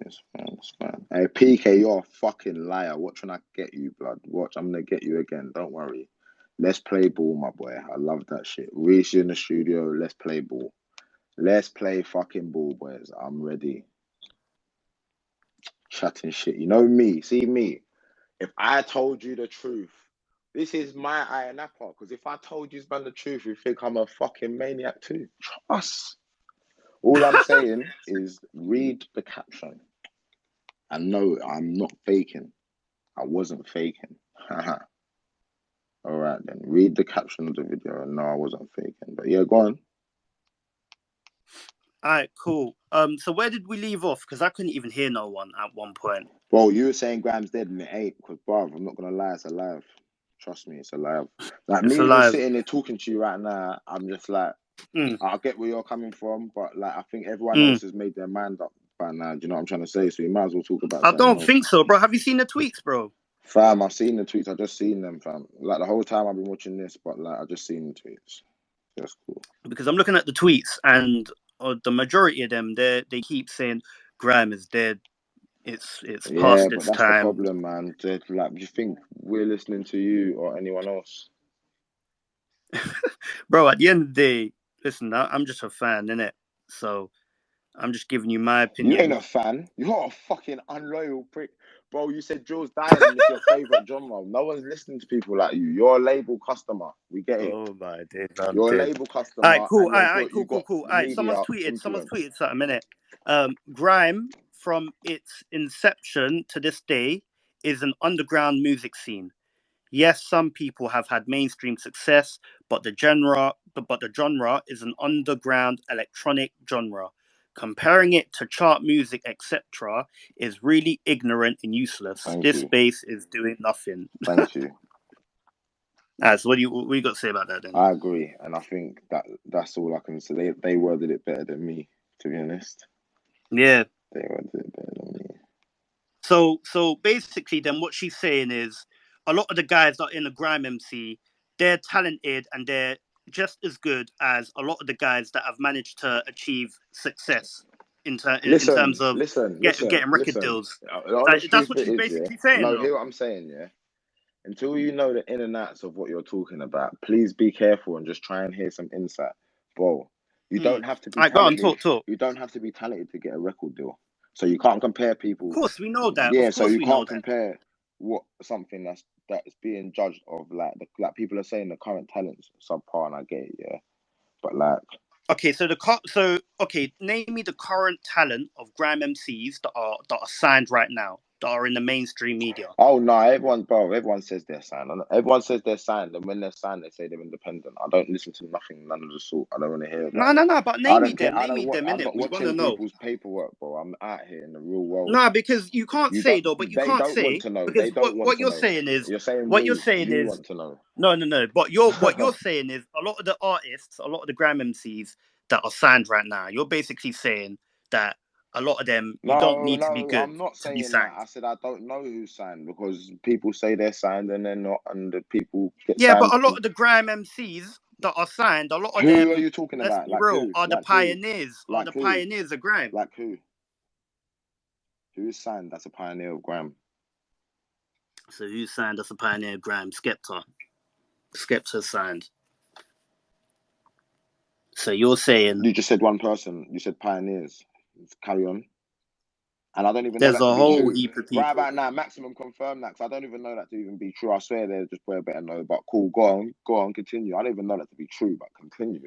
Yes, man, it's fine. Hey, PK, you're a fucking liar. Watch when I get you, blood. Watch, I'm gonna get you again. Don't worry. Let's play ball, my boy. I love that shit. Reach in the studio. Let's play ball. Let's play fucking ball, boys. I'm ready. Chatting shit. You know me. See me. If I told you the truth, this is my eye and apple. Because if I told you man the truth, you think I'm a fucking maniac too. Trust. All I'm saying is read the caption. And no, I'm not faking. I wasn't faking. Haha. All right then. Read the caption of the video. And no, I wasn't faking. But yeah, go on. All right, cool. So where did we leave off? Because I couldn't even hear no one at one point. Well, you were saying Graham's dead and it ain't. Because, bruv, I'm not gonna lie, it's alive. Trust me, it's alive. Like It's me even alive. sitting there talking to you right now, I'm just like, Mm. I get where you're coming from, but like I think everyone else has made their mind up by now. Do you know what I'm trying to say? So you might as well talk about I something don't else. think so, bro. Have you seen the tweets, bro? Fam, I've seen the tweets. I just seen them, fam. Like the whole time I've been watching this, but like I just seen the tweets. That's cool. Because I'm looking at the tweets, and the majority of them, they keep saying Grime is dead. It's past But its that's time. the problem, man. Like, do you think we're listening to you or anyone else? Bro, at the end of the day, listen, I'm just a fan, innit? So I'm just giving you my opinion. You ain't a fan. You're a fucking unloyal prick. Bro, you said Jules dying and it's your favourite genre. No one's listening to people like you. You're a label customer. We get it. Oh my days. You're a label customer. All right, cool. All right, cool. All right, Someone's tweeted something, innit? Grime, from its inception to this day, is an underground music scene. Yes, some people have had mainstream success, but the genre is an underground electronic genre. Comparing it to chart music, etc., is really ignorant and useless. This space is doing nothing. Thank you. So what you got to say about that then? I agree, and I think that's all I can say. They worded it better than me, to be honest. Yeah, they worded it better than me. So basically, then what she's saying is, a lot of the guys that are in the grime MC, they're talented and they're just as good as a lot of the guys that have managed to achieve success in terms of getting record deals. That's what she's basically saying. No, hear what I'm saying, yeah? Until you know the in and outs of what you're talking about, please be careful and just try and hear some insight. Bro, you don't have to be talented. Talk. You don't have to be talented to get a record deal. So you can't compare people. Of course, we know that. Yeah, so you can't compare something that's being judged of like people are saying the current talent's subpar, and I get it, yeah. But like, okay, name me the current talent of grime MCs that are signed right now, that are in the mainstream media. Oh no, everyone says they're signed. Everyone says they're signed, and when they're signed, they say they're independent. I don't listen to none of the sort. I don't want to hear that. No, but name me them. I'm not watching people's paperwork, bro. I'm out here in the real world. No, because you can't say though. But you can't say. Want to know. Because they don't want what to you're know. saying is you're saying what you're saying is want to know. No. But what you're saying is a lot of the artists, a lot of the grime MCs that are signed right now. You're basically saying that a lot of them you don't need to be good. I'm not saying that. I said I don't know who's signed because people say they're signed and they're not, and the people get signed. Yeah, but a lot of the grime MCs that are signed, a lot of them. Who are you talking about? Let's be real, are the pioneers. Are the pioneers of grime? Like who? Who is signed? That's a pioneer of grime. So who's signed? That's a pioneer of grime. Skepta. Skepta's signed. So you're saying you just said one person. You said pioneers. Let's carry on. And I don't even know. There's a whole heap of people. Right about now, Maximum confirm that because I don't even know that to even be true. I swear there's just a better know. But cool, go on, continue. I don't even know that to be true, but continue.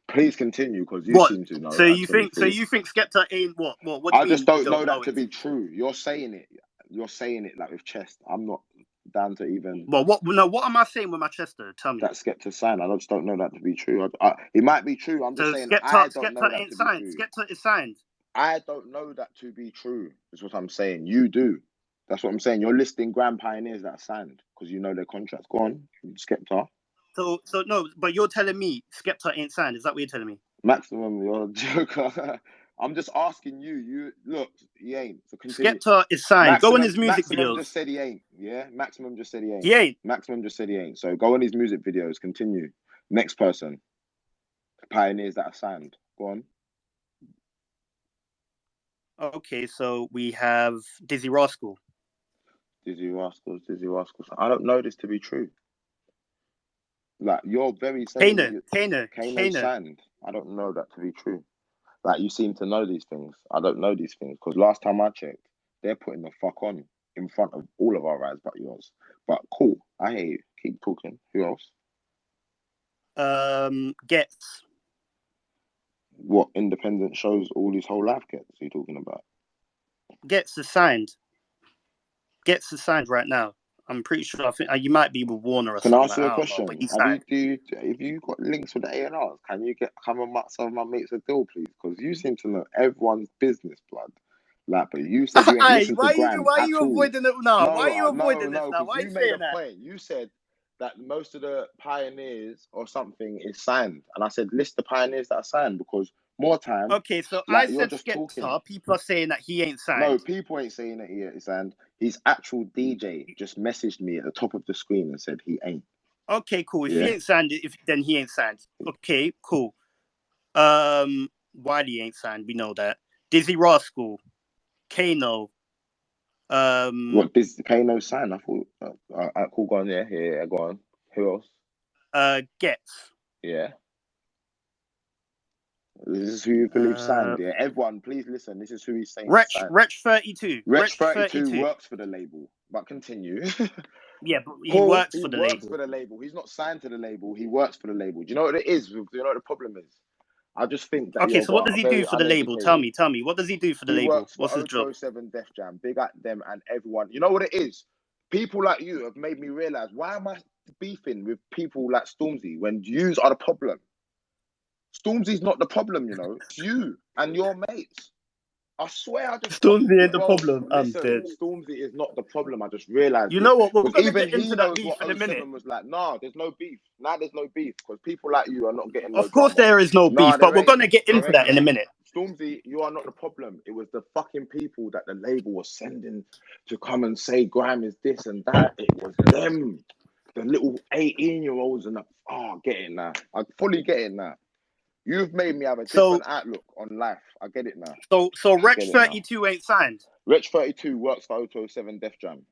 Please continue because you seem to know. So you think Skepta ain't what? What do you mean? I just don't know that to be true. You're saying it. You're saying it like with chest. I'm not down to even. Well, what am I saying with my chest though? Tell me. That Skepta signed. I just don't know that to be true. It might be true. I'm just saying I don't know that to be true. Skepta is signed. I don't know that to be true, is what I'm saying. You do. That's what I'm saying. You're listing grand pioneers that are signed because you know their contracts. Go on, Skepta. So no, but you're telling me Skepta ain't signed. Is that what you're telling me? Maximum, you're a joker. I'm just asking you. You look, he ain't. So continue. Skepta is signed. Go on his music videos. Maximum just said he ain't. Yeah, Maximum just said he ain't. He ain't. Maximum just said he ain't. So go on his music videos. Continue. Next person. Pioneers that are signed. Go on. Okay, so we have Dizzy Rascal. Dizzy Rascals. I don't know this to be true. Like, you're very saying Kano Kano. Sand. I don't know that to be true. Like, you seem to know these things. I don't know these things because last time I checked, they're putting the fuck on in front of all of our rides but yours. But cool, I hear you. Keep talking. Who else? Gets. What independent shows all his whole life gets? Are you talking about? Gets is signed. Gets is signed right now. I'm pretty sure. I think you might be with Warner or Can I something ask like you a that. I don't know, but question? he's Have signed. if you got links with the A&Rs, can you come and make some of my mates a deal, please? Because you seem to know everyone's business, blood. Like, but you said you ain't Hey, listened to why Grime are at you all. avoiding it now? Why are you No, avoiding this now? because Why are you you made a saying that? point. You said that most of the pioneers or something is signed, and I said list the pioneers that are signed because more time, Okay, so like I you're said just talking. Skepta. People are saying that he ain't signed. No, people ain't saying that he ain't signed. His actual DJ just messaged me at the top of the screen and said he ain't. Okay, cool. If Yeah. he ain't signed, then he ain't signed. Okay, cool. Wiley ain't signed. We know that. Dizzy Rascal, Kano. What this Kano sign? I thought. Cool. Go on. Yeah. Go on. Who else? Gets. Yeah. This is who you believe signed. Yeah. Everyone, please listen. This is who he's saying is signed. Wretch 32. Wretch 32 works for the label, but continue. Yeah, but he Cool. works He for the works label. for the label. He's not signed to the label. He works for the label. Do you know what it is? Do you know what the problem is? I just think that Okay, you're so what does he do very for the label? Tell uneducated. me. What does he do for the He label? works for What's his job? 007 Def Jam. Big at them and everyone. You know what it is? People like you have made me realize, why am I beefing with people like Stormzy when yous are the problem? Stormzy's not the problem, you know. It's you and your mates. I swear, I just Stormzy ain't the bro. problem. I'm Listen, dead. Stormzy is not the problem. I just realized You it know what? We're because gonna even get into he that knows beef what in a oh minute. 07 was like. Nah, there's no beef. Nah, there's no beef because people like you are not getting no Of course, drama. there is no Nah, beef, but there we're ain't. gonna get There into ain't, that you in a know. minute. Stormzy, you are not the problem. It was the fucking people that the label was sending to come and say Grime is this and that. It was them, the little 18-year-olds and get it now. I fully get it now. You've made me have a different outlook on life. I get it now. So Wretch 32 ain't signed. Wretch 32 works for 007 Def Jam.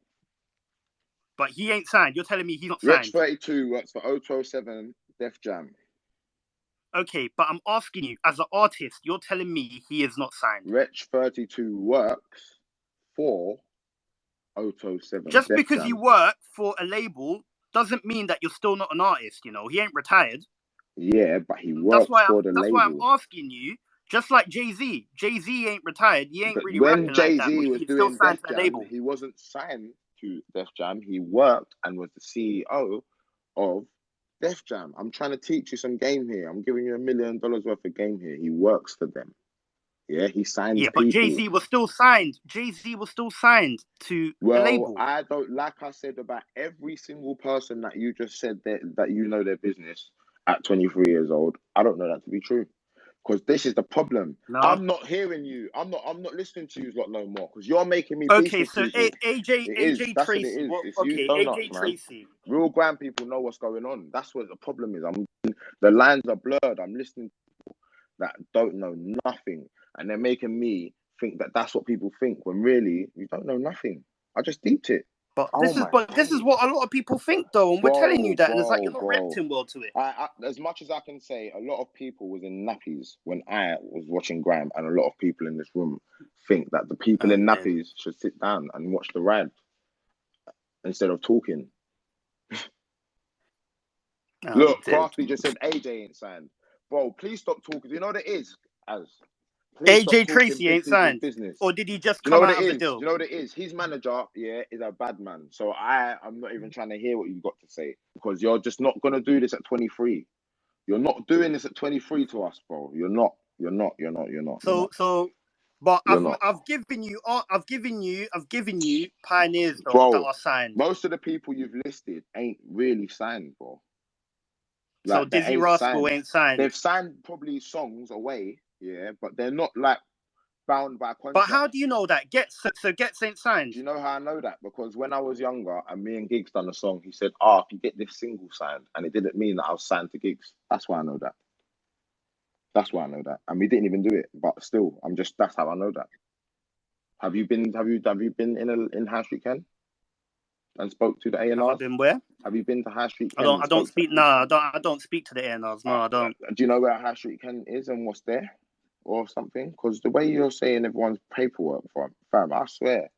But he ain't signed. You're telling me he's not Wretch signed. 32 works for 007 Def Jam. Okay, but I'm asking you, as an artist, you're telling me he is not signed. Wretch 32 works for 007 Just Def because Jam. you work for a label doesn't mean that you're still not an artist. You know, he ain't retired. Yeah, but he works for the label. That's why I'm asking you. Just like Jay-Z. Jay-Z ain't retired. He ain't But really when rapping like that. Jay-Z But was he's still doing signed Def to the Jam, label. he wasn't signed to Def Jam. He worked and was the CEO of Def Jam. I'm trying to teach you some game here. I'm giving you $1 million worth of game here. He works for them. Yeah, he signs but people. Jay-Z was still signed. Jay-Z was still signed to the label. I don't, like I said about every single person that you just said that you know their business at 23 years old. I don't know that to be true. Because this is the problem. No. I'm not hearing you. I'm not listening to you lot no more. Because you're making me Okay, beef so with people. AJ That's Tracy. what it is. What, It's you okay, donuts, AJ man. Tracy. Real grand people know what's going on. That's what the problem is. The lines are blurred. I'm listening to people that don't know nothing. And they're making me think that that's what people think. When really, you don't know nothing. I just deeped it. But this is what a lot of people think, though, and we're telling you that, and it's like you're not reacting well to it. As much as I can say, a lot of people was in nappies when I was watching Grime, and a lot of people in this room think that the people in nappies should sit down and watch the ride instead of talking. Look, Crafty just said AJ ain't signed. Bro, please stop talking. You know what it is? AJ Tracy ain't signed. Business. Or did he just come out of the deal? Do you know what it is? His manager, is a bad man. So I'm not even trying to hear what you've got to say because you're just not gonna do this at 23. You're not doing this at 23 to us, bro. You're not. But I've given you pioneers though, bro, that are signed. Most of the people you've listed ain't really signed, bro. Like, so Dizzy Rascal ain't signed. They've signed probably songs away, but they're not like bound by contract. But how do you know that? Gets ain't signed. Do you know how I know that? Because when I was younger and me and Giggs done a song, he said, I can get this single signed. And it didn't mean that I was signed to Giggs. That's why I know that. And we didn't even do it. But still, that's how I know that. Have you been in High Street, Ken, and spoke to the Have I A&Rs? been where? Have you been to High Street, I Ken, don't. and I don't spoke to? speak. No, I don't speak to the A&Rs. No, I don't. Do you know where High Street, Ken, is and what's there, or something? Because the way you're saying everyone's paperwork, fam, I swear.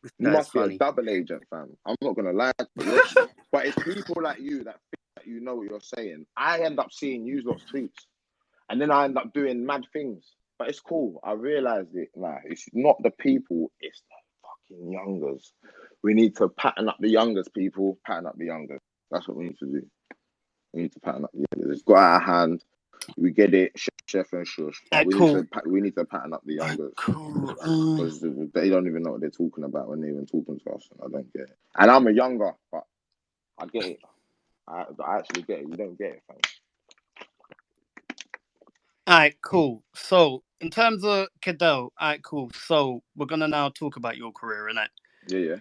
You That is must be a funny. double agent, fam. I'm not gonna lie, but but it's people like you that think that you know what you're saying. I end up seeing you lot's tweets, and then I end up doing mad things. But it's cool. I realized it. Nah, it's not the people. It's the fucking youngers. We need to pattern up the youngers, people. Pattern up the youngers. That's what we need to do. We need to pattern up the youngers. It's got out of hand. We get it, chef and shush. But Cool. We need to pattern up the youngers. Cool. Because they don't even know what they're talking about when they're even talking to us. And I don't get it. And I'm a younger, but I get it. I actually get it. You don't get it, fam. Alright, cool. So, in terms of Cadell, alright, cool. So, we're gonna now talk about your career, innit? Yeah.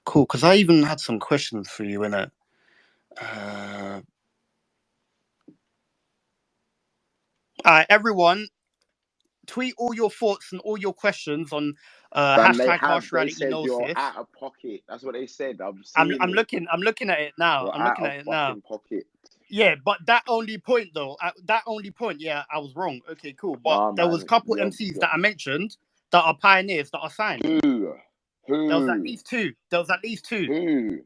Cool, because I even had some questions for you, innit? Alright, everyone, tweet all your thoughts and all your questions on hashtag Harsh They Reality said Knows you're This. out of pocket. That's what they said. I'm looking at it now. You're I'm looking at it now. Pocket. Yeah, but that only point though, yeah, I was wrong. Okay, cool. But there was a couple MCs that I mentioned that are pioneers that are signed. Who? There was at least two. Who?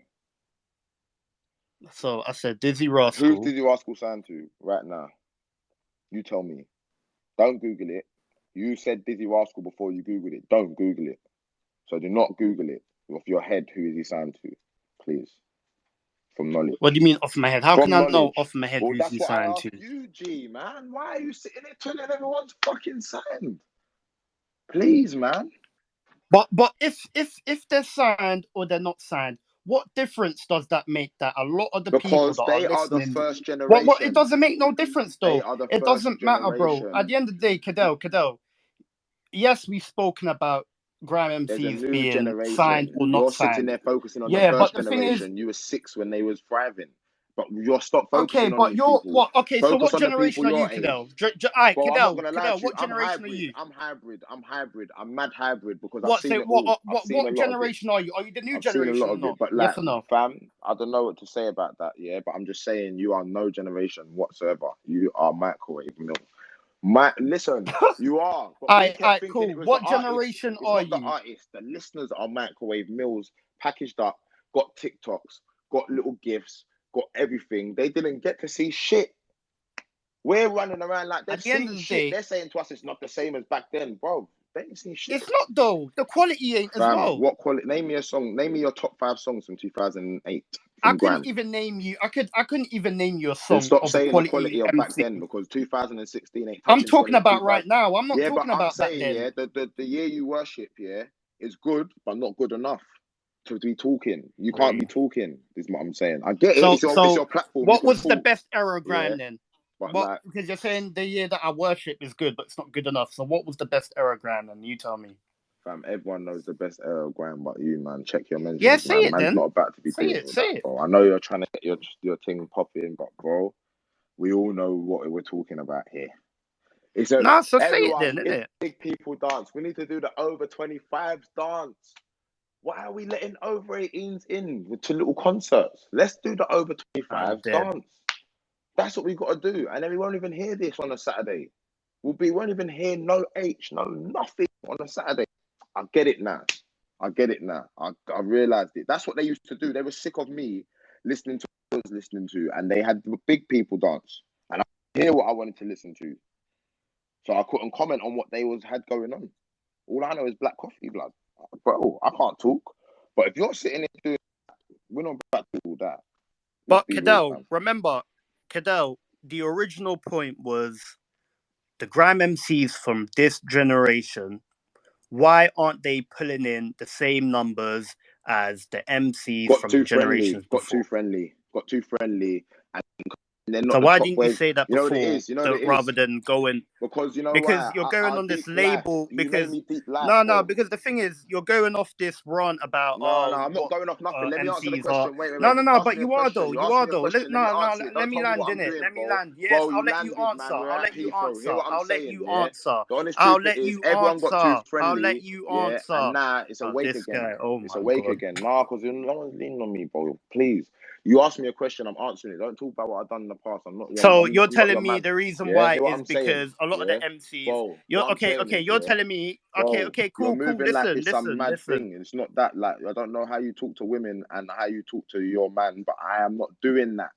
So I said Dizzy Rascal. Who's Dizzy Rascal signed to right now? You tell me. Don't Google it. You said Dizzy Rascal before you Googled it. Don't Google it. So do not Google it. Off your head, who is he signed to? Please. From knowledge. What do you mean off my head? How can I know off my head who's he signed to? You, G, man. Why are you sitting there telling everyone's fucking signed? Please, man. But if they're signed or they're not signed, what difference does that make? That a lot of the people that they are listening, the first generation. What it doesn't make no difference though. They are the it first doesn't matter, generation. bro. At the end of the day, Cadell. Yes, we've spoken about grime MCs being generation. signed or not You're signed. Sitting there focusing on the first but generation. The thing is, you were 6 when they was thriving. But you're stop focusing okay, on but these you're people. what? Okay, Focus so what on generation are you, Cadell? Alright, Bro, I'm not gonna lie to you. What generation are you? I'm hybrid. I'm mad hybrid because What? I've seen So it all. what generation are you? Are you the new I've seen a generation lot or of not? it, but Yes or no? fam, I don't know what to say about that. Yeah, but I'm just saying you are no generation whatsoever. You are microwave milk. Listen, you are. But we kept thinking cool. it was What the artist. generation It's are not the you? artist. The listeners are microwave meals packaged up, got TikToks, got little gifts, got everything. They didn't get to see shit. We're running around like they've seen shit. They're saying to us it's not the same as back then, bro. They ain't seen shit. It's not though. The quality ain't as well. What quality? Name me a song. Name me your top 5 songs from 2008. I couldn't even name you. I couldn't even name you a song. Then stop of saying the quality of back then because 2016 ain't. I'm talking about right now. I'm not talking but about I'm saying, back then. Yeah, the year you worship, yeah, is good, but not good enough to be talking. You can't be talking. Is what I'm saying. I get it. It's your platform. What was the best era of grime then? But because you're saying the year that I worship is good, but it's not good enough. So what was the best era of grime then? You tell me. Fam, everyone knows the best era of grime, but you, man, check your mentions. Yeah, say man. it Man's then. not about to be say it. Bro. I know you're trying to get your thing popping, but bro, we all know what we're talking about here. It's say it then, innit? Big people dance. We need to do the over 25s dance. Why are we letting over 18s in to little concerts? Let's do the over 25s dance. That's what we got to do. And then we won't even hear this on a Saturday. We won't even hear no nothing on a Saturday. I get it now. I realized it. That's what they used to do. They were sick of me listening to what I was listening to, and they had the big people dance. And I hear what I wanted to listen to. So I couldn't comment on what they had going on. All I know is Black Coffee Blood. Bro, I can't talk. But if you're sitting there doing that, we're not about to do all that. But Cadell, remember, the original point was the grime MCs from this generation, why aren't they pulling in the same numbers as the MCs from the generations before? Got too friendly. And they're not So the why top didn't you boys. say that You know what it before, is. You know what it rather is. than going? Because you know Because why you're I going on this deep life. label. You made Because me deep life, no, bro. because the thing is, you're going off this rant about No, I'm not what going off nothing. Let me answer the MCs are. question. Wait. No, Just ask but me a you are question. though. You You ask are me a though. question. Let me answer it. Let Don't me tell me land what I'm in it. doing, Let me bro. land. Yes, Bro, I'll you let you landed, answer. man. We're I'll at let you Heathrow. answer. Hear what I'm I'll let saying, you yeah? answer. The honest I'll truth it let is, you everyone got too answer. I'll let friendly, you yeah, and answer. now it's Oh, awake this again. guy. Oh It's my awake god. again. Nah, because no one's leaning on me, bro. Please. You asked me a question, I'm answering it. Don't talk about what I've done in the past. So you're I'm not your telling me man. the reason Yeah, why hear what is I'm saying? because a lot of the Yeah, MCs. bro. You're What I'm okay. saying is, You're yeah, telling me. bro, Okay. you're Cool. moving like Listen. it's some mad Listen. thing. It's not that. Like, I don't know how you talk to women and how you talk to your man, but I am not doing that.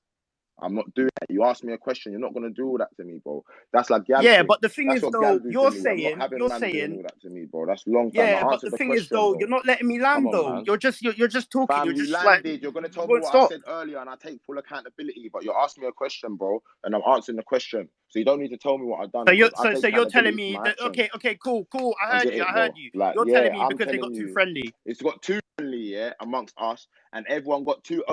I'm not doing that. You ask me a question, you're not gonna do all that to me, bro. That's like gal Yeah, thing. but the thing That's is what gal though, do to me. I'm not having you're man doing saying, all that to me, bro. That's long time. yeah, I but the answered the thing is question though, though. you're not letting me Come land on, though. man. You're just talking. Fam, You're you just like landed. You're gonna you tell me won't what I stop. said earlier, and I take full accountability. But you're asking me a question, bro, and I'm answering the question. So you don't need to tell me what I've done So because I take you're telling accountability for me my that actions. cool. I get it, I heard bro. you. Like, You're telling yeah, me I'm because they telling got too you, friendly. it's got too friendly, yeah, amongst us, and everyone got too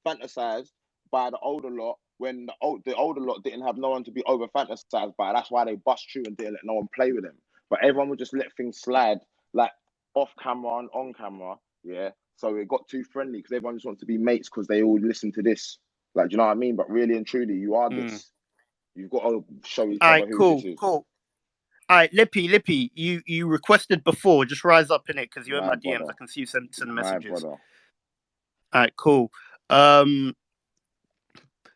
fantasized by the older lot when the older lot didn't have no one to be over fantasized by. That's why they bust through and didn't let no one play with them. But everyone would just let things slide, like off camera and on camera, yeah. So it got too friendly because everyone just wants to be mates because they all listen to this. Like, do you know what I mean? But really and truly, you are this. You've got to show each All other right, who this is. cool. All right, Lippy, you requested before. Just rise up in it because you're in My my DMs. brother. I can see you send My messages. brother. All right, cool.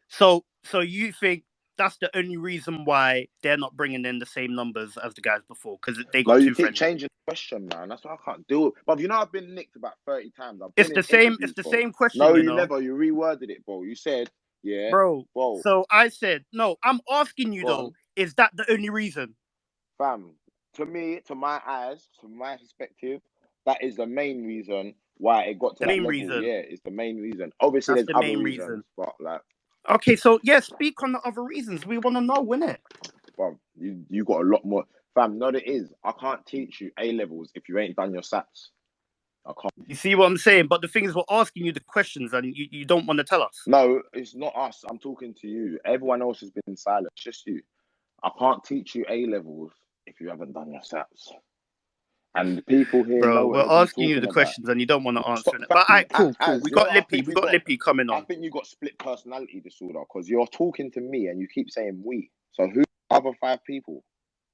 So you think that's the only reason why they're not bringing in the same numbers as the guys before because they No, got you too keep friendly? changing the question, man. That's why I can't do it. But you know, I've been nicked about 30 times. I've It's been in the same. It's interviews, the bro. same question, No, you you know, never. You reworded it, bro. You said, yeah, bro. bro, So I said no. I'm asking you go though. on. Is that the only reason? Fam, to me, to my eyes, from my perspective, that is the main reason why it got to The that main level. reason. Yeah, it's the main reason. Obviously, That's there's the other main reasons, reason. but like, Okay, so yeah, speak on the other reasons. We want to know, innit? bro, you got a lot more. Fam, no, it is. I can't teach you A levels if you ain't done your SATs. I can't. You see what I'm saying? But the thing is, we're asking you the questions and you don't want to tell us. No, it's not us. I'm talking to you. Everyone else has been silent. It's just you. I can't teach you A levels if you haven't done your SATs. And people here know Bro, what we're they've been asking you talking the about. questions and you don't want to answer Stop, it. But all fam. right, cool. As We you know, got what Lippy. We got Lippy coming I on. think you got split personality disorder because you're talking to me and you keep saying we. So who are the other 5 people?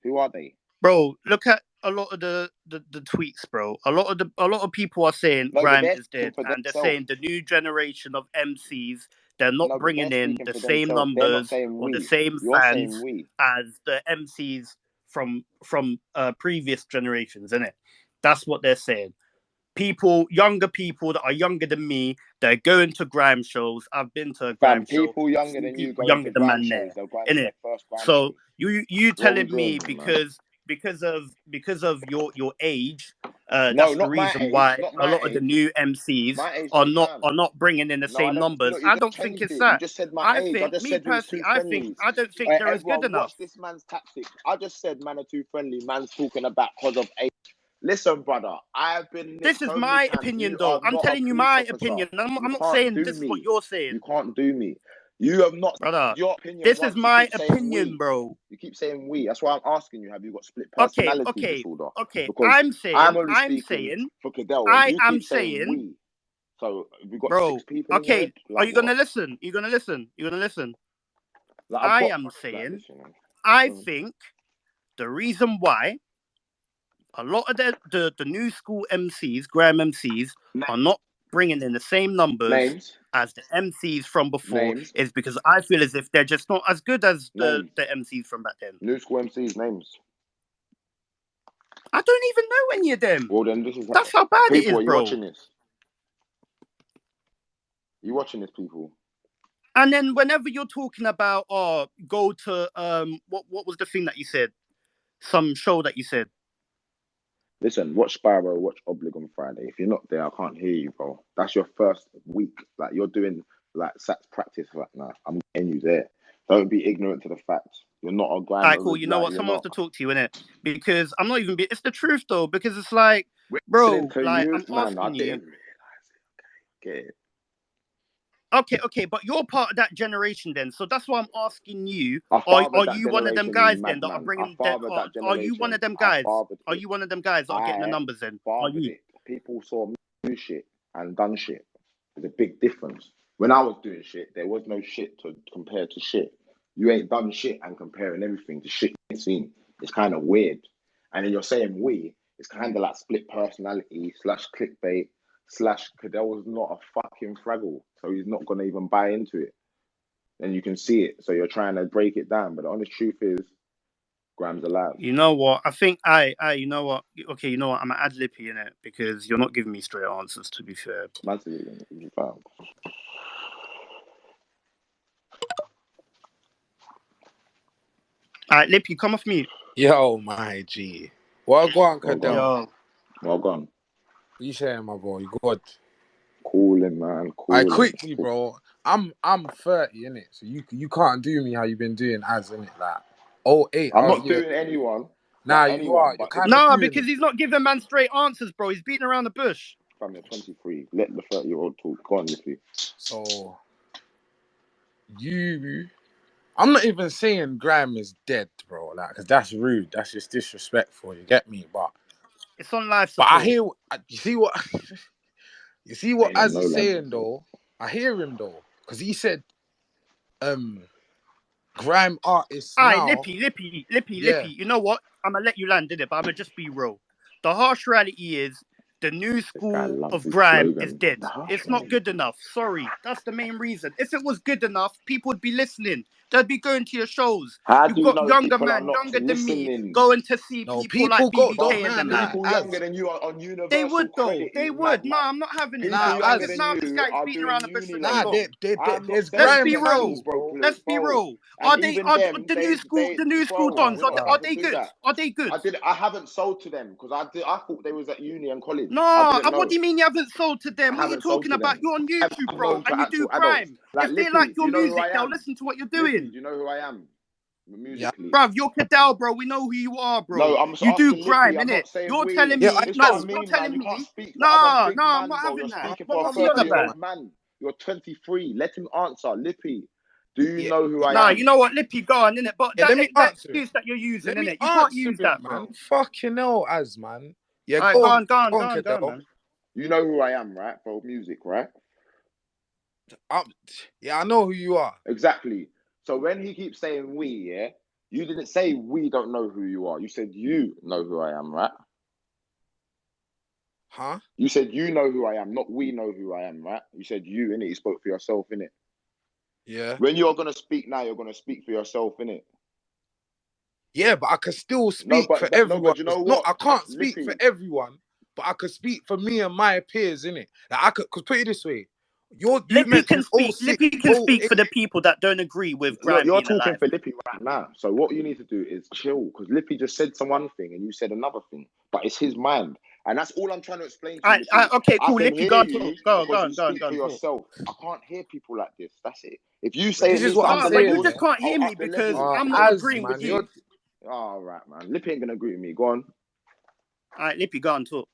Who are they? Bro, look at a lot of the tweets, bro. A lot of people are saying No, but Grimes they're is speaking dead, for and they're themselves. saying the new generation of MCs, they're not No, but they're bringing in speaking the for same themselves. They're not numbers saying or the we. same You're saying fans we. as the MCs from previous generations, innit? That's what they're saying. Younger people that are younger than me, they're going to grime shows. I've been to a grime Fam, show. people I've younger seen than you people go into younger than grime man shows. there, They'll go into innit? their first grime So show. you What are we telling doing me here, man? because of your age, No, that's the not my reason age. why Not a my lot of the age. new MCs My age no time. are not bringing in the No, I same never. numbers. Look, you I just don't think changed it's it. You that. just said my I age. I think just me said we was personally, too friendly. I don't think Hey, they're as good everyone, enough. watch this man's tactics. I just said man are too friendly. Man's talking about cause of age. Listen, brother, I've been nicked This is so many my times. opinion, You though. are I'm not a telling you police my officer. opinion. I'm You not can't saying do this is what me. you're You saying, can't do me. You have not brother. your opinion This is once. You my keep saying opinion, we. bro. You keep saying we. That's why I'm asking you, have you got split Okay, personality disorder? Because I'm I'm saying, only speaking for Cadell, and I you am keep saying saying, we. So have you got bro. 6 people in your Okay, head? are Like you gonna what? listen? You're gonna listen. You're gonna listen. Like I've I got am like saying, this, you know. I think the reason why a lot of the new school MCs, grime MCs, are not bringing in the same numbers Names, as the MCs from before names, is because I feel as if they're just not as good as the names. MCs from back then. New school MCs names. I don't even know any of them. Well then, this is That's how bad it people. is, Are you bro. watching this? You watching this, people? And then whenever you're talking about go to what was the thing that you said? Some show that you said. Listen, watch Spyro, watch Oblig on Friday. If you're not there, I can't hear you, bro. That's your first week. Like you're doing like SATs practice right now. I'm getting you there. Don't be ignorant to the facts. You're not a All right, grinder. cool. You know Like what? you're Someone has not. to talk to you, innit? Because I'm not even. It's the truth though. Because it's like, We're listening bro, to like you, I'm man. I asking didn't you, realize it. Okay, get it. Okay, but you're part of that generation then. So that's why I'm asking you. I Are fathered that you one of them generation, you guys then that are madman. I bringing that? fathered that Are you one generation. of them I guys? fathered Are it. you one of them guys that are getting the I numbers then? Are fathered you? it. People saw me do shit and done shit. There's a big difference. When I was doing shit, there was no shit to compare to shit. You ain't done shit and comparing everything to shit you've seen. It's kind of weird. And then you're saying we, it's kind of like split personality / clickbait / Cadell's not a fucking Fraggle, so he's not gonna even buy into it. And you can see it. So you're trying to break it down. But the honest truth is, Graham's alive. You know what? I think you know what? Okay, you know what? I'm gonna add Lippy in it because you're not giving me straight answers. To be fair. Massively. All right, Lippy, come off mute. Yo, my G. Well, go on, Well Cadell. gone. Yo, Well gone. What you saying, my boy? You good? Cooling, man. I Cooling. quickly, bro. I'm 30, innit? So you can't do me how you've been doing as, innit? Like, 08. I'm not doing anyone. Nah, Like you anyone, are. You're but kind of nah, doing because it. he's not giving man straight answers, bro. He's beating around the bush. Fam, you're 23. Let the 30-year-old talk. Go on, Lippy. So, I'm not even saying Grime is dead, bro. Like, because that's rude. That's just disrespectful. You get me? But It's on life I support. hear. You see what? You see what Ain't on Az no is life saying, support. though? I hear him, though. Because he said, grime artists Aye, now. Lippy. Yeah. You know what? I'm gonna let you land in it, but I'm gonna just be real. The harsh reality is the new This guy school loves of his grime is slogan. dead. The harsh It's not reality. good enough. Sorry, that's the main reason. If it was good enough, people would be listening. They'd be going to your shows. How You've do you got know younger people are man, not younger than me, listening? going to see No, people like people got Bro, BBK and them nah, lot. people as younger than you are on They universal would though. credit, They you would. madman. Nah, I'm not having People nah, that. younger as than This you guy's are beating doing around the bush for uni too nah, long. levels. I'm not there's Let's saying grime be them real. schools, fans, bro, bro. Let's be bro. real. And even Are them, the new school bro, dons? we're not Are allowed to they do good? that. Are they good? I haven't sold to them because I thought they was at uni and college. No, I didn't what know. do you mean you haven't sold to I them? What are you haven't sold talking to about? them. You're on YouTube, I'm bro, known and to you do actual adults. grime. Like If they like Lippy, do your you know who music, I they'll am? listen to what you're Lippy, doing. do you know who I am? Yeah. Musically. Bruv, you're Cadell, bro. We know who you are, No, bro. I'm just You do asking grime, Lippy. I'm innit? not saying You're we. telling Yeah, I me, This what I know. you're mean, man. telling You can't me, speak for other big I'm man, not bro. You're having that. speaking What, for a what are you on about? 30-year-old man. You're 23. Let him answer. Lippy, do you Yeah. know who I Nah, am? you know what, Lippy, go on, innit? But Yeah, let me that answer him. excuse that you're using, Let me innit? You can't answer use him, that, bro. man. Fucking hell, Az, man. Yeah, All right, go on, go on, Cadell. man. You know who I am, right? For music, right? Yeah, I know who you are. Exactly. So when he keeps saying we, yeah, you didn't say we don't know who you are. You said you know who I am, right? Huh? You said you know who I am, not we know who I am, right? You said you, innit? You spoke for yourself, innit? Yeah. When you're gonna speak now, you're gonna speak for yourself, innit? Yeah, but I can still No, speak for but everyone. you know No, what, I can't speak for Lippy? everyone, but I could speak for me and my peers, innit? Like I could, cause put it this way, you Lippy mentioned can speak. 06, Lippy can speak 08. for the people that don't agree with grime You're being talking alive. for Lippy right now. So what you need to do is chill, because Lippy just said some one thing and you said another thing, but it's his mind, and that's all I'm trying to explain to you, Lippy. Okay, I cool. can Lippy, hear go on, you talk. Go because you speak for on, talk. yourself. I can't hear people like this. That's it. If you But say this it is needs to what I'm up No, the but you saying, levels, yeah. just can't I'll hear me up the because levels. I'm not Az, agreeing with man, you. All right, man. Lippy ain't gonna agree with me. Go on. All right, Lippy, go on, talk.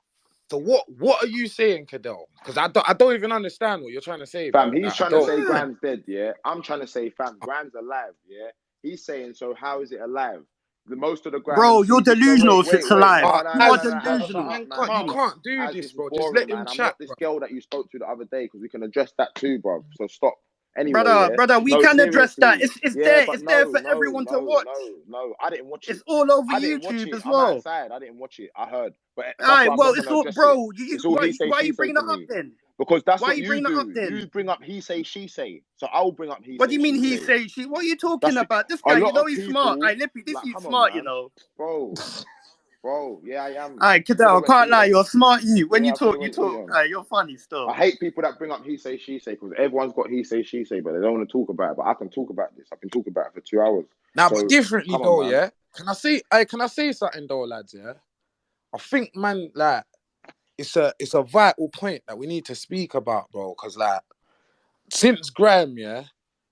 So what are you saying, Cadell? Because I don't even understand what you're trying to say, Fam, bro. he's Like, I trying to don't. say Graham's dead, yeah? I'm trying to say, fam, Graham's alive, yeah? He's saying, so how is it alive? The most of the Graham Bro, you're MCs, no, delusional if it's alive. no, no, You no, are no, no, Az, shut delusional. up, Man, man, you shut Mum. up. can't do Az, this, this is bro. Just boring, let him man. I'm not chat, this bro. girl that you spoke to the other day, because we can address that too, bro. So stop. Anyway, yeah? Brother, we No, can address that. seriously. Yeah, but It's there no, for no, everyone to no, watch. no, no. I didn't watch it. It's all over I didn't watch YouTube it. as I'm well. outside. I didn't watch it. I heard. But All that's right, why I'm well, not going it's to all, address it. bro. It's all he say, Why are she you say bringing to that up me. then? Because that's Why are what you you bringing that up do. then? You bring up he say, she say. So I'll bring up he What do say, you mean she he say. say she? What are you talking That's about? This a guy, you lot know of he's smart. people. Hey, Lippy, this Like, you's come on, smart, you man. know. Bro, yeah, I am. All right, Should Cadell, have I went can't lie, Eton. you're smart. When Yeah, you I should talk, have went Eton. you're funny I still. hate people that bring up he say, she say, because everyone's got he say, she say, but they don't want to talk about it. But I can talk about this. I can talk about it for 2 hours. Now, but So differently come on, though, man. yeah. Can I say something though, lads? Yeah. I think, man, like it's a vital point that we need to speak about, bro. Because like since grime, yeah,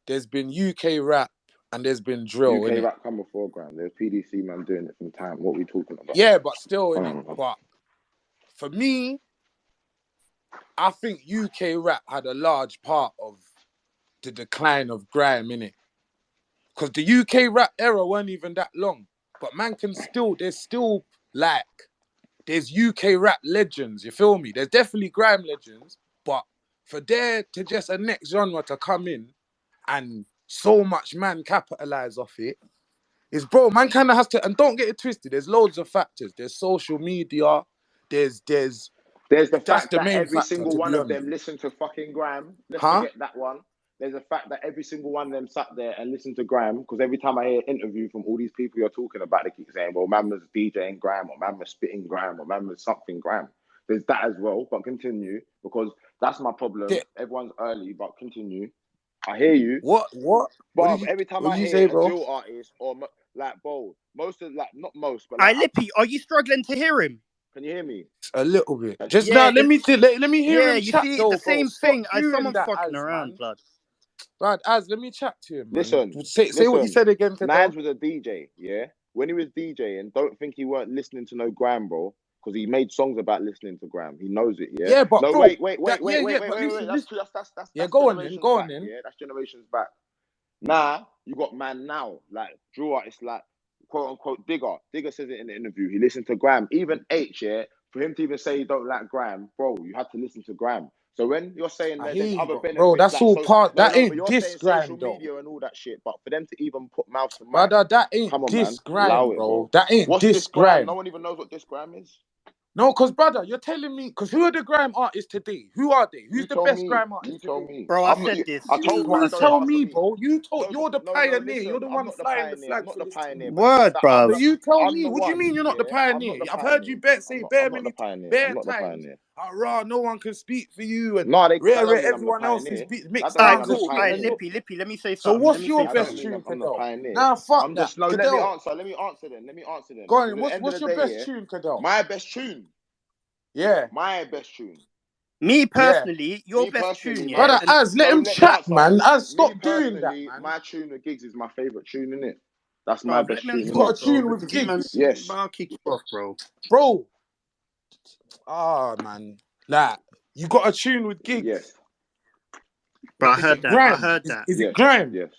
there's been UK rap and there's been drill, UK innit? rap come before Grand. There's PDC man doing it from time. What we talking about? Yeah, but still, Come innit? on, man. But for me, I think UK rap had a large part of the decline of grime, innit? Because the UK rap era weren't even that long. But man can still, there's UK rap legends, you feel me? There's definitely grime legends, but for there to just a next genre to come in and so much man capitalize off it, is bro, man kind of has to, and don't get it twisted, there's loads of factors. There's social media, there's There's the that's fact the that main every factor, single to be one of honest. them listen to fucking grime. Let's Huh? forget that one. There's the fact that every single one of them sat there and listened to grime, because every time I hear an interview from all these people you're talking about, they keep saying, well, man was DJing grime, or man was spitting grime, or man was something grime. There's that as well, but continue, because that's my problem. Everyone's early, but continue. I hear you. What But every time I did you hear say, a bro? drill artist or like, bro, most of, like, not most, but Hey, like, Lippy, are you struggling to hear him? can you hear me? A little bit. Just Yeah, now, let me hear yeah, him you chat see, though, the bro. same Stop thing. doing Someone's that, fucking Az, around, man. blood. Right, Az, let me chat to him, man. Listen, Say what you said again, Cadell. Mans was a DJ, yeah? When he was DJing, don't think he weren't listening to no grime, bro, because he made songs about listening to grime. He knows it, yeah? Yeah, but No, bro, wait. but listen. Yeah, That's go on then, generations go on back, then. yeah? That's generations back. Now, you got man now, like, drill artists, like, quote unquote, Digger. Digger says it in the interview. He listened to grime. Even H, yeah? For him to even say he don't like grime, bro, you had to listen to grime. So when you're saying I that hear there's you, other bro. benefits, That's like, all so part. That no, but ain't you're this saying social grime though. media and all that shit, but for them to even put mouth to mic, Brother, that come ain't on, man, this allow grime, it, bro. bro. That ain't What's this this grime? grime. No one even knows what this grime is. No, because brother, you're telling me, because who are the grime artists today? Who are they? Who's You the tell best me. grime You artist tell today? me. Bro, I I'm not. said this. I You told ain't man, gonna don't tell answer me, me. bro. No, You're the no. pioneer. You're Listen, the I'm one not the flying the pioneer. I'm flag not for the this thing. pioneer. But the thing is Word, that bruv. So you tell I'm me, the what do you one. mean you're not the Yeah, I'm not pioneer? the I've heard pioneer. you say I'm bare not the many pioneer. I'm bare not the times. pioneer. Rah, no one can speak for you, and No, that don't mean I'm the everyone else is pioneer. That mixed don't mean Alright, sounds. I'm the cool. Alright, pioneer. Lippy, let me say So something. Let what's me your say That don't best something. mean tune, I'm not Cadell? pioneer. Nah, fuck I'm that, just no. Let me Cadell. answer. Let me answer then. Go on, Because at the end of what's the your day, best yeah, tune, Cadell? my best tune. Yeah, My best tune. Me yeah. personally, your Me best personally, tune, yeah, Brother, man. and Az, let No, him let me chat, answer. man. Az, Me stop doing that, personally, man. my tune with Gigs is my favorite tune, innit? That's my bruv, best let man tune, You innit? got a talk, bro, tune with because you man, Gigs, Yes. I'll kick you off, bro. bro. Man. Like, you got a tune with Yes. Gigs. Bro, I Is heard it that. I grime? heard that. Is it Yes. grime? Yes.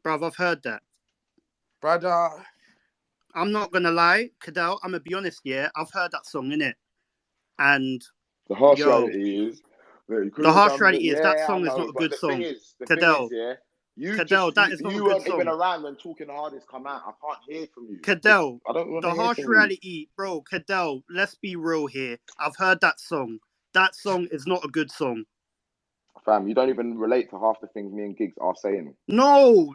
Bruv, I've heard that. Brother. I'm not gonna lie, Cadell, I'm gonna be honest, yeah, I've heard that song, innit? And The harsh yo, reality is that you could the have harsh done it. reality is that Yeah, I song is not know. a But good the thing song. is, Cadell, yeah, that is not a you good weren't even song. around when Talking the Hardest come out. I can't hear from you. Cadell, I don't want to the hear harsh from you. reality, bro, Cadell, let's be real here. I've heard that song. That song is not a good song. Fam, you don't even relate to half the things me and Gigs are saying. No,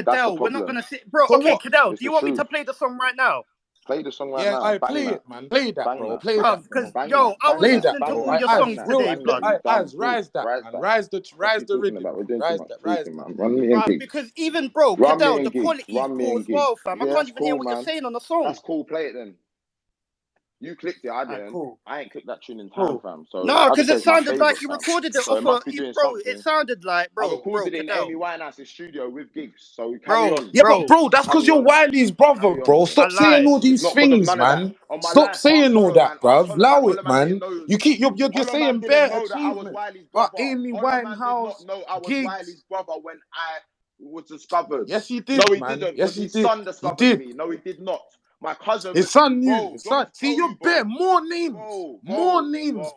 That's the Cadell, we're not problem. gonna sit, bro. So Okay, what? Cadell, It's do the you want me truth. to play the song right now? Play the song right Yeah, now. I Bang play that. it, man. Play that, Bang bro. that. Play Bruv, that, because bro. Bang yo, that. I Bang was Play that. that, listening to Bang bro. all that. your Bang songs that. today, Bang it. blood. You dumb brute. Rise that, Rise man. that. Rise Fuck you the talking rhythm, about? We're bro. doing too Rise much that, rise speaking, that. man. Run me and Bruv, Gigs. because even, bro, Run me Cadell, the and Gigs. quality is Run me poor and as well, Gigs. fam. I Yeah, can't that's even hear cool, what you're man. saying on the song. That's cool. Play it then. You clicked it. I Alright, didn't. cool. I ain't clicked that tune in time, Cool. fam. So No, I because just say it it's my sounded like favorite, you fam. recorded it So off it a, must be doing bro, it something. sounded like, I bro, recorded it in Cadell. Amy Winehouse's studio with Gigs. So carry Bro, on. Yeah, but bro, bro, that's because Carry you're on. Wiley's brother, Carry on, bro. bro. I Stop saying lied. all It's these not because of things, none of that. man. On my Stop life, ask saying all Hollow Man. that, Ask bruv. Hollow Man. Allow Hollow it, Man didn't man. know. You're Hollow Man saying didn't bare know that I was achievements, Wiley's but brother. Amy Hollow Man did Winehouse, not know I was Gigs. Wiley's brother when I was discovered. Yes, he No, did, he man. didn't, Yes, because he his did. son He discovered did. me. No, he did not. My cousin, His son knew. bro, His do you want son. me to See, tell you're you, bare bro? more names, Bro.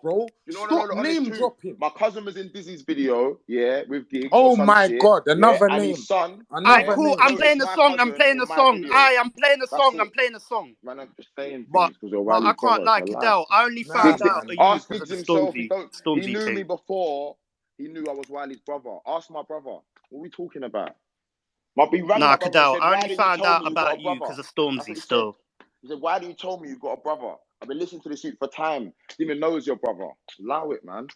bro. You know, Stop no, honest name truth. dropping. My cousin was in Dizzy's video, yeah, with Gigs or Oh some my shit, God, yeah, another and his name, son, Alright, yeah, another cool. name. I'm noticed playing the my song. I'm cousin playing in the my song. video. I'm playing the That's song. I'm it. playing the song. Man, I'm just saying But things because you're I Wiley's can't brother. It's lie, a lie. Cadell. I only Nah, found Gigs, out man. of you ask because of Gigs the himself. He Stormzy knew me thing. before he knew I was Wiley's brother. Ask my brother. What are we talking about? He rang Nah, my brother and Cadell. said, I "Why only didn't you found tell out me you got about a you brother?" because of That's what Stormzy he said. still. He said, "Why didn't you tell me you got a brother? I've been listening to this shit for time. Didn't even know it's your brother. Allow it, man.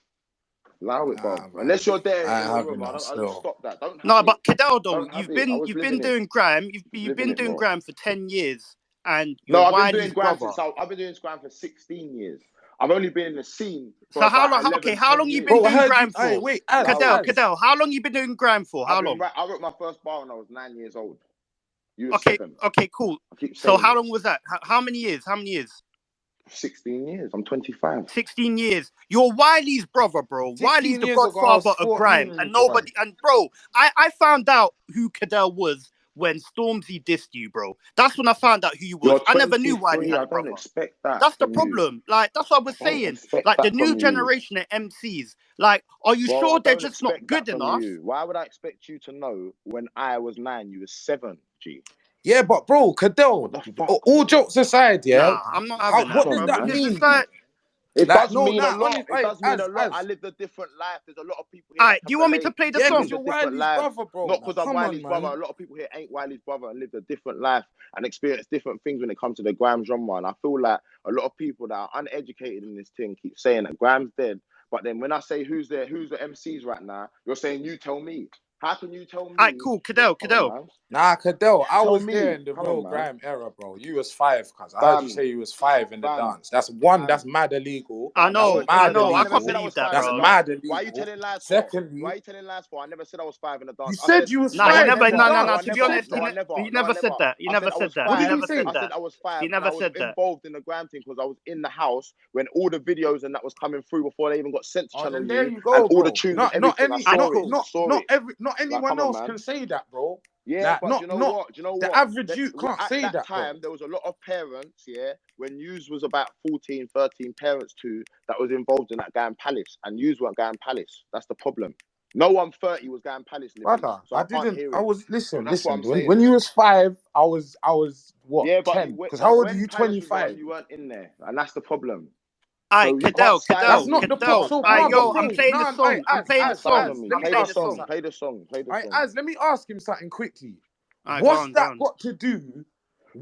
Allow it, bro. Nah, man. Unless you're there I in ain't the having room, that I'll still. stop that. Don't have No, it. but Cadell though, Don't have it. I was you've been living it. doing grime. You've Living been it, doing bro. grime for 10 years, and No, you're I've been doing Wiley's grime brother. since I've been doing grime for 16 years. I've only been in the scene for So how long? about Okay, 11, how 10 long you years. been Bro, I doing heard you. grime Hey, for? wait, Allow it. Cadell, how long you been doing grime for? How long? I wrote my first bar when I was 9 years old. You were Okay, 7. okay, cool. I keep So saying how it. long was that? How many years? How many years? 16 years. I'm 25. 16 years. You're Wiley's brother, bro. 16 Wiley's the years ago, I was godfather of 14 grime. when And you nobody, and bro, I found out who Cadell was when Stormzy dissed you, bro. That's when I found out who you was. You're I never knew Wiley 23. had I a don't brother. expect that. That's the from problem. Like, that's what I was I don't saying. expect Like, the that new from you. generation of MCs, like, are you Well, sure I they're don't just not expect good that from enough? you. Why would I expect you to know when I was 9, you was 7, G? Yeah, but bro, Cadell, What the fuck, all bro? jokes aside, yeah. Nah, I'm not having that, What Come does on, bro. that man. Because mean? it's like, It Like, does no, mean a lot. honestly, It does mean a lot. I as lived a different life. There's a lot of people here all that right, do can you want me to relate. play the yeah, song? because Lived you're a different Wiley's life. brother, bro. Not because I'm Come on, Wiley's brother. man. A lot of people here ain't Wiley's brother and lived a different life and experienced different things when it comes to the grime genre. And I feel like a lot of people that are uneducated in this thing keep saying that grime's dead. But then when I say who's the MCs right now, you're saying you tell me. How can you tell me? All right, cool. Cadell. Nah, Cadell, I Tell was me. there in the Come real on, man. grime era, bro. You was 5, cuz. I heard you Fam. say you was 5 in the Fam. dance. That's one, Fam. that's mad illegal. I know. That's mad I illegal. can't said I believe was that, 5 in That's the bro. dance. mad illegal. Why are you telling lies for? Secondly, Why are you telling lies for? I never said I was 5 in the dance. you said you was Nah, 5 he in never. the No. dance. To be You said honest, that. he never said that. He never said that. What He did he never say? said I said that. I was 5 He and never I was said that. involved in the gram thing because I was in the house when all the videos and that was coming through before they even got sent to Oh, Channel then there U you go, and all bro. the tunes Not and everything. I saw cool. it. Not Like, anyone come on, else man. can say that, bro. Yeah, Like, but do you know what? Do you know the what? average youth can't At say that that, bro. time, there was a lot of parents, yeah, when yous was about 14, 13 parents too, that was involved in that going palace, and yous weren't going palace. That's the problem. No one 30 was going palace living, Brother, so I can't hear it. So listen. that's what I'm saying. When you was 5, I was what, Yeah, but 10? Because how old are when you? palace was 25. on, you weren't in there, and that's the problem. Alright, So you can't side That's on not me. the You pro. can't So, side no, on but yo, me. I'm bro, playing the song. I'm playing the Can't side song. on me. I'm Play playing the the song. song. Play the song. Play the song. Az, let me ask him something quickly. Alright, go What's on. that got to do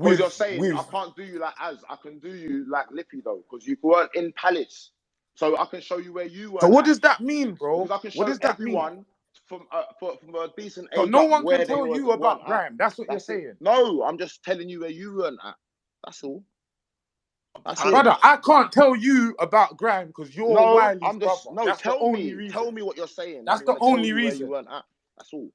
Because with you're saying I can't do you like Az. I can do you like Lippy though, because you weren't in palace. So I can show you where you were. So what does that mean, bro? Because I can What show does that mean? everyone from a decent So age no up one where can they tell you weren't about at. grime. That's what That's you're it. saying. No, I'm just telling you where you weren't at. That's all. That's it. Brother, I can't tell you about grime because you're No, Wiley's I'm just brother. That's the only reason. Tell me what you're saying. That's I'm the gonna tell only you where reason. you weren't at. That's all.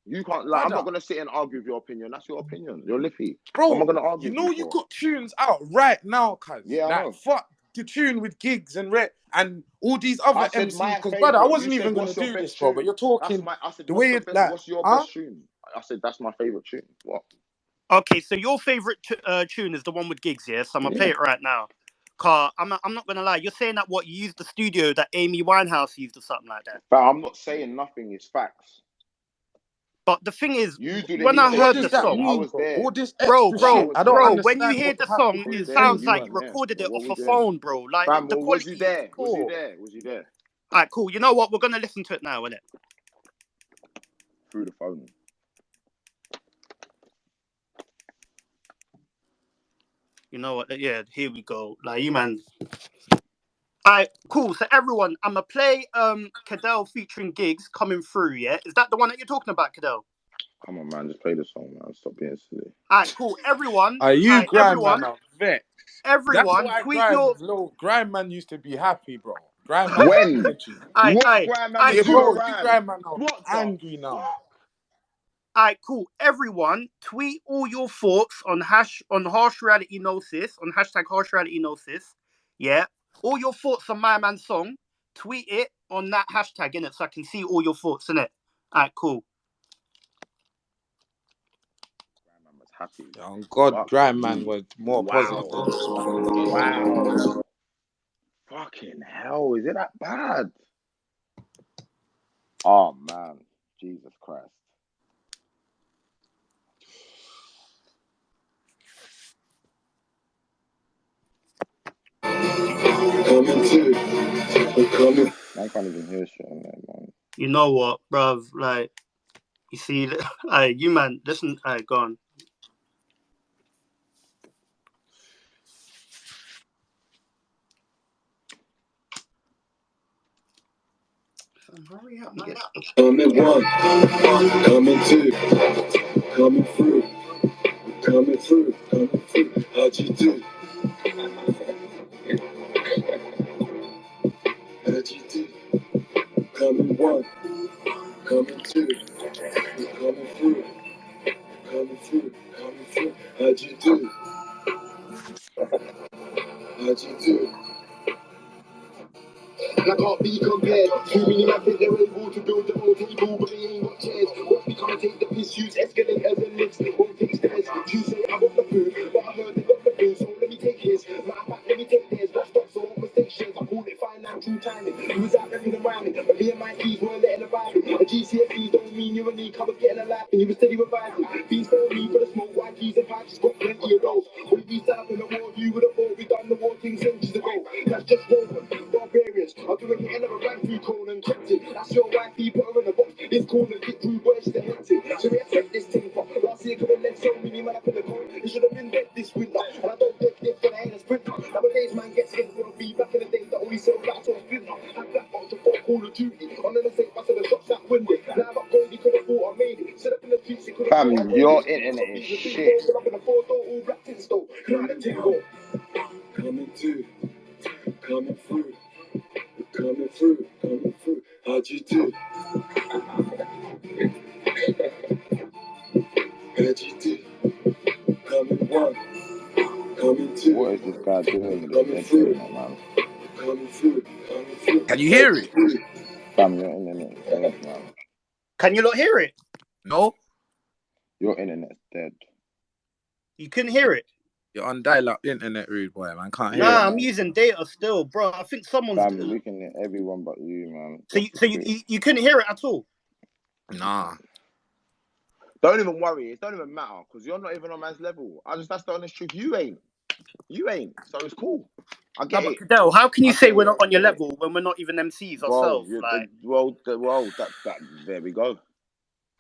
You can't. Like, Brother, I'm not gonna sit and argue with your opinion. That's your opinion. You're Lippy. bro, What am I gonna argue you with know you you for? got tunes out right now, cuz. Yeah, I like, know. fuck the tune with Gigs and Red and all these other I said MCs. my Because, favorite. brother, I wasn't You said even going to what's your do best this, bro. But tune? you're talking I said the what's way the it, best? like, What's your best tune? I said that's my favorite tune. What? Okay, so your favorite tune is the one with Gigs, yeah? So I'm gonna play it right now. Car, I'm not gonna lie. You're saying that what you used the studio that Amy Winehouse used or something like that. But I'm not saying nothing. It's facts. But the thing is, You do the when I heat heard section the that still. song, I mean, was bro? there. All this bro, extra shit. I don't when you understand hear what the has to song, do it with there. sounds You like anything. you weren't there. recorded it What off a we doing? phone, bro. Like Fam, the well, was you quality is there? Was you poor. there? Was you there? Alright, cool. You know what? We're gonna listen to it now, innit? Through the phone. You know what? Yeah, here we go. Like you, man. Alright, cool. So everyone, I'm gonna play Cadell featuring Gigs coming through. Yeah, is that the one that you're talking about, Cadell? Come on, man. Just play the song, man. Stop being silly. Alright, cool. Everyone, Are you grime everyone, man? Vex. That's everyone, why tweet your. grime man used to be happy, bro. Grime man When? energy. What grime man Yeah, was you bro, you around? grime man are What the angry now. fuck? Alright, cool. Everyone, tweet all your thoughts on harsh reality gnosis, on hashtag harsh reality gnosis. Yeah. All your thoughts on my man's song. Tweet it on that hashtag, innit? So I can see all your thoughts, innit? Alright, cool. Grime man was happy. Oh God, Fuck grime man me. was more Wow. positive than this fucking game. Wow. Fucking hell. Is it that bad? Oh, man. Jesus Christ. I can't even hear shit on there, man. You know what, bruv? Like, you see, you man, listen, go on. Hurry up, man. Coming one, coming two, coming through, coming through, coming through. How'd you do? How'd you do? Coming one, coming two, coming through, coming through, coming through. How'd you do? How'd you do? And I can't be compared. Too many man think they're able to build their own table, but they ain't got chairs. Watch me come and take the piss, use escalators and lifts. Won't take stairs. You say I got the food, but I heard they got the food, so let me take his. Matter of fact, let me take theirs. Watch stocks or conversations. I call it financial timing. He was out repping and rhyming, but me and my keys weren't letting the vibe. A GCSEs don't mean you and me come and getting a life, and he was steady reviving. These for me for the smoke, white keys and pipes, got plenty of those. When we stand up in the war, you would have thought we done the war things centuries ago. That's just Roman, barbarians. I'll do it and never ran through cone and kept it. That's your wifey, put her in a box. This corner get through where she's hectic. So we expect this thing for last year could have led so many man up in the cold. It should have been dead this winter. And I don't get this for the end of sprinter. Nowadays man gets hit for a beat. Back in the days that only sell blacks or splinter. Had black box for Call of Duty. On the same bus of the shops that window. Now I'm Goldie could have thought I made it. Set up in the streets, he could have Fam, thought I your made it. internet is shit. Up in the 4-door, all black tin stove. Now the tingle. Coming through. Coming through. Coming through. Coming through. How'd you do? How'd you do? Coming one. Coming two. What is this guy doing with his Coming dead through. internet, man? Coming through. Coming through. Can you hear it? Fam, your internet is dead, man. Can you not hear it? No? Your internet's dead. You couldn't hear it? You're on dial-up internet, rude boy, man. Can't hear Nah, it. I'm using data still, bro. I think someone's. Fam, we can hear everyone but you, man. So you couldn't hear it at all? Nah. Don't even worry. It don't even matter because you're not even on man's level. That's the honest truth. You ain't. So it's cool. I get But it. Cadell, how can you say we're not on your get it. level when we're not even MCs Bro, ourselves? there we go.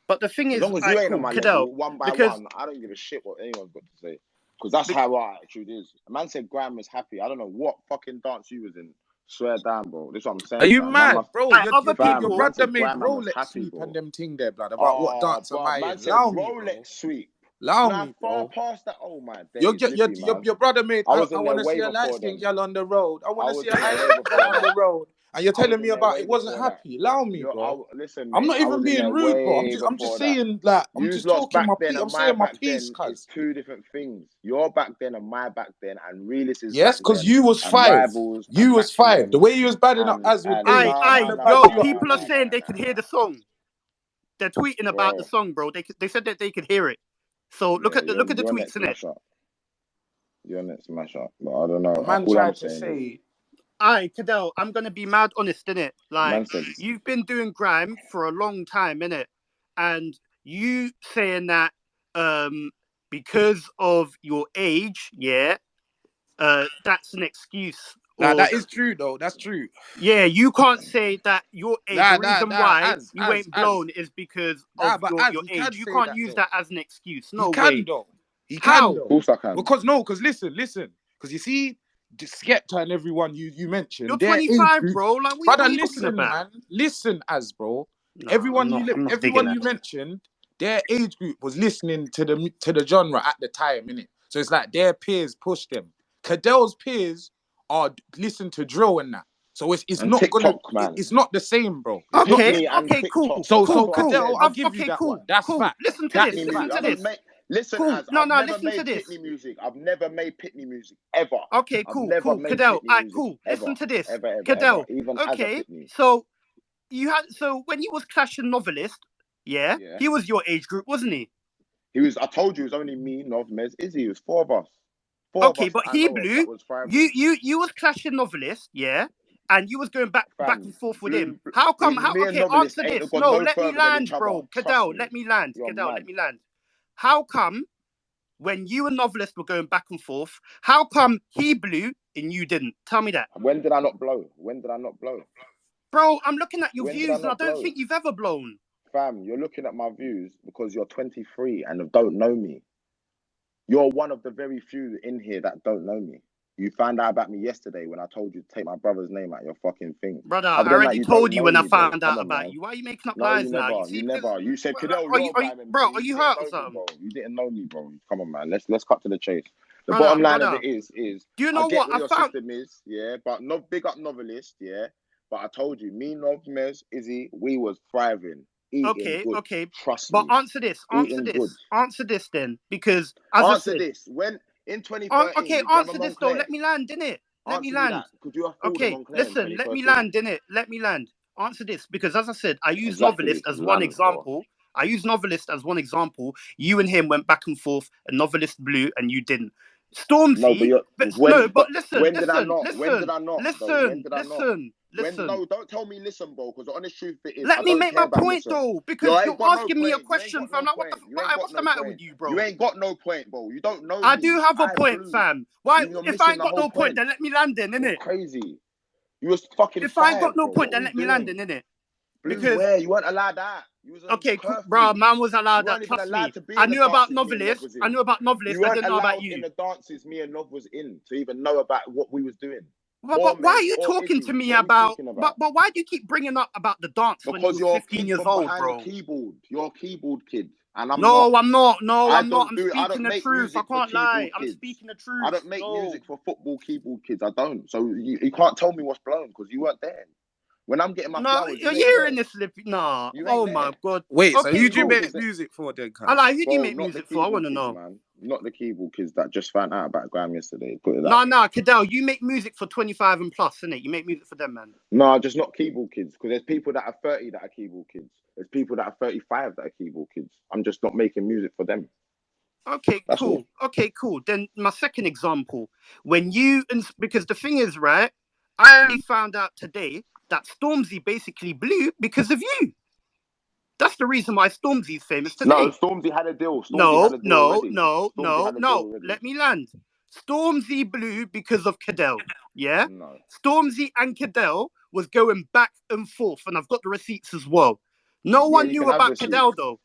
But the thing As is, long as you ain't cool, on my Cadell, level, one by because one, I don't give a shit what anyone's got to say. Because that's how our attitude is. A man said Grime was happy. I don't know what fucking dance you was in. Swear down, bro. This is what I'm saying. Are you fam. mad, bro? other fam, Your people. man brother said made Grime man was Rolex happy, sweep bro. and them ting there, blood. About what dance am I man in? said Allow me, Rolex bro. sweep. Allow Now me, far bro. past that. Oh my days, Your brother made. I I was in there want to way see a light before skin then. girl on the road. I want I to was see a in there light way skin girl before on the that. road. And you're I was telling in me there about way it wasn't before that. happy. Allow me, bro. Listen, I'm mate, not I even was in being there rude, bro. way I'm just before that. saying, like, I'm You just lost talking back my then piece. I'm and my saying my back piece, then is cuz. two different things. Your back then and my back then, and realist is Yes, back because then, you was and 5. rivals You and was 5. The maximum way you was badding up and as with age, no, I'm gonna bad you up People with are age. saying they could hear the song. They're tweeting about the bro. song, bro. They said that they could hear it. So look at the your tweets, next innit? smash up. Your next smash up. But I don't know. A man All I'm tried to saying is, say, Cadell, I'm gonna be mad honest, innit? Like, man said, you've been doing grime for a long time, innit? And you saying that because of your age, that's an excuse. nah, Or that is true though. That's true. yeah, you can't say that your age. Nah, The reason nah, why you ain't blown is because Nah, of but your he age. can You say can't that use though. that as an excuse. He No can way. though. He How? can though. of course I can. Because listen. Because you see, Skepta and everyone you mentioned, You're their age 25, group. bro. Like, what Brother, are you talking listen, about? man. Listen, bro. No, I'm not digging Everyone you that. mentioned, their age group was listening to the genre at the time, innit? So it's like their peers pushed them. Cadell's peers are listen to drill and that. So it's And not gonna. TikTok, man. It's not the same, bro. It's not the Pitney same. and Cool. TikTok. So That's what I Cadell, said. I'll give you that one. That's Cool. fact. Listen to That this. is Listen fact. to this. Listen, Cool. as I've never Listen to made this. Pitney music. I've never made Pitney music ever. Okay, I've cool. never made Cadell, Pitney music cool. ever. Listen to this. Ever. Cadell. Even as a Okay, Pitney. so when you was clashing Novelist, he was your age group, wasn't he? I told you, it was only me, Nov, Mez, Izzy. It was 4 of us. 4 Okay, of us but that I he know of blew. that was thriving. You was clashing Novelist, and you was going back and forth with him. How come? Me and Novelist Answer ain't this. got No, no let me further than land, each other. bro. Trust Cadell, me. let me land. You're Cadell, mad. let me land. How come when you and Novelist were going back and forth, how come he blew and you didn't? Tell me that. When did I not blow? Bro, I'm looking at your When did views I and I not don't blow? think you've ever blown. Fam, you're looking at my views because you're 23 and don't know me. You're one of the very few in here that don't know me. You found out about me yesterday when I told you to take my brother's name out your fucking thing. Brother, Other I than already that, you told don't you know when I me, bro. found Come out on, about man. you. Why are you making up No, lies you now? never. You never. You said, Cadell, are you're a grime MC. bro, are you hurt or didn't know me, something? bro. You didn't know me, bro. Come on, man. Let's cut to the chase. The Brother, bottom line of it is do you I know get what what I your found? system is, but not big up Novelist, But I told you, me, Nov, Mez, Izzy, we was thriving, eating good. Okay. Trust But me. answer this then, because as I said, this. When in 2013, okay, did answer this though. Let me land, innit? Let me Answer me land. that. Could you afford a Okay, Moncler in listen. Let me 2013? land, innit? Let me land. Answer this, because as I said, I use Exactly. novelist as one Land, bro. example. I use novelist as one example. You and him went back and forth. A novelist blew, and you didn't. No, Stormzy, but when listen, when did I listen, not? When did listen, I not? Though when listen, did I not? listen, When listen. no, don't tell me listen, bro. Because the honest truth it is, I Let me don't make care my about point listen. though, You because ain't you're got no asking me a point. You ain't question, got fam. no Like, point. You ain't right, got what's the no matter with point. you, You bro? ain't got no point, bro. You don't know I me. do have a I point, blew. fam. Why? You're If I missing ain't the got whole no point, point. then let me land in, You're innit? crazy. You was fucking If I ain't got 5, no bro. point, What then were you let me land doing? in, innit? Blew Because where? You weren't allowed that. You was on okay, cool, bro, curfew. man was You allowed that. weren't even Trust me. allowed to be I in the knew about dances me and Nov novelists. was I in. knew about You novelists. I weren't didn't know about allowed in you. the dances me and Nov was in to even know about what we was doing. But why are Orme you or talking to Izzy. me What are we about? speaking But about? why do you keep bringing up about the dance when you Because were you're 15 kid years from old, behind the bro? keyboard. You're a keyboard kid. And I'm not. No, I'm not. No, I I'm not. don't I'm do it. I speaking don't the make truth. I music for can't lie. keyboard I'm kids. speaking the I truth. don't make No. music for football keyboard kids. I don't. So you can't tell me what's blown because you weren't there. When I'm getting my No, flowers, you're you ain't hearing there. this, Lippy. Nah. You Oh ain't my there. God. Wait, so Okay, who do you Keyboard cool. make kids, music for then, I cuz? like, who do you bro, make not the music for? I keyboard want to kids, know. man. Not the keyboard kids that just found out about Grime yesterday. Put it that No, way. no, Cadell, you make music for 25 and plus, innit? You make music for them, man. No, just not keyboard kids. Because there's people that are 30 that are keyboard kids. There's people that are 35 that are keyboard kids. I'm just not making music for them. Okay, That's all. cool. Okay, cool. Then my second example, when you, because the thing is, right, I only found out today that Stormzy basically blew because of you. That's the reason why Stormzy's famous No, today. Stormzy had a deal. Stormzy had No, a deal no, already. no, Stormzy no, had a deal no. already. Let me land. Stormzy blew because of Cadell. Yeah? No. Stormzy and Cadell was going back and forth, and I've got the receipts as well. No Yeah, one you knew can have about receipts. Cadell though.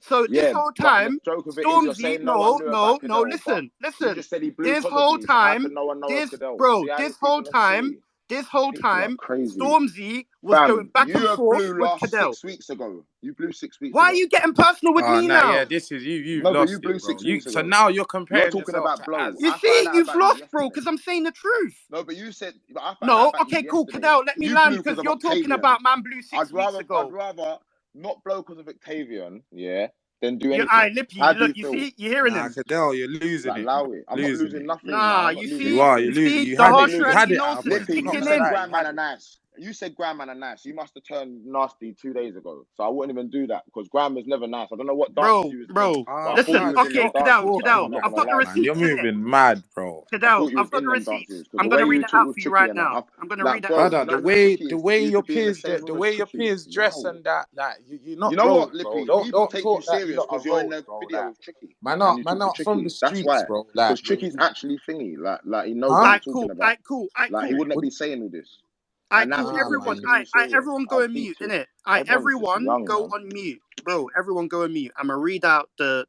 So this Yeah, whole but the time, joke of it is you're Stormzy, saying no one no, knew no, about no, Cadell, but you listen. just said he blew This because of whole you. So how time, can no one know of this, Cadell? bro, See how this these whole people are time, silly? this whole People are time, crazy. Stormzy was going Fam, back and you forth blew with last Cadell. 6 weeks ago. You blew 6 weeks Why are ago. you getting personal with Oh me nah, yeah, now? this is you've No, but you lost blew it, bro. 6 weeks So ago. now you're You're comparing talking yourself about to blow. Az. You I see, found out you've about you lost, bro, yesterday. because I'm saying the truth. No, but you said, but I found out No, about you okay, cool, yesterday. Cadell, let me You land blew because because of you're talking Octavian. about man blew 6 weeks I'd ago. rather not blow because of Octavian, yeah, than do Yeah, anything. I Lippy, How do you look, you feel? see, you're hearing Nah, him. Cadell, you're losing Like, it, bro. allow it. I'm not Losing losing it. nothing, man. Nah, I'm not you losing You see, are. nothing. You're you losing. see, You the had I'm not it. harsh You losing. had reality it at a knows is point. Lippy, Not you kicking gonna said in. lie, Grand you Man had are it. nice. You said Grand Man are nice. You must have turned nasty 2 days ago. So I wouldn't even do that because Grand was never nice. I don't know what dances Bro, you was in, bro, but Oh, I thought you listen, was cuz, in them okay, stop talking dances. I'm Cadell, not like I've gonna got that, the lie. man. You're receipts in it. moving mad, bro. I Cadell, thought you was I've got in the them receipts. dances because I'm the gonna way you read it talk out with for you Tricky right and that, now. I'm gonna read like, it out bro, for you Brother, you know the right with now. way Tricky, the way you used your to be in the peers same the room as way your Tricky. peers dress No. and that, like you're You not know road, what, bro. Lippy? Don't People take you talk that you serious lot are because you're in road, the bro. video Like with Tricky and you man, talk to not from the Tricky. That's streets, why. bro. Like Because Tricky's actually thingy. Like he knows what huh? he's Alright, talking cool, about. alright, cool, alright, Like he cool. wouldn't What? be saying all this. Alright, And now cool. Nah, people Everyone, taking man. him serious. everyone go I'm on mute, peeped it. innit? Alright, Everyone's just everyone young, go man. on mute. Bro, everyone go on mute. I'm gonna read out the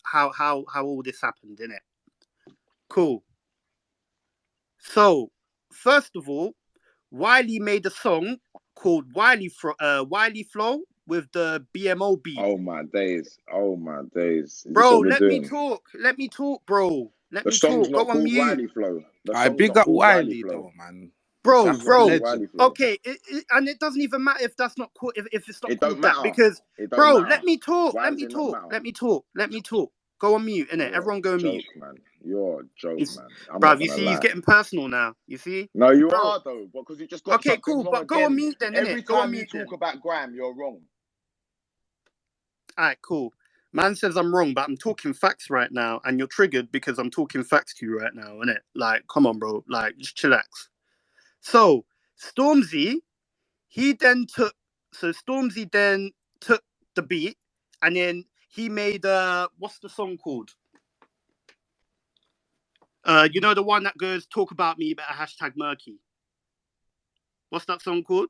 how all this happened, innit? Cool. So, first of all, Wiley made a song called Wiley Flow with the BMO beat. Oh my days. Oh my days. Is this Bro, what we're let me doing? talk. Let me talk, bro. Let The me song's talk. Go not on called mute. Wiley Flow. The I song's big not up called Wiley Wiley Flow. though, man. Bro, That's That's not a called bro. legend. Wiley Flow. Okay, and it doesn't even matter if that's not called if it's not It don't called that matter. because, It don't bro, matter. let me talk. Why Let does me it not talk. matter? Let me talk. Let me talk. Go on mute, innit? You're Everyone go a on mute. joke, man. You're a joke, man. I'm Bro, not you gonna see, he's lie. getting personal now. You see, No, you bro. are though, because you just got Okay, something cool. wrong But go on again. mute then, innit? Every Go on time you mute talk then. about Grime, you're wrong. All right, cool. Man says I'm wrong, but I'm talking facts right now, and you're triggered because I'm talking facts to you right now, innit? Like, come on, bro. Like, just chillax. So, Stormzy, Stormzy then took the beat, and then he made what's the song called? You know the one that goes "Talk about me, better hashtag murky." What's that song called?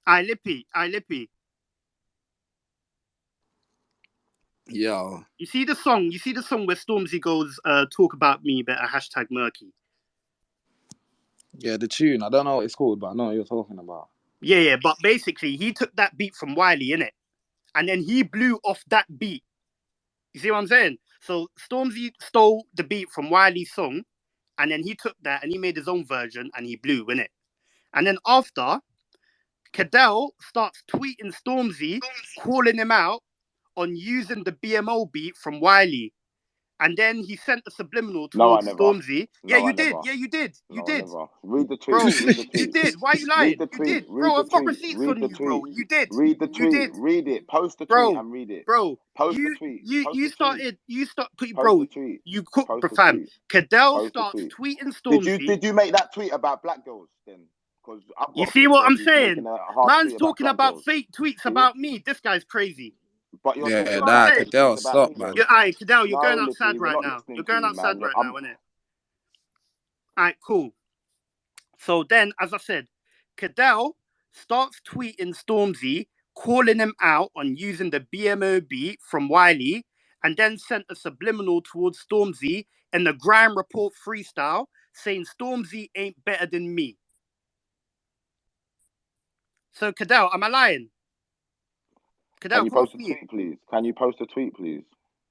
I Lippy. Yo. You see the song? You see the song where Stormzy goes, "Talk about me, better hashtag murky." Yeah, the tune. I don't know what it's called, but I know what you're talking about. Yeah. But basically, he took that beat from Wiley, innit? And then he blew off that beat. You see what I'm saying? So Stormzy stole the beat from Wiley's song, and then he took that and he made his own version and he blew, innit? And then after, Cadell starts tweeting Stormzy, calling him out on using the BMO beat from Wiley. and then he sent a subliminal No, I towards never. Stormzy. Yeah, No, you I did. never. Yeah, you did. You No, I did. never. Read the tweet. Bro, Read the you tweet. did. Why are you lying? Read the You tweet. did. Read Bro, the I've got tweet. receipts Read on the you, bro. tweet. You did. Read the You tweet. did. Read it. Post the tweet Bro, and read it. bro, Post the tweet. you Post the tweet. started, Post bro, the tweet. you cooked, Post the fam. tweet. Cadell Post the starts tweet. tweeting Stormzy. Did you make that tweet about black girls then? Because I've You got a see picture what of I'm you saying? making a half Man's tweet about talking black about girls. fake tweets See? about me. This guy's crazy. But you're Yeah, talking what about I'm nah, saying? fake Cadell, tweets about stop, me man. though. Alright, Cadell, you're No, going Lippy, outside we're right not now. listening You're to going you, outside man. right now, innit? Alright, cool. So then, as I said, Cadell starts tweeting Stormzy, calling him out on using the BMO beat from Wiley, and then sent a subliminal towards Stormzy in the Grime Report freestyle, saying Stormzy ain't better than me. So Cadell, am I lying? Cadell, Can you come off post a mute. tweet, please? Can you post a tweet, please?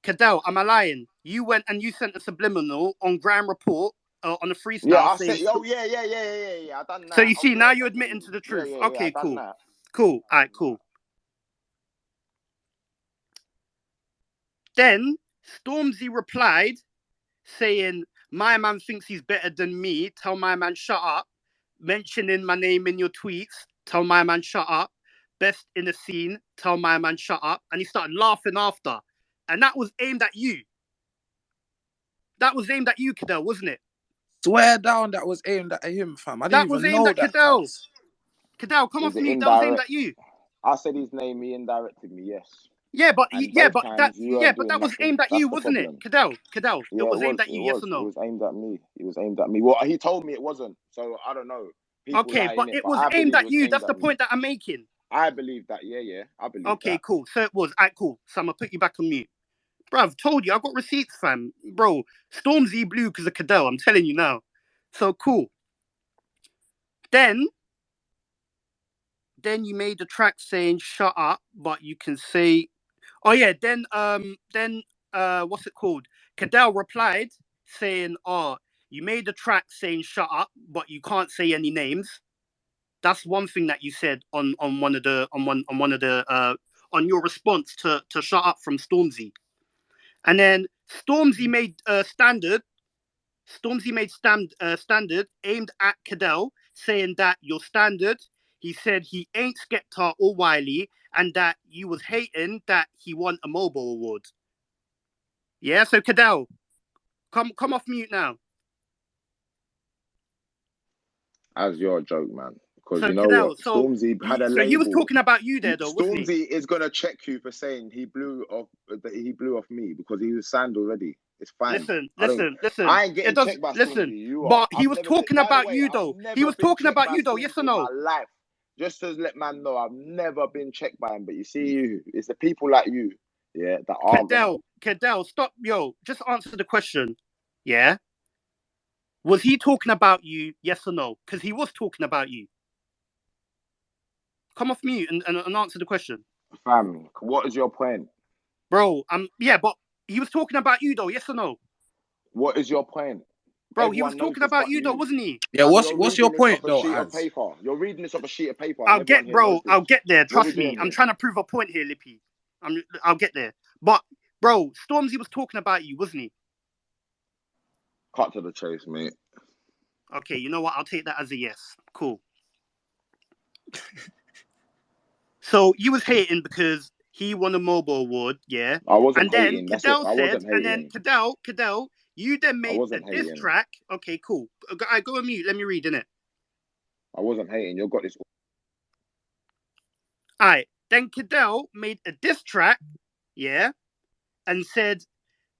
Cadell, am I lying? You went and you sent a subliminal on Grime Report on a freestyle. Yeah, I saying said, oh, yeah. I done that. So you see, Okay, now I you're done admitting that. to the truth. Yeah, Okay, I done cool. that. Cool. All right, cool. Then Stormzy replied saying, my man thinks he's better than me. Tell my man shut up. Mentioning my name in your tweets. Tell my man shut up. Best in the scene. Tell my man shut up. And he started laughing after. And that was aimed at you. That was aimed at you, Cadell, wasn't it? Swear down that was aimed at him, fam. I That didn't was even aimed know at that. Cadell. Cadell, come off Is it mute. That was aimed indirect? at you. I said his name, he indirected me, yes. Yeah, but And yeah, both but times you weren't doing that was nothing. aimed at That's you, the wasn't problem. it? Cadell, Yeah, it was aimed at you, yes or no? It was aimed at me. It was aimed at me. Well, he told me it wasn't, so I don't know. People Okay, lie but in it but was I aimed believe it at was you. aimed That's at the me. point that I'm making. I believe that, yeah. I believe Okay, that. cool. So it was. Alright, cool. So I'm gonna put you back on mute. Bro, I've told you, I've got receipts, fam. Bro, Stormzy blew because of Cadell, I'm telling you now. So cool. Then you made the track saying shut up, but you can say oh yeah, then what's it called? Cadell replied saying, oh, you made the track saying shut up, but you can't say any names. That's one thing that you said on your response to shut up from Stormzy. And then Stormzy made standard aimed at Cadell, saying that your standard, he said he ain't Skepta or Wiley, and that you was hating that he won a mobile award. Yeah, so Cadell, come off mute now. As your joke, man. Because So you know Cadell, what? Stormzy had a label. he was talking about you there, though, wasn't he? Stormzy is gonna check you for saying he blew off me because he was signed already. It's fine. Listen. I ain't getting checked by Stormzy. You are. But he was talking about you, though. He was talking about you, though. Yes or in no? my life. Just to let man know, I've never been checked by him. But you see, it's the people like you, yeah, that are Cadell, stop, yo. Just answer the question. Yeah. Was he talking about you? Yes or no? Because he was talking about you. Come off mute and answer the question. Fam, what is your point? Bro, yeah, but he was talking about you, though. Yes or no? What is your point? Bro, Everyone he was talking about you, though, wasn't he? Yeah, Fam, what's your point, though, Az? You're reading this off a sheet of paper. I'll get there. Trust me. I'm trying to prove a point here, Lippy. I'll get there. But, bro, Stormzy was talking about you, wasn't he? Cut to the chase, mate. Okay, you know what? I'll take that as a yes. Cool. So you was hating because he won a mobile award, yeah? I wasn't and then hating. Cadell I said, wasn't hating. and then Cadell, you then made a diss track. Okay, cool. I go on mute. Let me read, innit? I wasn't hating. You got this. Alright, then Cadell made a diss track, yeah, and said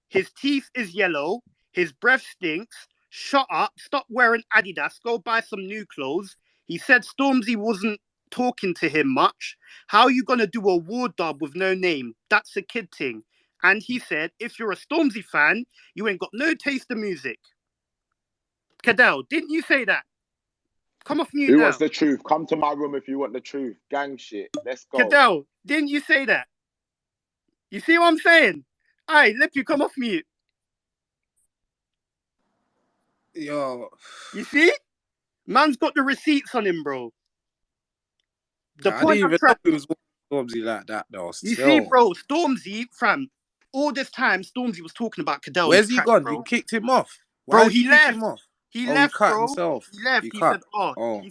his teeth is yellow, his breath stinks, shut up, stop wearing Adidas, go buy some new clothes. He said Stormzy wasn't talking to him much. How you gonna do a war dub with no name? That's a kid thing. And he said, if you're a Stormzy fan, you ain't got no taste of music. Cadell, didn't you say that? Come off mute now. Who wants the truth? Come to my room if you want the truth. Gang shit. Let's go. Cadell, didn't you say that? You see what I'm saying? Aye, Lippy, come off mute. Yo. You see? Man's got the receipts on him, bro. I didn't even know he was Stormzy like that, though. You see, bro, Stormzy, fam, all this time, Stormzy was talking about Cadell on the Where's he track, gone? You bro. kicked him off. Why Bro, did you he kick left. him off? He Oh, he left, cut bro. himself. He left. He He cut.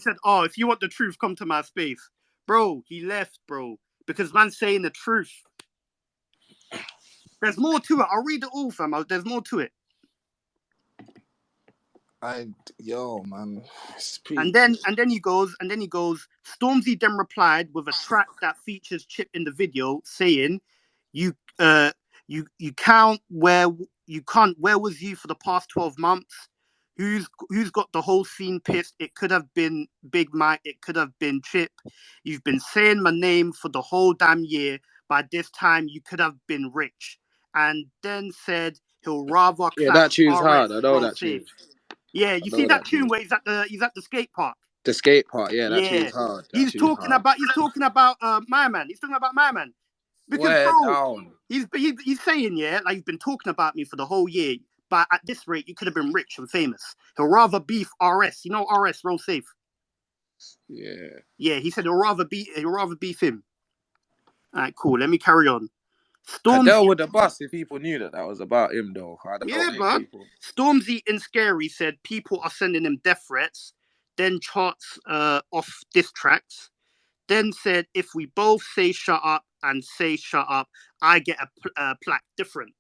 said, if you want the truth, come to my space. Bro, he left, bro. Because man's saying the truth. There's more to it. I'll read it all, fam. There's more to it. Yo, man. And then he goes, Stormzy then replied with a track that features Chip in the video saying, you count where was you for the past 12 months? Who's got the whole scene pissed? It could have been Big Mike, it could have been Chip. You've been saying my name for the whole damn year. By this time you could have been rich. And then said he'll rather Yeah, that clash tune's RS, hard. I know roll that safe. tune. Yeah, you see that tune where he's at the skate park. The skate part, yeah, that Yeah, tune's hard. he's talking about my man. He's talking about my man because Where bro, down? he's saying like you've been talking about me for the whole year, but at this rate you could have been rich and famous. He'll rather beef RS. You know RS, roll safe. Yeah. Yeah, he said he'll rather beef him. All right, cool. Let me carry on. Cadell Stormzy, with the bus if people knew that was about him though. I don't yeah, think blood. people. Stormzy and Scary said people are sending him death threats. Then charts off diss tracks. Then said, if we both say shut up and say shut up, I get a plaque different.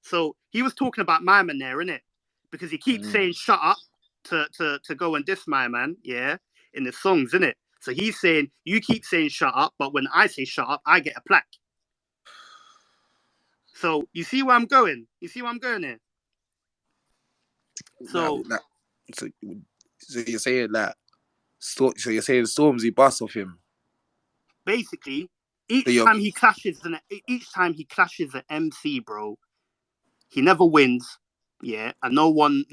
So he was talking about my man there, innit? Because he keeps saying shut up to go and diss my man, yeah, in the songs, innit? So he's saying, you keep saying shut up, but when I say shut up, I get a plaque. So you see where I'm going? You see where I'm going here? So So you're saying that? So you're saying Stormzy bust off him? basically, each time he clashes an MC, bro, he never wins, yeah, and no one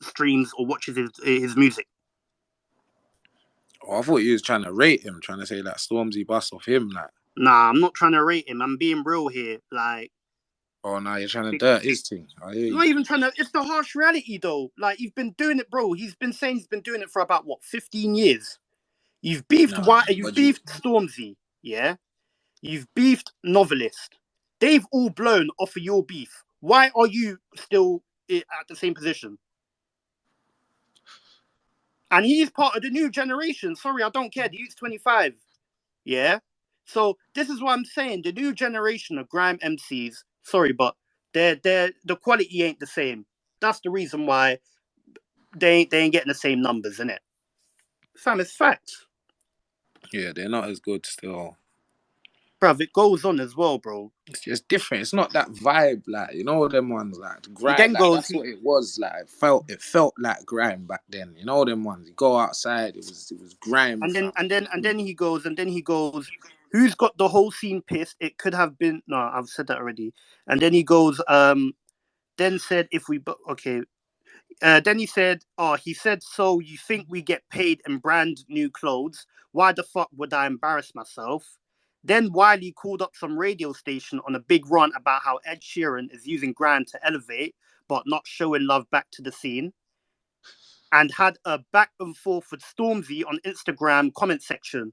streams or watches his music. Oh, I thought you was trying to rate him, trying to say that Stormzy bust off him, like. Nah, I'm not trying to rate him. I'm being real here. Like, Oh, now you're trying to dirt his thing. I hear you. not even trying to. It's the harsh reality, though. Like, you've been doing it, bro. He's been saying he's been doing it for about 15 years. You've beefed You've beefed Stormzy, yeah. You've beefed Novelist. They've all blown off of your beef. Why are you still at the same position? And he's part of the new generation. Sorry, I don't care. The youth's 25. Yeah. So this is what I'm saying. The new generation of grime MCs, sorry, but the quality ain't the same. That's the reason why they ain't getting the same numbers, innit? Fam, it's facts. Yeah, they're not as good still. Bruv, it goes on as well, bro. It's just different. It's not that vibe, like, you know them ones, like grime. Then Like, that's what it was. Like, it felt like grime back then. You know them ones. You go outside, it was grime. And then he goes, who's got the whole scene pissed? It could have been no, I've said that already. And then he goes, then said if we okay. Then he said, so you think we get paid in brand new clothes? Why the fuck would I embarrass myself? Then Wiley called up some radio station on a big run about how Ed Sheeran is using grime to elevate, but not showing love back to the scene. And had a back and forth with Stormzy on Instagram comment section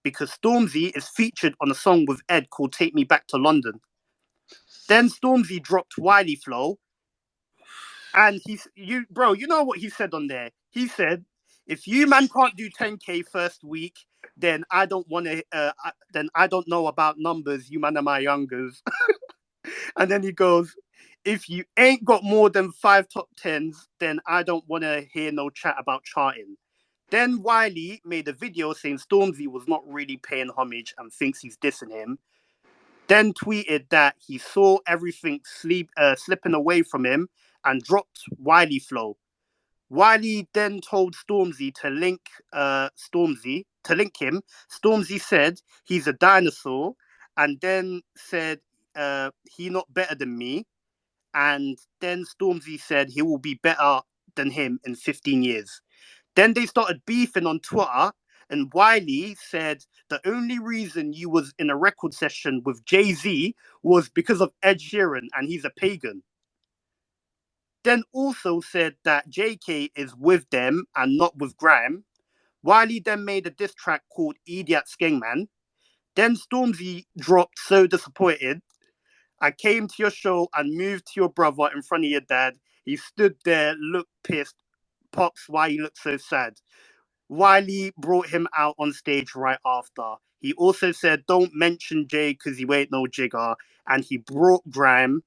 because Stormzy is featured on a song with Ed called Take Me Back to London. Then Stormzy dropped Wiley Flow. And you know what he said on there? He said, if you man can't do 10K first week, then I don't want to, then I don't know about numbers. You man are my youngers. And then he goes, if you ain't got more than 5 top 10s, then I don't want to hear no chat about charting. Then Wiley made a video saying Stormzy was not really paying homage and thinks he's dissing him. Then tweeted that he saw everything slipping away from him and dropped Wiley Flow. Wiley then told Stormzy to link him. Stormzy said he's a dinosaur, and then said he not better than me. And then Stormzy said he will be better than him in 15 years. Then they started beefing on Twitter, and Wiley said the only reason you was in a record session with Jay-Z was because of Ed Sheeran, and he's a pagan. Then also said that JK is with them and not with Grime. Wiley then made a diss track called Idiot Skengman. Then Stormzy dropped So Disappointed. I came to your show and moved to your brother in front of your dad. He stood there, looked pissed. Pops, why you look so sad? Wiley brought him out on stage right after. He also said, don't mention Jay because he ain't no jigger. And he brought Grime.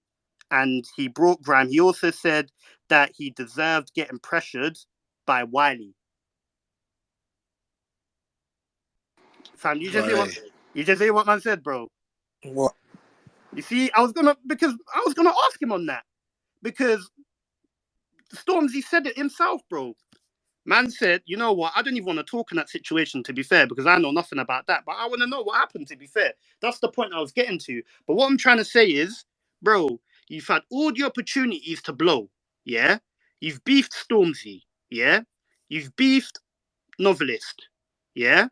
He also said that he deserved getting pressured by Wiley. Fam, you just hear what man said, bro. What? You see, I was gonna ask him on that. Because Stormzy said it himself, bro. Man said, you know what, I don't even want to talk in that situation, to be fair, because I know nothing about that. But I want to know what happened, to be fair. That's the point I was getting to. But what I'm trying to say is, bro, you've had all the opportunities to blow, yeah? You've beefed Stormzy, yeah? You've beefed Novelist, yeah?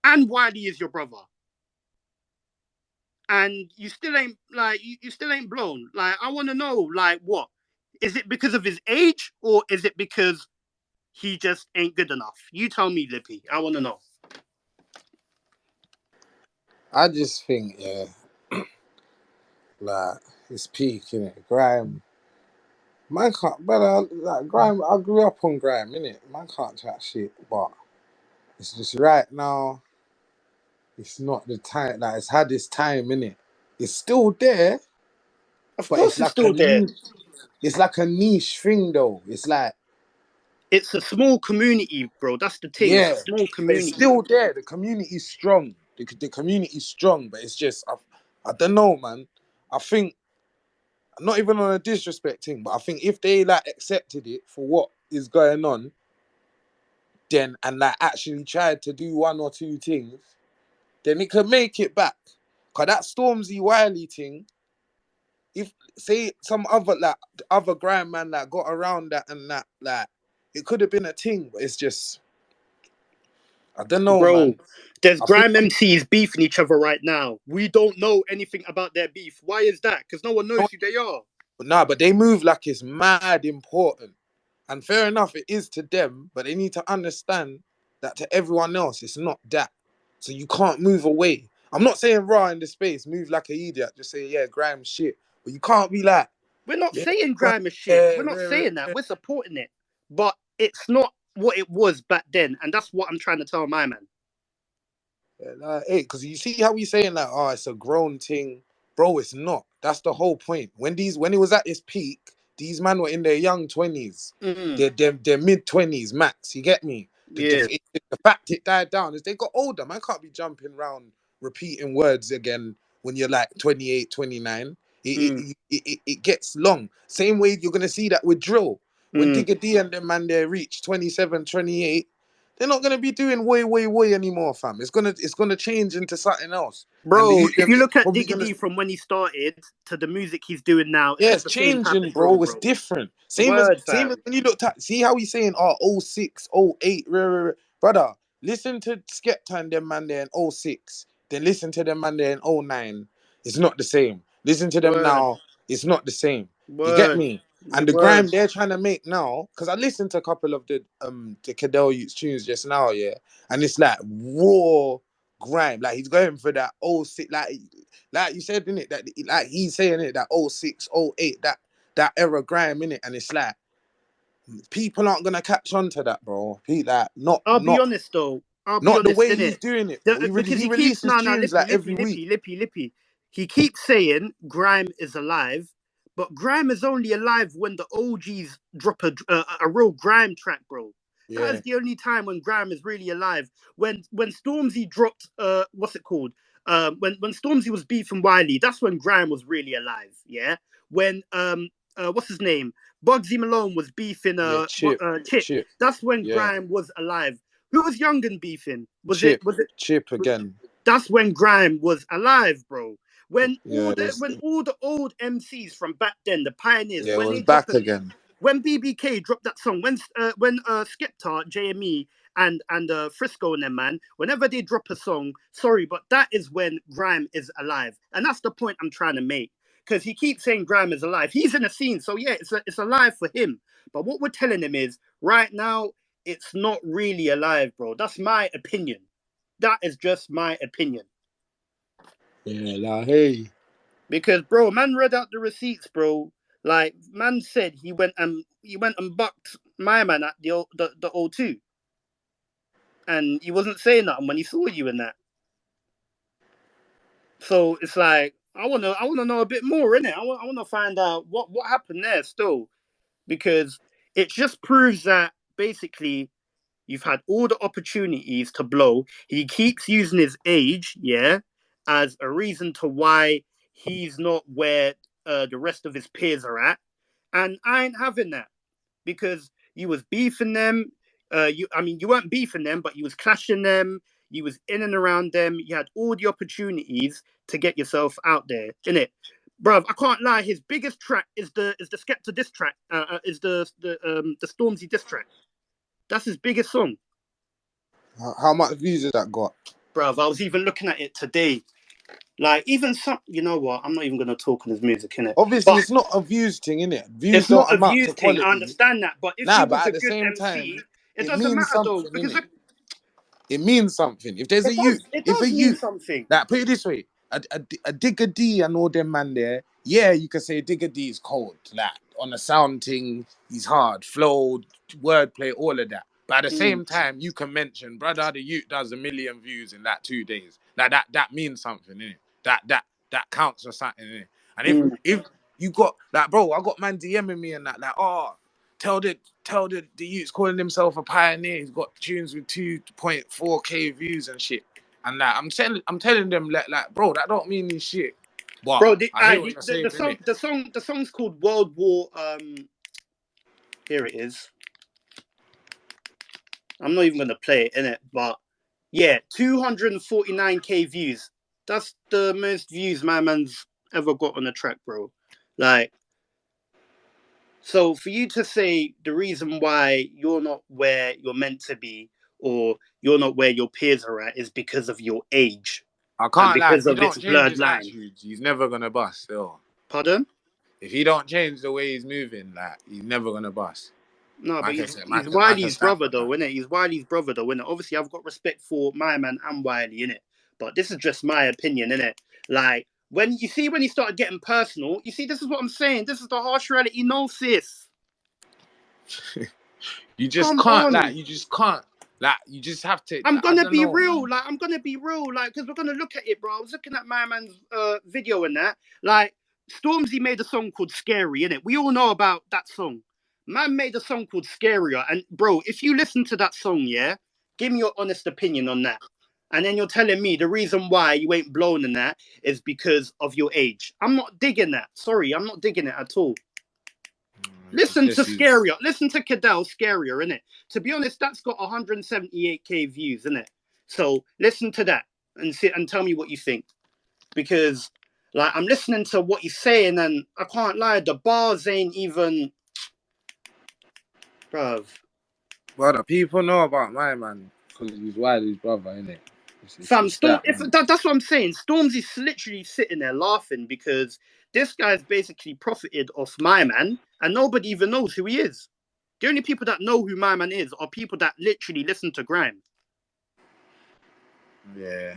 And Wiley is your brother. And you still ain't, like, you still ain't blown. Like, I want to know, like, what? Is it because of his age, or is it because he just ain't good enough? You tell me, Lippy. I want to know. I just think, yeah, like, it's peak, innit? Grime. Man can't, brother, like, Grime, I grew up on Grime, innit? Man can't chat shit, but it's just right now, it's not the time, like, it's had its time, innit? It's still there, Of but it's course, it's like a still there. niche, it's like a niche thing, though. It's like, It's a small community, bro. That's the thing. It's yeah, a small but it's community. still there. The community's strong. The community's strong, but it's just, I don't know, man. I think, not even on a disrespect thing, but I think if they like accepted it for what is going on, then and like actually tried to do one or two things, then it could make it back. Cause that Stormzy Wiley thing, if say some other grind man that got around that and that, like it could have been a thing, but it's just I don't know, Bro, man. there's I think grime MCs beefing each other right now. We don't know anything about their beef. Why is that? Because no one knows who they are. but they move like it's mad important. And fair enough, it is to them, but they need to understand that to everyone else, it's not that. So you can't move away. I'm not saying raw in the space, move like an idiot, just say, yeah, grime shit. But you can't be like, We're not yeah, saying grime, grime is shit. yeah, We're not saying that. We're supporting it. But it's not what it was back then. And that's what I'm trying to tell my man. like, hey, because you see how we saying like, oh, it's a grown thing, bro. It's not. That's the whole point. When it was at its peak, these men were in their young 20s, their mid 20s max. You get me? Yeah. The fact it died down is they got older. Man can't be jumping around repeating words again when you're like 28, 29. It gets long. Same way you're gonna see that with drill. When Digga D and them man there reach 27, 28. They're not gonna be doing way anymore, fam. It's gonna change into something else. And the Bro, youth if them you look at probably Digga gonna D from when he started to the music he's doing now, yeah, it's it's the same type changing, of drill, bro. It's bro. different. Word, Same as fam. when you looked at see how he's saying oh 06, 08, brother. Listen to Skepta and them man there in 06. Then listen to them man there in 09. It's not the same. Listen to them Word. now. It's not the same. You get Word. me? And the Word. grime they're trying to make now, because I listened to a couple of the Cadell Youths tunes just now, yeah, and it's like raw grime. Like he's going for that 06, like you said, innit? That like he's saying it that 06, 08, that era grime, innit? And it's like people aren't gonna catch on to that, bro. Like I'll be honest though. I'll be not the honest, way he's innit? doing it, bro. Because He he keeps releases no, tunes like every week. Lippy. He keeps saying grime is alive, but grime is only alive when the OGs drop a real grime track, bro. That Yeah, is the only time when grime is really alive. When Stormzy dropped what's it called? When Stormzy was beefing Wiley, that's when grime was really alive. Yeah. When what's his name? Bugsy Malone was beefing yeah, Chip. chip, That's when yeah, grime was alive. Who was Youngin beefing? Was it? chip, chip again. That's when grime was alive, bro. Yeah, When all the old MCs from back then, the pioneers, it when was they drop back again. when BBK dropped that song, when Skepta, JME, and Frisco and them man, whenever they drop a song, sorry, but that is when grime is alive, and that's the point I'm trying to make. Because he keeps saying grime is alive. He's in a scene, so yeah, it's alive for him. But what we're telling him is right now, it's not really alive, bro. That's my opinion. That is just my opinion. Yeah, like hey. Because bro, man read out the receipts, bro. Like man said he went and bucked my man at the O2. And he wasn't saying nothing when he saw you in that. So it's like I wanna know a bit more, innit? I wanna find out what happened there still. Because it just proves that basically you've had all the opportunities to blow. He keeps using his age, yeah, as a reason to why he's not where the rest of his peers are at. And I ain't having that because you was beefing them. You weren't beefing them, but you was clashing them. You was in and around them. You had all the opportunities to get yourself out there, innit? Bruv, I can't lie. His biggest track is the Skepta diss track. Is the Stormzy diss track. That's his biggest song. How much views has that got? Bruv, I was even looking at it today. Like, even some, you know what? I'm not even going to talk on his music, innit? Obviously, But it's not a views thing, innit? Views it's don't not a amount views to thing. I quality. understand that. But if he Nah, was but a at the good same time, MC, it it doesn't means matter though. something, Because innit? It means something. If there's a youth, it if a does mean youth, something. like put it this way, a Digger D and all them man there, yeah, you can say Digger D is cold, like on the sound thing, he's hard, flow, wordplay, all of that. But at the Mm, same time, you can mention, brother, the youth does 1 million views in that 2 days. Like that means something, innit? That counts for something, innit? And mm. if you got like, bro, I got man DMing me and that, like, oh, tell the youths calling himself a pioneer. He's got tunes with 2.4K views and shit. And like, I'm telling them like, bro, that don't mean this shit. But Bro, I hear what you're saying, the innit? song's called World War. Here it is. I'm not even gonna play it in it, but yeah, 249K views. That's the most views my man's ever got on a track, bro. Like, so for you to say the reason why you're not where you're meant to be, or you're not where your peers are at, is because of your age I and can't lie. If because he of its don't change blurred his line. attitudes, he's never gonna bust. Still, Pardon? if he don't change the way he's moving, like, he's never gonna bust. No, but Man can say, he's man can Wiley's stand brother for though, that. innit? He's Wiley's brother though, innit? Obviously, I've got respect for my man and Wiley, innit? But this is just my opinion, innit? Like when he started getting personal, you see, this is what I'm saying. This is the harsh reality. No, sis, You just come can't, like, on. you just can't, like, you just have to. I'm I gonna don't be know, real, man. like I'm gonna be real, like because we're gonna look at it, bro. I was looking at my man's video and that, like Stormzy made a song called "Scary," innit? We all know about that song. Man made a song called "Scarier," and bro, if you listen to that song, yeah, give me your honest opinion on that. And then you're telling me the reason why you ain't blown in that is because of your age. I'm not digging that. Sorry, I'm not digging it at all. It's Listen to just his. Scarier. Listen to Cadell Scarier, innit? To be honest, that's got 178K views, innit? So listen to that and sit and tell me what you think. Because like I'm listening to what he's saying and I can't lie, the bars ain't even bruv. Brother, people know about my man because he's Wiley's brother, innit? Fam, It's Storm that, if man. that's what I'm saying. Stormzy's literally sitting there laughing because this guy's basically profited off my man and nobody even knows who he is. The only people that know who my man is are people that literally listen to grime. Yeah.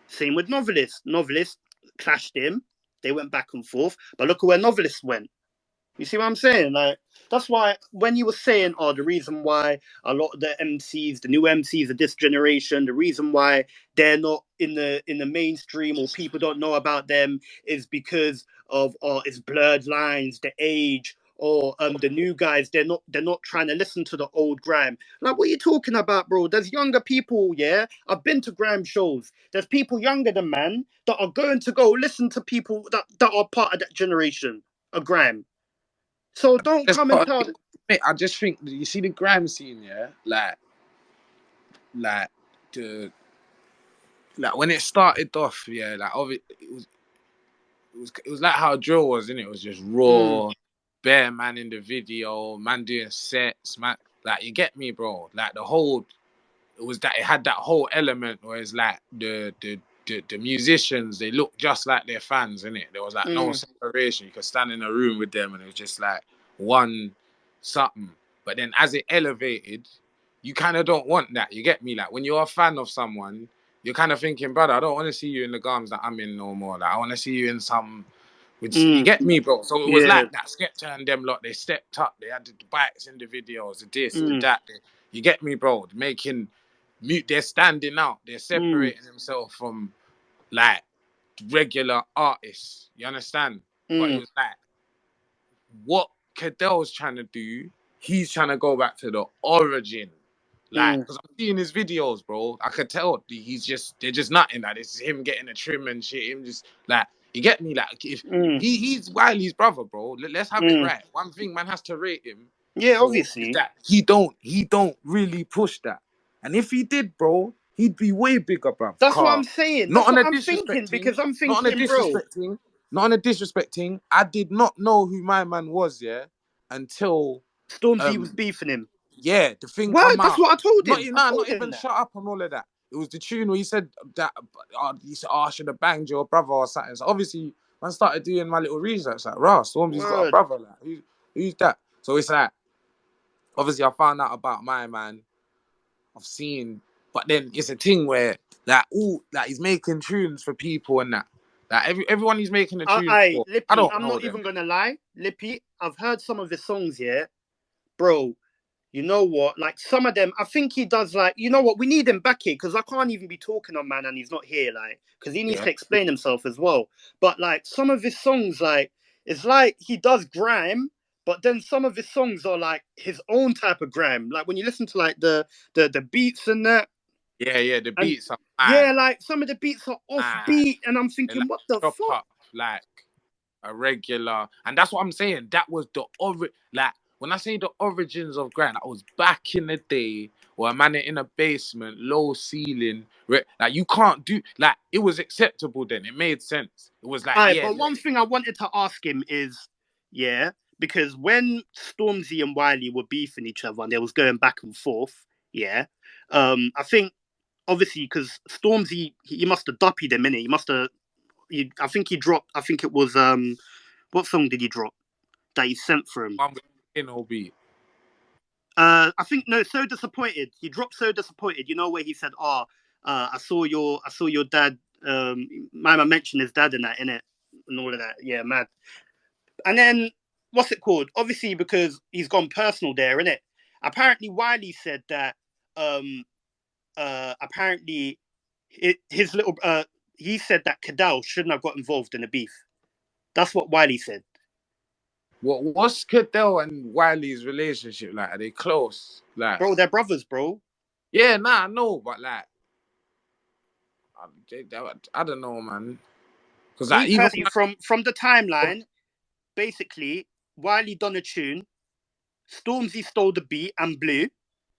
Same with Novelist. Novelist clashed him. They went back and forth. But look at where Novelist went. You see what I'm saying? Like that's why when you were saying, oh, the reason why a lot of the MCs, the new MCs of this generation, the reason why they're not in the mainstream or people don't know about them is because of it's blurred lines, the age, or the new guys, they're not trying to listen to the old grime. Like what are you talking about, bro? There's younger people, yeah. I've been to grime shows. There's people younger than man that are going to go listen to people that are part of that generation of grime. So don't Just come and got tell. mate, I just think you see the grime scene, yeah, like the like when it started off, yeah, like it was like how drill was, innit? It was just Mm, raw, bare man in the video, man doing sets, man. Like you get me, bro. Like the whole it had that whole element where it's like the musicians, they look just like their fans, innit? There was like no mm, separation. You could stand in a room with them and it was just like one something. But then as it elevated, you kind of don't want that. You get me? Like when you're a fan of someone, you're kind of thinking, brother, I don't want to see you in the garms that I'm in no more. Like, I want to see you in some, which you get me, bro. So it was Yeah. like that. Skepta and them lot, they stepped up. They had the bikes in the videos, the this, the Mm. that. You get me, bro? They're standing out. They're separating themselves from like regular artists. You understand? But it was like what Cadell's trying to do. He's trying to go back to the origin. Like, because I'm seeing his videos, bro. I could tell they're just nothing. Like, it's him getting a trim and shit. Him just like, you get me? Like, if he's Wiley's brother, bro. Let's have it right. One thing man has to rate him Yeah, for is obviously. that he don't really push that. And if he did, bro, he'd be way bigger, bro. That's what I'm saying. Not That's on what a I'm thinking, disrespecting, because I'm not on a thinking, bro. disrespecting, not on a disrespecting. I did not know who my man was, yeah, until Stormzy was beefing him. yeah, the thing What? come That's out. what I told him. Not even shut up on all of that. It was the tune where he said that he said, I should have banged your brother or something. So obviously, I started doing my little research, like, rah, Stormzy's got a Word. brother, like, who's that? So it's like, obviously, I found out about my man. I've seen, but then it's a thing where he's making tunes for people and that. Like everyone he's making a tune for. I Lippy, don't I'm know not them. even gonna lie. Lippy, I've heard some of his songs here. Bro, you know what? Like some of them, I think he does like, you know what? We need him back here because I can't even be talking on man and he's not here, like, because he needs Yeah. to explain himself as well. But like some of his songs, like, it's like he does grime, but then some of his songs are like his own type of grime. Like when you listen to like the beats and that, Yeah, the and beats are yeah, mad. like some of the beats are off Mad. beat, and I'm They thinking, like what the chop fuck? up like a regular, and that's what I'm saying. That was the like when I say the origins of grind, that was back in the day where a man in a basement, low ceiling, like you can't do like it was acceptable then. It made sense. It was like Alright, yeah, but one thing I wanted to ask him is, yeah, because when Stormzy and Wiley were beefing each other and they was going back and forth, yeah, I think obviously because Stormzy he must have duppied him, innit? He must have. I think he dropped. I think it was what song did he drop that he sent for him? one with NOB. I think no, So Disappointed. He dropped So Disappointed. You know where he said, "Oh, I saw your dad." My man mentioned his dad in that, innit, and all of that. Yeah, mad. And then what's it called? Obviously, because he's gone personal there, innit? Apparently, Wiley said that. Apparently, his little. He said that Cadell shouldn't have got involved in the beef. That's what Wiley said. What's Cadell and Wiley's relationship like? Are they close? Like, Bro, they're brothers, bro. yeah, nah, I know, but like, I don't know, man. Because Me like, even personally, from the timeline, basically, Wiley done a tune. Stormzy stole the beat and blew.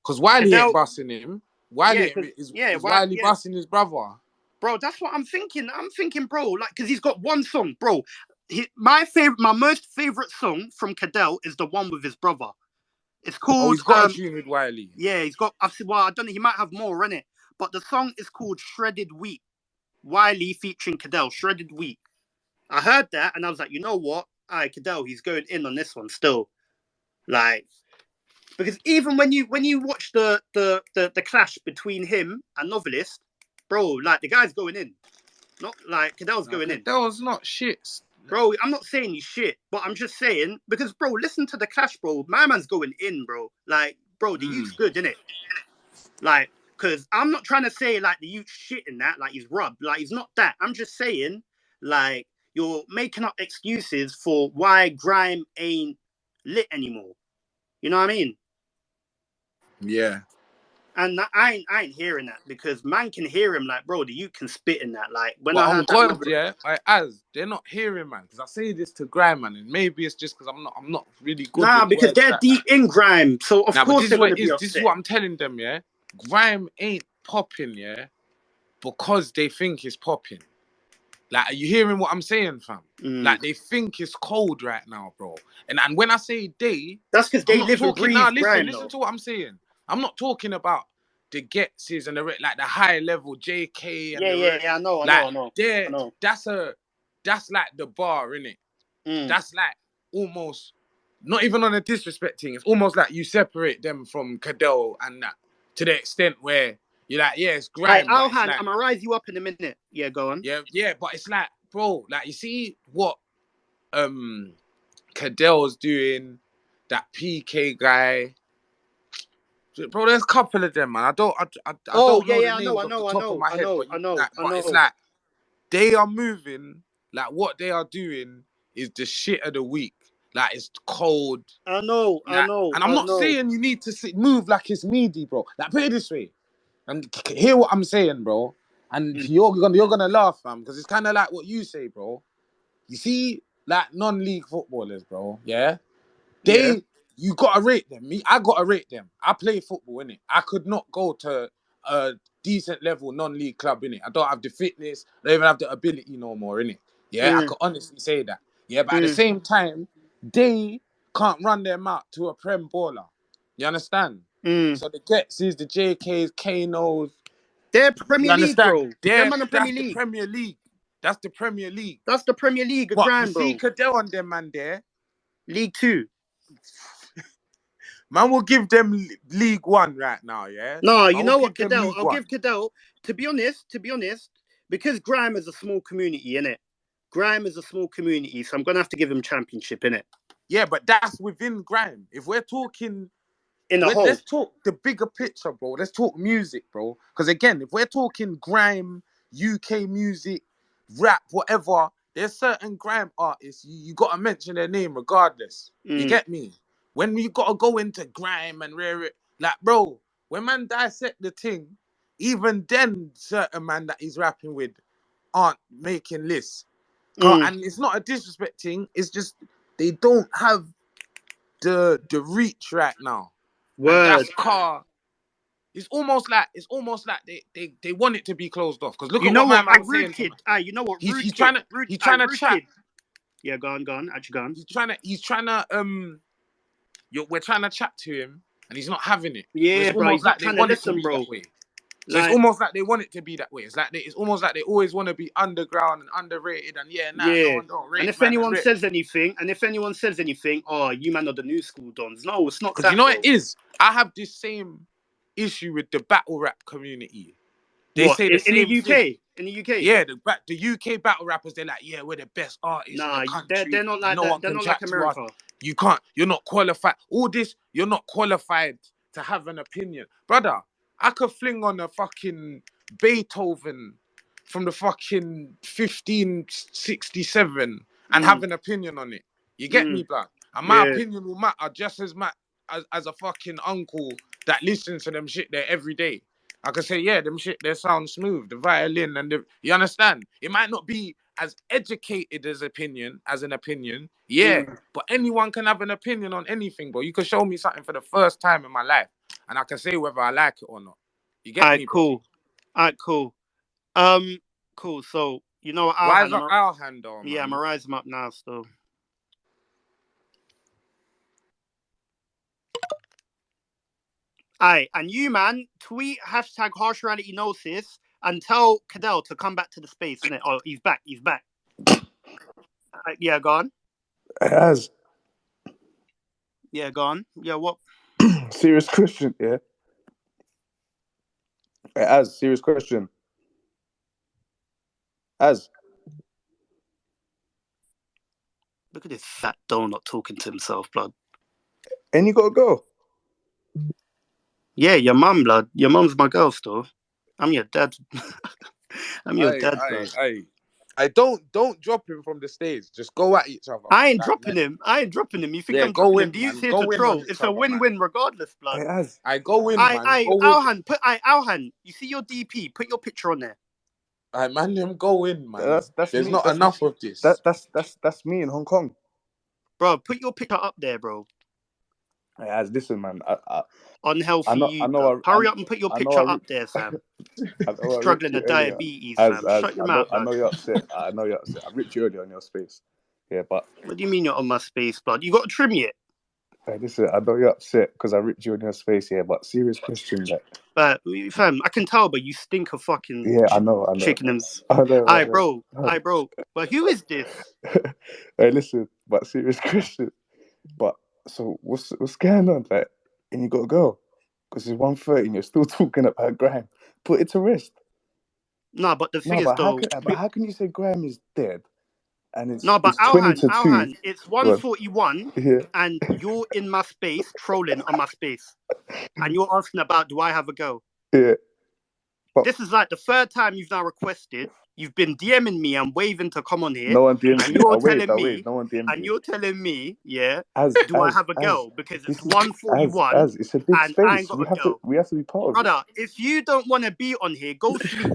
because Wiley ain't Cadell, busting him. yeah, Is Wiley busting his brother? bro. That's what I'm thinking. I'm thinking, bro, like, because he's got one song, bro. My most favorite song from Cadell is the one with his brother. It's Oh, called he's got a tune with Wiley. yeah, he's got. Well, I don't know. He might have more in it, but the song is called "Shredded Wheat." Wiley featuring Cadell, "Shredded Wheat." I heard that and I was like, you know what? Cadell, he's going in on this one still. Like, because even when you watch the clash between him and Novelist, bro, like the guy's going in. Not like Cadell's going in. Cadell's not shit. Bro, I'm not saying he's shit, but I'm just saying because bro, listen to the clash, bro. My man's going in, bro. Like, bro, the youth's good, innit? Like, because I'm not trying to say like the youth shit in that, like he's rubbed. Like he's not that. I'm just saying, like, you're making up excuses for why grime ain't lit anymore. You know what I mean? Yeah. And I ain't hearing that because man can hear him like, bro, the youth can spit in that. Like when But I on heard that God, novel, yeah, they're not hearing, man. Because I say this to Grime, man, and maybe it's just because I'm not really good nah, with because words they're like deep that. in grime, so of Nah, but course this is they're what gonna it be is. This is upset. what I'm telling them, yeah. Grime ain't popping, yeah, because they think it's popping. Like, are you hearing what I'm saying, fam? Like, they think it's cold right now, bro. And when I say they, That's because I'm they not live and talking breathe now. grime, Listen though. to what I'm saying. I'm not talking about the Getses and like the high level JK and Yeah. I know. That's like the bar, innit? Mm. That's like almost not even on a disrespect thing. It's almost like you separate them from Cadell and that to the extent where You're like, yeah, it's Hey, grime, but it's Alhan, like, I'm gonna rise you up in a minute. Yeah, go on. yeah, but it's like, bro, like you see what Cadell's doing, that PK guy. Bro, there's a couple of them, man. I don't Oh, know the I names off the top of my head, but it's like they are moving. Like what they are doing is the shit of the week. Like it's cold. I know. Like, and I'm not saying you need to move like it's meaty, bro. Like put it this way, and hear what I'm saying, bro. And you're gonna laugh, fam, because it's kind of like what you say, bro. You see, like non-league footballers, bro. Yeah. Yeah. You gotta rate them. I gotta rate them. I play football, innit? I could not go to a decent level non-league club, innit? I don't have the fitness, I don't even have the ability no more, innit? Yeah, I could honestly say that. Yeah, but at the same time, they can't run their mouth to a Prem baller. You understand? So the Getses, the JKs, Kanos, They're you Premier League, understand? bro. They're man of Premier That's the League. Premier League. That's the Premier League. That's the Premier League of But you grime, see bro. Cadell on them, man, there. League 2. Man, will give them League 1 right now, yeah? No, you I know will what, give them Cadell? League I'll 1. give Cadell. To be honest, because grime is a small community, innit? Grime is a small community, so I'm gonna have to give him championship, innit? Yeah, but that's within grime. If we're talking, In a whole. let's talk the bigger picture, bro. Let's talk music, bro. Because again, if we're talking grime, UK music, rap, whatever, there's certain grime artists you gotta mention their name regardless. You get me? When you gotta go into grime and rare it, like, bro, when man dissect the thing, even then certain man that he's rapping with aren't making lists. And it's not a disrespect thing, it's just they don't have the reach right now. Word. And that's car. It's almost like they want it to be closed off. Because look at what my man's saying. You know what? He's trying to chat. Yeah, go on. Actually, go on. We're trying to chat to him, and he's not having it. Yeah, so it's bro. almost He's not like they trying to want it to listen, be bro. that way. So it's almost like they want it to be that way. It's almost like they always want to be underground and underrated. And no one don't rate. And if anyone says anything, oh, you man are the new school dons. No, it's not. Because you know what it is. I have this same issue with the battle rap community. They say the same thing. In the UK? Yeah, the UK battle rappers, they're like, yeah, we're the best artists in the country. They're not like no that. one They're can not chat like to America. us. You can't. You're not qualified. All this, you're not qualified to have an opinion. Brother, I could fling on a fucking Beethoven from the fucking 1567 and have an opinion on it. You get me, blood? And my opinion will matter just as much as a fucking uncle that listens to them shit there every day. I could say, yeah, them shit, they sound smooth, the violin and you understand? It might not be as educated as an opinion, yeah, but anyone can have an opinion on anything, bro. You can show me something for the first time in my life, and I can say whether I like it or not. You get me, bro? Alright, cool. Cool. So, you know what, Rise up our hand, though, man. Yeah, I'm gonna rise him up now, still. Aye, and you, man, tweet #HarshRealityGnosis and tell Cadell to come back to the space, innit? Oh, he's back. Yeah, go on. It has. Yeah, go on. Yeah, what? Serious question, yeah? It has. Serious question. As. Look at this fat donut talking to himself, blood. And you gotta go. Yeah, your mum, blood. Your mum's my girl still. I'm your dad. I'm your dad, blood. I don't drop him from the stage. Just go at each other. I ain't dropping him. You think I'm dropping him? He's here to troll. It's a win-win regardless, blood. It has. I go in, man. Alhan, you see your DP? Put your picture on there. I man, them go in, man. That's There's me. not enough of this. That's me in Hong Kong. Bro, put your picture up there, bro. It has. Listen, man. Unhealthy. Hurry up and put your picture up there, fam. Struggling with diabetes, fam. Shut your mouth, I know you're upset. I ripped you earlier on your space. Yeah, but what do you mean you're on my space, blood? You got to trim it. Hey, listen, I know you're upset because I ripped you on your space here, but serious question, that. But fam, I can tell, but you stink of fucking I know. chickenums. I know. Aye, bro. But who is this? Hey, listen, but serious question. But so what's going on, like? And you gotta go. Because it's 1:30 and you're still talking about grime. Put it to rest. No, but the thing No, is but though, how can you say grime is dead? And no, but it's 20 Alhan, to 2. it's Go on. 1:41, Yeah, and you're in my space trolling on my space, and you're asking about do I have a girl? yeah. But This is like the third time you've now requested. You've been DMing me and waving to come on here, no one DM'd and you. you're I waved. telling me, No one DM'd you. yeah, As do I have a girl? Because this it's is 1:41 it's a big and I ain't space. got a girl. We have to be part of it. Brother, if you don't want to be on here, go sleep.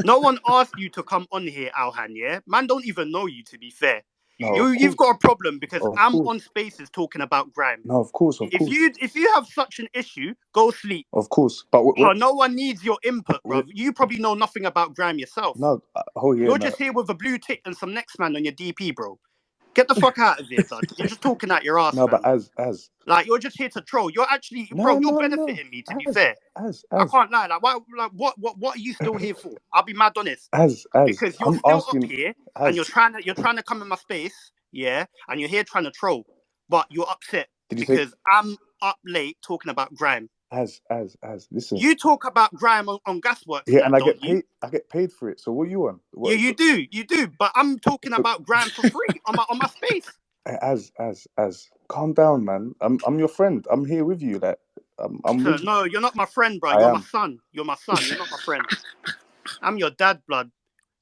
No one asked you to come on here, Alhan, yeah? Man don't even know you, to be fair. No, of You've got a problem because Of I'm course. on Spaces talking about grime. No, of course. If you have such an issue, go sleep. Of course. But So no one needs your input, bro. we- You probably know nothing about grime yourself. no, oh yeah, You're no. just here with a blue tick and some next man on your DP, bro. Get the fuck out of here, blood. You're just talking out your ass, No, man. but as Like, you're just here to troll. You're actually, no, bro, you're no, benefiting me, to be as fair. as I can't lie. Like, what are you still here for? I'll be mad honest. as Because you're I'm still asking up here as and you're trying to come in my space, yeah, and you're here trying to troll, but you're upset Did you say because I'm up late talking about grime. as listen. You talk about grime on Gasworks, Yeah, and and that, don't you? I get paid for it. So what you on? Yeah, you do. But I'm talking about grime for free on my space. As calm down, man. I'm your friend. I'm here with you. Like I'm with you. No, you're not my friend, bro. I You're my am. son. You're my son. You're not my friend. I'm your dad, blood.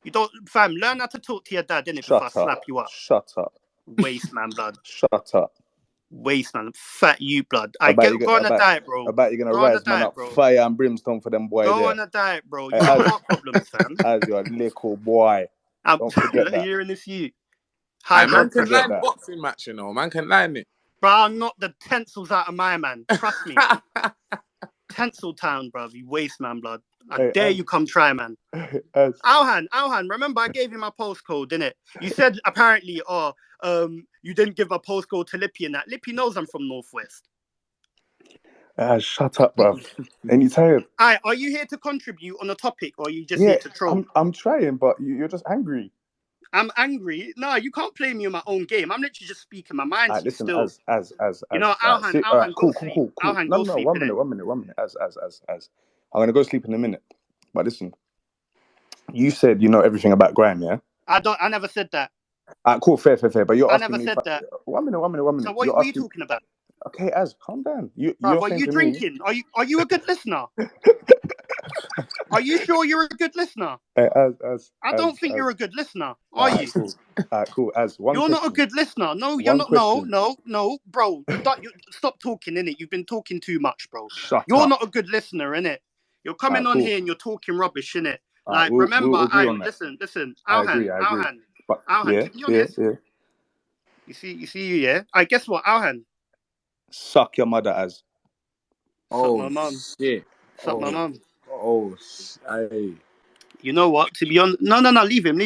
You don't, fam. Learn how to talk to your dad, innit? Before I slap you up. Shut up. Waste man, blood. Shut up. Waste man. Fat you, blood. Go on a diet, bro. I bet you're gonna Go on a rise man diet, up bro. fire and brimstone for them boy Go there. on a diet, bro. Hey, You got heart problems, fam. As you're a little boy. Don't forget that. You're in this you. High Man blood can pressure. line boxing match, you know. Man can line it. Bro, I'm not the tensils out of my man. Trust me. Tensile town, bro. You waste man, blood. I dare you come try, man. Alhan, remember I gave you my postcode, didn't it? You said apparently, you didn't give my postcode to Lippy and that. Lippy knows I'm from Northwest. Shut up, bruv. Ain't you tired? Are you here to contribute on a topic, or are you just here to troll? I'm trying, but you're just angry. I'm angry. No, you can't play me in my own game. I'm literally just speaking my mind to you listen, still. as you know, Alhan, cool. Alhan, No, go sleep. 1 minute. 1 minute. As. I'm gonna go sleep in a minute. But listen, you said you know everything about grime, yeah? I never said that. Cool, fair. But you're asking me. I never said that. 1 minute. So what are you talking about? Okay, calm down. You're are saying you to drinking? Me, are you a good listener? Are you sure you're a good listener? I don't think you're a good listener. Are you? Cool. As one. You're question. not a good listener. No, you're not. Question. No, bro. You stop talking, innit? You've been talking too much, bro. You're not a good listener, innit? You're coming on here and you're talking rubbish, innit? Like, we'll agree on that. listen. I agree. But, Alhan, to be honest, yeah. You see, yeah. I guess what, Alhan? Suck your mother as. Suck my mum. Shit. Suck my mum. Hey. You know what? To be honest, no. Leave him.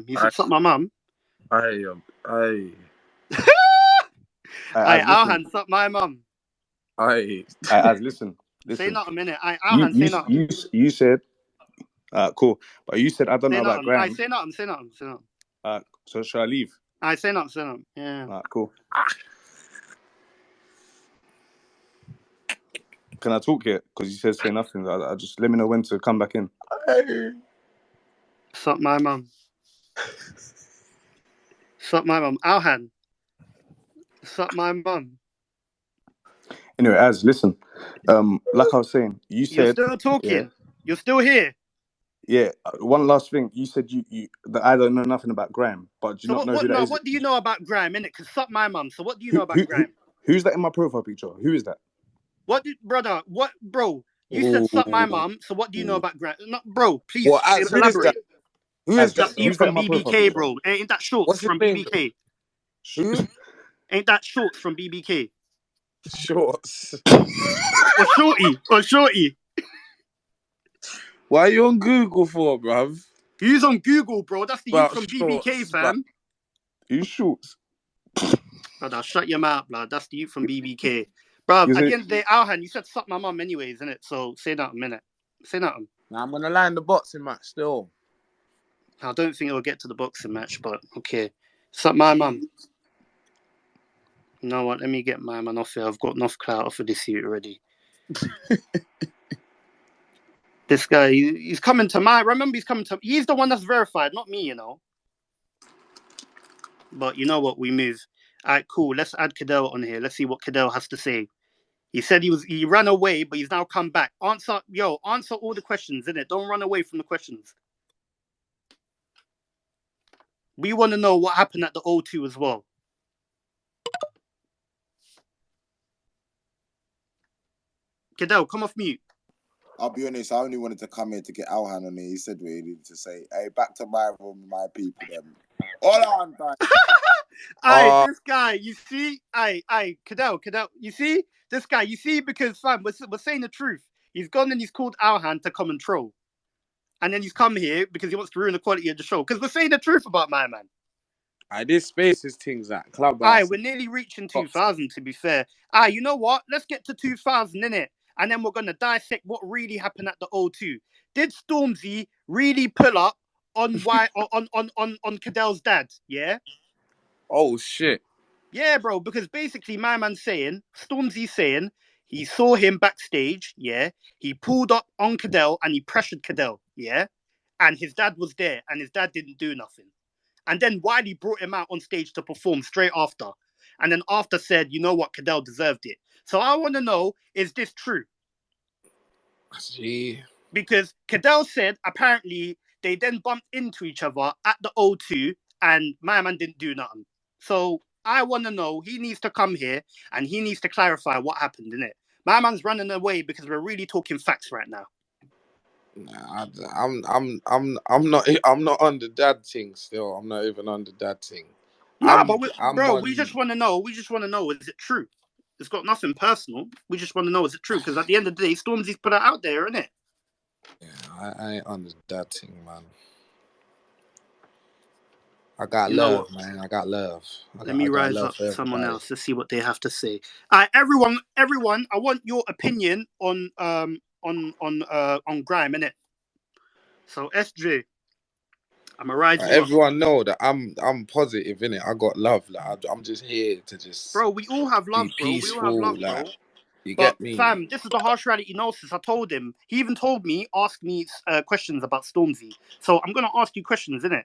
He said, "Suck my mum." Hey. Alhan, suck my mum. Hey. As listen. Say not a minute. Alhan, say not. You said, cool. But you said I don't know about grime. Say not. So shall I leave? Say not. Yeah. Cool. Can I talk here? Because you said say nothing. I just let me know when to come back in. Suck my mum. Suck my mum. Alhan. Suck my mum. Anyway, listen. Like I was saying, you said you're still talking. Yeah. You're still here. Yeah. One last thing. You said you that I don't know nothing about grime, but do you not know who that is? What do you know about grime, innit? Because suck my mum. So what do you know about grime? Who's that in my profile picture? Who is that? Bro? You said suck my mum. So what do you know about grime? No, bro, please elaborate. Who is that? You from BBK, bro? Ain't that Shorts from BBK? Who? Ain't that Shorts from BBK? Shorts. or Shorty. Why are you on Google for, bruv? Who's on Google, bro? That's the youth from BBK, fam. Who's Shorts? Brother, shut your mouth, blood. That's the youth from BBK. Bruv, at the end of the day, Alhan, you said suck my mum anyways, innit? So say that a minute. Say nothing. Now I'm going to line the boxing match still. I don't think it'll get to the boxing match, but okay. Suck my mum. You know what? Let me get my man off here. I've got enough clout off of this here already. This guy, he's coming to my. Remember, he's coming to. He's the one that's verified, not me. You know. But you know what? We move. All right, cool. Let's add Cadell on here. Let's see what Cadell has to say. He said he ran away, but he's now come back. Answer all the questions, innit? Don't run away from the questions. We want to know what happened at the O2 as well. Cadell, come off mute. I'll be honest, I only wanted to come here to get Alhan on it. He said what he needed to say. Hey, back to my room, my people. Them. All on, Aye, this guy, you see, Cadell, you see, this guy, you see, because fam, we're saying the truth. He's gone and he's called Alhan to come and troll. And then he's come here because he wants to ruin the quality of the show. Because we're saying the truth about my man. This spaces things at Clubhouse. Aye, we're nearly reaching 2000, to be fair. Aye, you know what? Let's get to 2000, innit? And then we're going to dissect what really happened at the O2. Did Stormzy really pull up on Cadell's dad? Yeah? Oh, shit. Yeah, bro, because basically my man's saying, Stormzy's saying, he saw him backstage, yeah? He pulled up on Cadell and he pressured Cadell, yeah? And his dad was there and his dad didn't do nothing. And then Wiley brought him out on stage to perform straight after. And then after said, you know what, Cadell deserved it. So I want to know, is this true? Gee. Because Cadell said apparently they then bumped into each other at the O2 and my man didn't do nothing. So I want to know, he needs to come here and he needs to clarify what happened, innit? My man's running away because we're really talking facts right now. Nah, I'm not on the dad thing still. I'm not even on the dad thing. Nah, we just want to know. We just want to know, is it true? It's got nothing personal. We just want to know, is it true? Because at the end of the day, Stormzy's put it out there, isn't it? Yeah, I ain't on the dad thing, man. I got love, man. I got love. Let me rise up someone else to see what they have to say. Everyone, I want your opinion on grime, innit? So SJ, I'm gonna rise you everyone up. Know that I'm positive, innit? I got love. Like I'm just here to just. Bro, we all have love, bro. Peaceful, we all have love, like, bro. You but get me? Fam, this is the harsh reality gnosis. I told him. He even told me, ask me questions about Stormzy. So I'm gonna ask you questions, innit?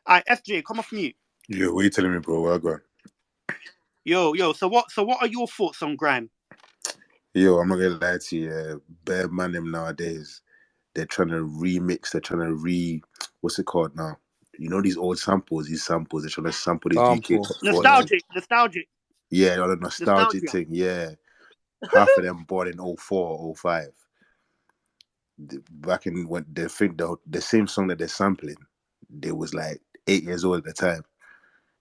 SJ, come off mute. Yo, what are you telling me, bro? Where go? Yo. So what are your thoughts on grime? Yo, I'm not gonna lie to you. Bare man them nowadays, they're trying to remix. They're trying to what's it called now? You know these old samples. These samples. They're trying to sample these UK top 40. Nostalgic. Yeah, the nostalgic thing. Yeah, half of them born in 04, 05. Back in when they think the same song that they're sampling, they was like 8 years old at the time.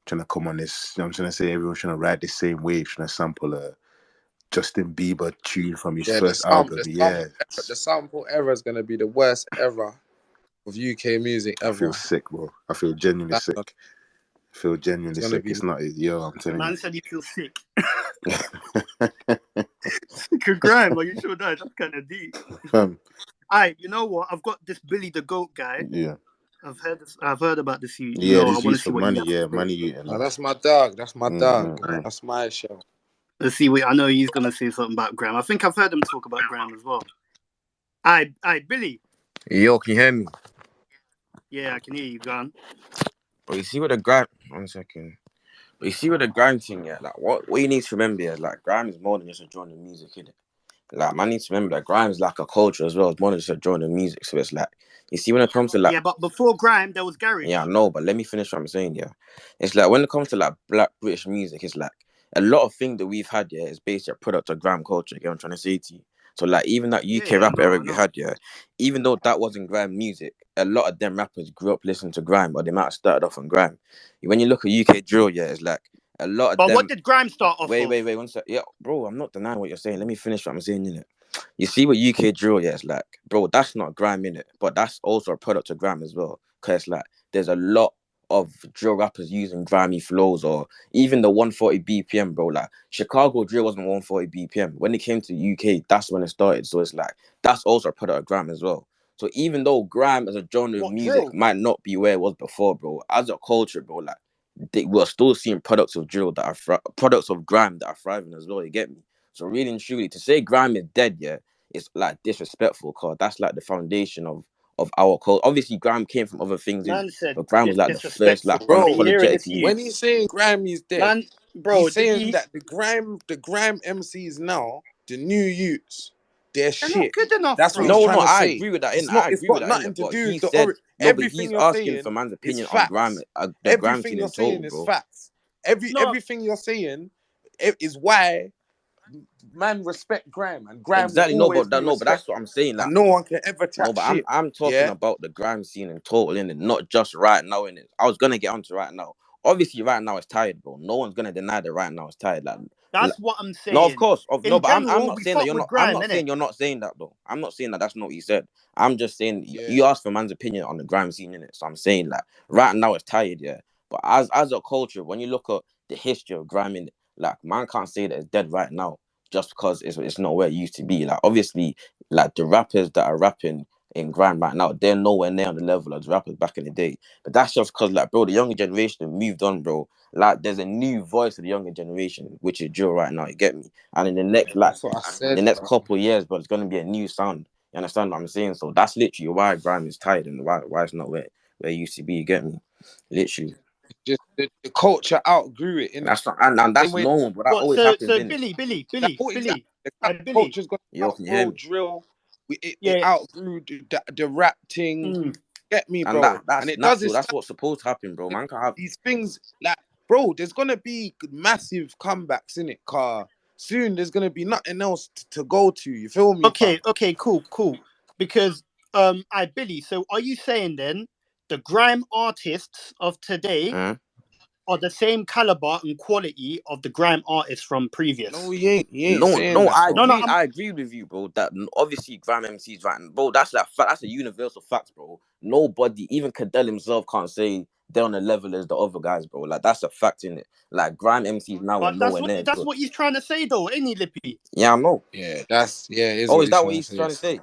Trying to come on this, you know what I'm trying to say? Everyone's trying to ride the same wave, trying to sample a Justin Bieber tune from his first album. The sample era is going to be the worst era of UK music ever. I feel sick, bro. I feel genuinely sick. It's not, yo, I'm telling you. Man said he feels sick. Grime, are you sure that? That's kind of deep. You know what? I've got this Billy the Goat guy. Yeah. I've heard about this. I want to see what money. Yeah, money. That's my dog. That's my dog. That's my show. Let's see. I know he's gonna say something about Graham. I think I've heard him talk about Graham as well. Billy. Yo, can you hear me? Yeah, I can hear you, Gun. But you see what the grime. 1 second. But you see what the grime thing, yeah. Like what you need to remember is like grime is more than just a genre of music, innit? Like man needs to remember that grime is like a culture as well. It's more than just a genre of music. So it's like you see when it comes to like. Yeah, but before grime there was garage. Yeah, I know, but let me finish what I'm saying. Yeah, it's like when it comes to like Black British music, it's like a lot of things that we've had, yeah, is based on a product of grime culture. You get what I'm trying to say to you? So like even that UK rap era we had, yeah, even though that wasn't grime music, a lot of them rappers grew up listening to grime, or they might have started off on grime. When you look at UK drill, yeah, it's like a lot of them. But what did grime start off? Wait, 1 sec. Yeah, bro, I'm not denying what you're saying. Let me finish what I'm saying, innit? You see what UK drill, yeah, it's like, bro, that's not grime, innit? But that's also a product of grime as well. Because it's like there's a lot of drill rappers using grimy flows, or even the 140 BPM, bro. Like Chicago drill wasn't 140 BPM. When it came to UK, that's when it started. So it's like that's also a product of grime as well. So even though grime as a genre of music might not be where it was before, bro, as a culture, bro, like we're still seeing products of drill that are products of grime that are thriving as well. You get me? So really and truly, to say grime is dead, yeah, it's like disrespectful, cause that's like the foundation of our code. Obviously, grime came from other things in it, Man said but grime was like the first like disrespectful. Are Bro, you hearing this, unapologetically. you? when he's saying grime is dead, Man, bro, he's saying that the grime MCs now, the new youths, they're they're not shit. good enough, That's what he's bro. No, trying no, to I say. agree with that. It's In not. I It's agree with got that in nothing it. to But do he with the said no. But Everything he's you're asking for saying man's is opinion on grime, facts. the grime Everything scene you're in saying total, is bro. facts. No, Everything you're saying is why man respect grime, and grime will Exactly. No, always but be no, but that's what respected, I'm saying. Like, and no one can ever no, chat but I'm shit. I'm talking Yeah. about the grime scene in total, in it, not just right now in it. I was gonna get onto right now. Obviously, right now it's tired, bro. No one's gonna deny that right now it's tired. that's what I'm No, of saying. course, no, In but I'm general, not we saying that fuck you're with not. I'm grime, not innit? saying you're not saying that though. I'm not saying that that's not what you said. I'm just saying Yeah. you asked for man's opinion on the grime scene in it. So I'm saying like right now it's tired, yeah. But as a culture, when you look at the history of grime in it, like man can't say that it's dead right now just because it's not where it used to be. Like obviously, like the rappers that are rapping in grime right now, they're nowhere near on the level of the rappers back in the day. But that's just because like bro, the younger generation have moved on, bro. Like there's a new voice of the younger generation, which is Joe right now. You get me? And in the next That's what I said, the next bro. couple of years, but it's gonna be a new sound. You understand what I'm saying? So that's literally why grime is tired and why it's not where it used to be. You get me? Literally. Just the culture outgrew it, innit? That's not and Same that's way normal, but that What? always So, happens, so innit? that exactly. The I rap Billy. culture's got Yo, can you hear outgrow me? drill. It Yeah. outgrew the rap thing. Mm. Get me, And bro? And that's it does natural. this That's what's supposed to happen, bro. Man can't have these things like, bro. There's gonna be massive comebacks in it, car. Soon there's gonna be nothing else to go to. You feel me, fam? Okay, cool. Because I Billy. So, are you saying then the grime artists of today are the same caliber and quality of the grime artists from previous? No, he ain't. He ain't no, saying no, that, I bro. No, agree. I agree with you, bro. That obviously grime MCs, right? Bro, that's like that's a universal fact, bro. Nobody, even Cadell himself, can't say they're on the level as the other guys, bro. Like that's a fact in it. Like grime MCs now are but nowhere near that's good. what he's trying to say, though, ain't he, Lippy? Yeah, I know. Yeah, it is Oh, what is he's that what trying to he's say. trying to say?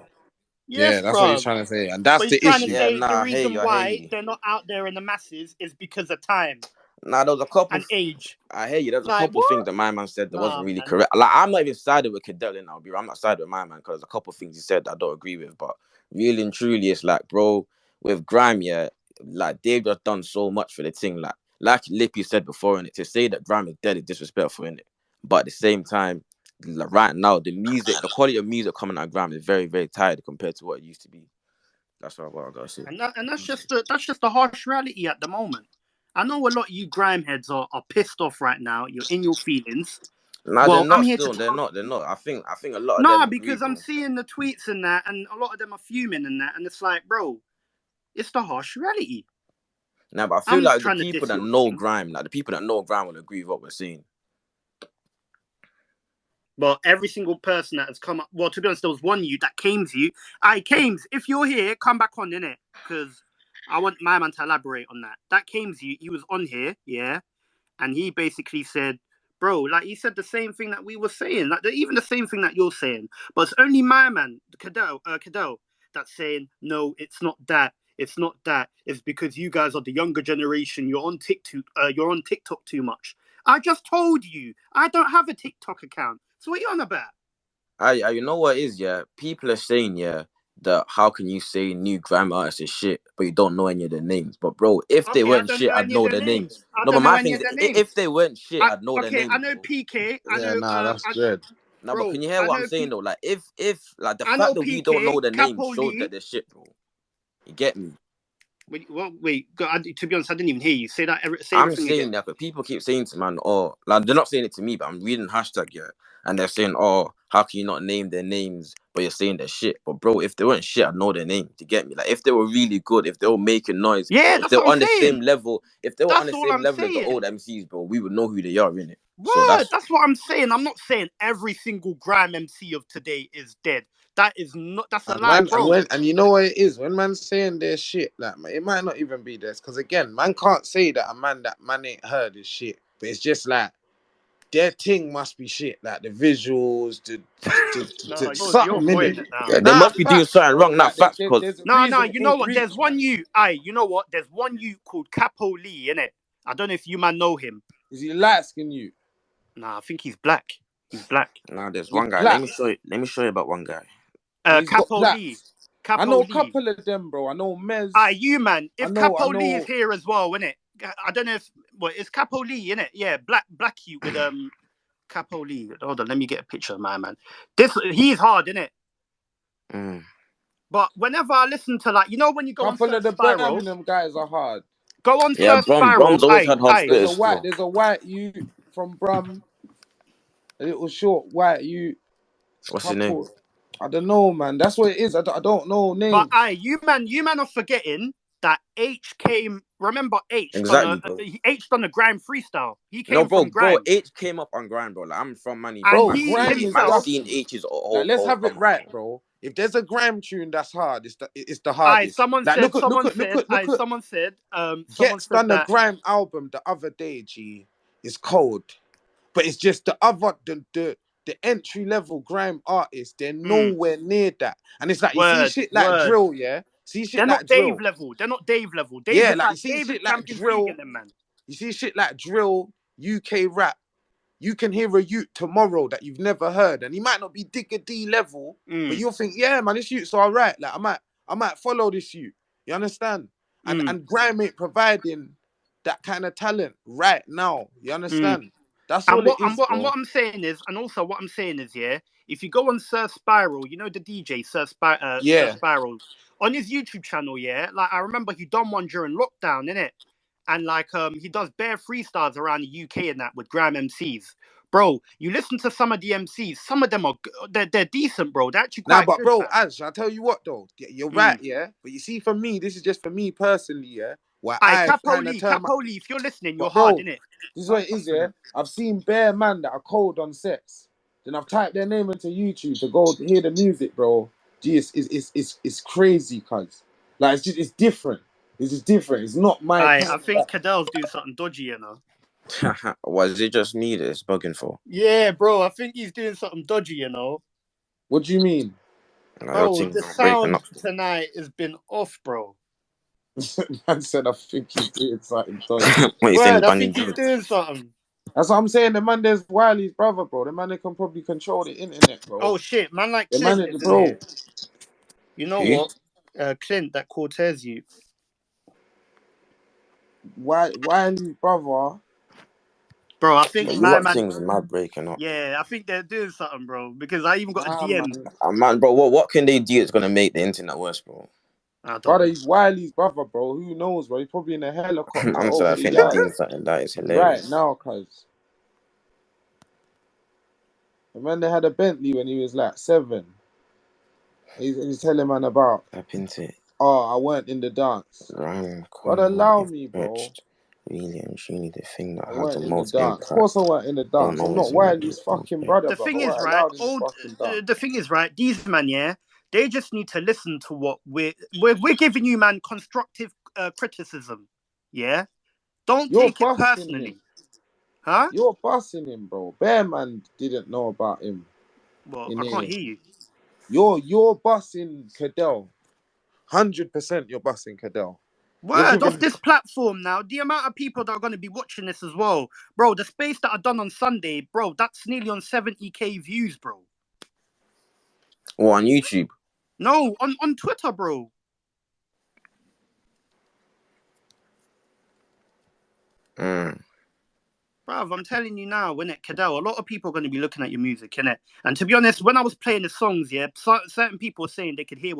Yeah, Yes, that's what he's bruv. trying to say, and that's But he's the trying to issue. Yeah, say the nah, I hear reason you. I hear why you. they're not out there in the masses is because of time Nah, there was a couple. and age. I hear you. There's a Like couple things what? that my man said that Nah, wasn't really man. correct. Like I'm not even sided with Cadell, and I'll be. I'm not sided with my man because there's a couple things he said that I don't agree with. But really and truly, it's like, bro, with grime, yeah, like they've just done so much for the thing. Like Lippy said before, in it to say that grime is dead is disrespectful in it. But at the same time, like, right now, the quality of music coming out of grime is very, very tired compared to what it used to be. That's what I gotta say. And that's just the harsh reality at the moment. I know a lot of you grime heads are pissed off right now. You're in your feelings. Nah, they're Well, I'm not here to still. They're tell not. They're not. I think a lot of them nah, agree, because I'm bro. seeing the tweets and that, and a lot of them are fuming and that, and it's like, bro, it's the harsh reality. Now, but I feel I'm not like the trying to people diss that your know thing. grime, like the people that know grime, will agree with what we're saying. But every single person that has come up, well, to be honest, there was one you that came to you. Cames, if you're here, come back on, innit? Because I want my man to elaborate on that. That Cames, he was on here, yeah, and he basically said, bro, like he said the same thing that we were saying, like even the same thing that you're saying. But it's only my man, Cadell, that's saying, no, it's not that. It's not that. It's because you guys are the younger generation. You're on TikTok. You're on TikTok too much. I just told you I don't have a TikTok account. So what are you on about? You know what it is, yeah? People are saying, yeah, that how can you say new grime artists is shit, but you don't know any of their names? But bro, if they Okay, I weren't don't shit, know I'd any of know their their names. names. I No, but don't know my any thing of is, their if names. they weren't shit, I'd know their Okay, I names, know bro. PK. I Yeah, know nah, that's dread. No, but bro. can you hear I what I'm know saying though? Like, if like the I fact know that we don't know PK. the names Capo shows that Lee. they're shit, bro. You get me? Wait. To be honest, I didn't even hear you say that. Say I'm everything saying again. that, but people keep saying to man, oh, like they're not saying it to me, but I'm reading hashtag, yeah, and they're saying, oh, how can you not name their names, but you're saying they're shit? But bro, if they weren't shit, I'd know their name. To get me, like if they were really good, if they were making noise, Yeah, if that's they what were I'm on the same saying. level, if they were on That's the all same I'm level as the old saying. MCs, bro, we would know who they are in it. So Word. that's That's what I'm saying. I'm not saying every single grime MC of today is dead. That is not. That's a And lie, man, bro. and you know what it is when man's saying their shit, like it might not even be this, because again, man can't say that a man that man ain't heard is shit, but it's just like their thing must be shit, like the visuals, No, you're something in avoiding it. it now. yeah, they Nah, must be doing facts, something bro. wrong, not Like facts, because there's a No. reason You know all what? Greek There's man. one you. You know what? There's one you called Capo Lee, innit? I don't know if you man know him. Is he light skin you? Nah, I think he's black. He's black. Nah, there's He's one guy. black. Let me show you about one guy. And he's got Capo Lee. plaques. I Capo know a Lee. couple of them, bro. I know Mez. You man. If I Capo know. Lee is here as well, innit? I don't know if it's Capo Lee, innit? Yeah, black you with Capo Lee. Hold on, let me get a picture of my man. He's hard, innit? But whenever I listen to, like, you know, when you go Couple on of the spirals, Birmingham guys are hard. go on Yeah, spirals. Brom's always had hard splitters. There's a white you from Brum, a little short white you. What's his name? I don't know, man. That's what it is. I don't know names. But you man are forgetting that H came. Remember H? Exactly, bro. H done a grime freestyle. He came No, bro, from grime. H came up on grime, bro. Like, I'm from Manny, And bro. he grime himself. is Seen H's like, let's have it come right, up, bro. If there's a grime tune that's hard, it's the hardest. Someone like, said. Someone said done that a grime album the other day. G, it's cold, but it's just the entry level grime artists. They're nowhere near that, and it's like you see shit like drill, yeah. See shit They're like not drill. Dave level. They're not Dave level. Yeah, like you see Dave is shit like Champions drill. League in them, man. You see shit like drill, UK rap. You can hear a youth tomorrow that you've never heard, and he might not be Digger D level, but you'll think, yeah, man, this youth's all right. Like I might follow this youth. You understand? And grime ain't providing that kind of talent right now. You understand? That's all it is, and what I'm saying is, yeah, if you go on Sir Spiral, you know the DJ Sir Spiral, on his YouTube channel, yeah, like I remember he done one during lockdown, innit? And like he does bare freestyles around the UK and that with grime MCs. Bro, you listen to some of the MCs, some of them are they're decent, bro. They're actually quite but good, bro, fam. Ash, I'll tell you what though. You're right, yeah. But you see, for me, this is just for me personally, yeah. Where I kind of turn Capo Lee, if you're listening, you're but bro, hard, innit? this is what it is, yeah. I've seen bare man that are cold on sets. Then I've typed their name into YouTube to go hear the music, bro. Gee, it's crazy, cuz. Like, it's different. It's just different. It's not my I think Cadell's doing something dodgy, you know. Was it just me that it's bugging for? Yeah, bro, I think he's doing something dodgy, you know. What do you mean? Bro, the sound tonight has been off, bro. Man said, I think he's doing something dodgy. I think he's doing something. That's what I'm saying. The man there's Wiley's brother, bro. The man that can probably control the internet, bro. Oh shit, man, like the Clint, man, bro. You know what? Clint, that Cortez you. Wiley's brother. Bro, I think things mad breaking up. Yeah, I think they're doing something, bro. Because I even got a DM. Man, bro, what can they do that's gonna make the internet worse, bro? Brother, he's Wiley's brother, bro. Who knows, bro? He's probably in a helicopter. I'm sorry, I think they're doing something that is hilarious. Right now, cuz. The man that had a Bentley when he was like 7. He's telling man about. Tap into it. Oh, I weren't in the dance. Brother, allow me, bro. Really and truly the thing that I has the weren't in most the dance. impact. Of course I weren't in the dance. I'm not Wiley's fucking brother. The thing is, right? The thing is, right? These man, yeah, they just need to listen to what we're giving you, man. Constructive criticism, yeah. Don't take it personally, huh? You're bussing him, bro. Bear man didn't know about him. Well, I can't hear you. You're bussing Cadell. 100% you're bussing Cadell. Word off this platform now. The amount of people that are going to be watching this as well, bro. The space that I done on Sunday, bro. That's nearly on 70k views, bro. Or on YouTube? No, on Twitter, bro. Bruv, I'm telling you now, innit, Cadell, a lot of people are going to be looking at your music, innit? And to be honest, when I was playing the songs, yeah, certain people were saying they could hear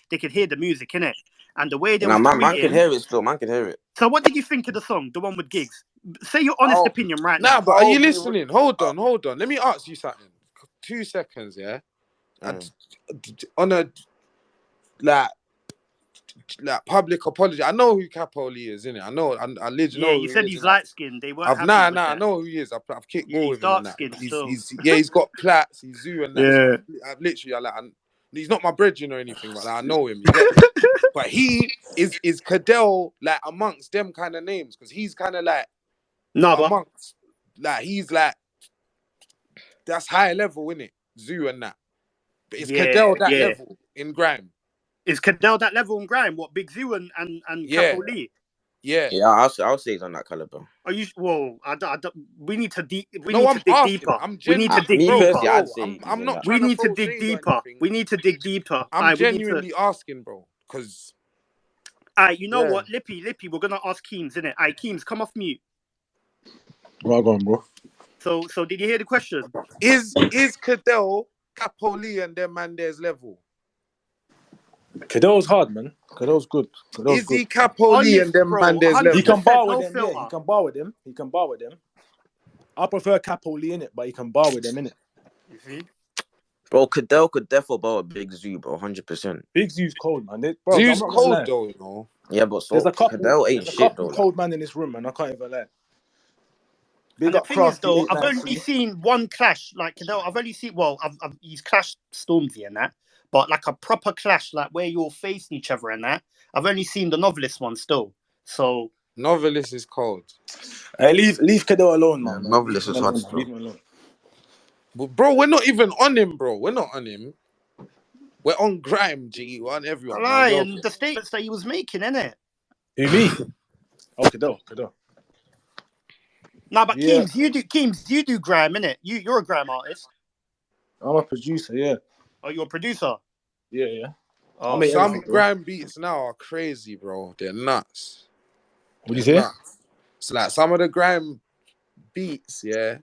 they could hear the music, innit? And the way they were tweeting, man could hear it still, man could hear it. So what did you think of the song, the one with Gigs? Say your honest opinion right now. Nah, but are you listening? Hold on. Let me ask you something. 2 seconds, yeah? On a, like public apology. I know who Capo Lee is, innit? I know. I literally know. Yeah, you said he's light skinned. They weren't happy with that. I know who he is. I've kicked ball with him. Dark skinned. He's got plaits. He's zoo and that. Yeah. So I've literally, he's not my brethren or anything, but I know him. You get me? But he is Cadell, like amongst them kind of names, because he's kind of like amongst, like he's like that's high level, innit? Zoo and that. But it's Cadell that level in grime. Is Cadell that level in grime? What, Big Zoo and Capo Lee? Yeah. Yeah, I'll say he's on that caliber. Are you? Whoa! We need to dig. We No, need I'm to dig asking. deeper. I'm We need to genuinely, dig Me bro, deeper. personally, I'd say he's I'm in not that. We trying to need to throw dig shade or deeper. anything. We need to dig deeper. I'm genuinely asking, bro, because. You know what, Lippy, we're gonna ask Keems, innit? Keems, come off mute. Well gone, bro. So did you hear the question? Is Cadell, Capoli, and them man there's level? Cadell's hard, man. Cadell's good. Is he Capoli and them man there's level? He can bar with no them, filter. yeah. He can bar with them. He can bar with them. I prefer Capoli in it, but he can bar with them in it. You see? Bro, Cadell could definitely bar a Big Zoo, bro, 100%. Big Zoo's cold, man. Bro, Zoo's I'm not gonna lie. cold though, you know. Yeah, but so There's a couple. Cadell ain't There's a shit couple though. cold man in this room, man. I can't even lie. Big And the up thing is, Crafty though, I've only 893. seen one clash. Like, Cadell, I've only seen. Well, he's clashed Stormzy and that, but like a proper clash, like where you're facing each other and that. I've only seen the Novelist one still. So Novelist is cold. Hey, leave Cadell alone, man. Novelist Leave is him hard alone, still. Leave him alone. But bro, we're not even on him, bro. We're not on him. We're on Grime, G. We're on everyone. lie, and the statements that he was making, innit? Who, me? Oh, Cadell. No, but Yeah. Keems, you do grime, innit? You're a grime artist. I'm a producer, yeah. Oh, you're a producer. Yeah. Oh, I make Some everything, bro. Grime beats now are crazy, bro. They're nuts. What do you say? Nuts. So like some of the Grime beats, yeah,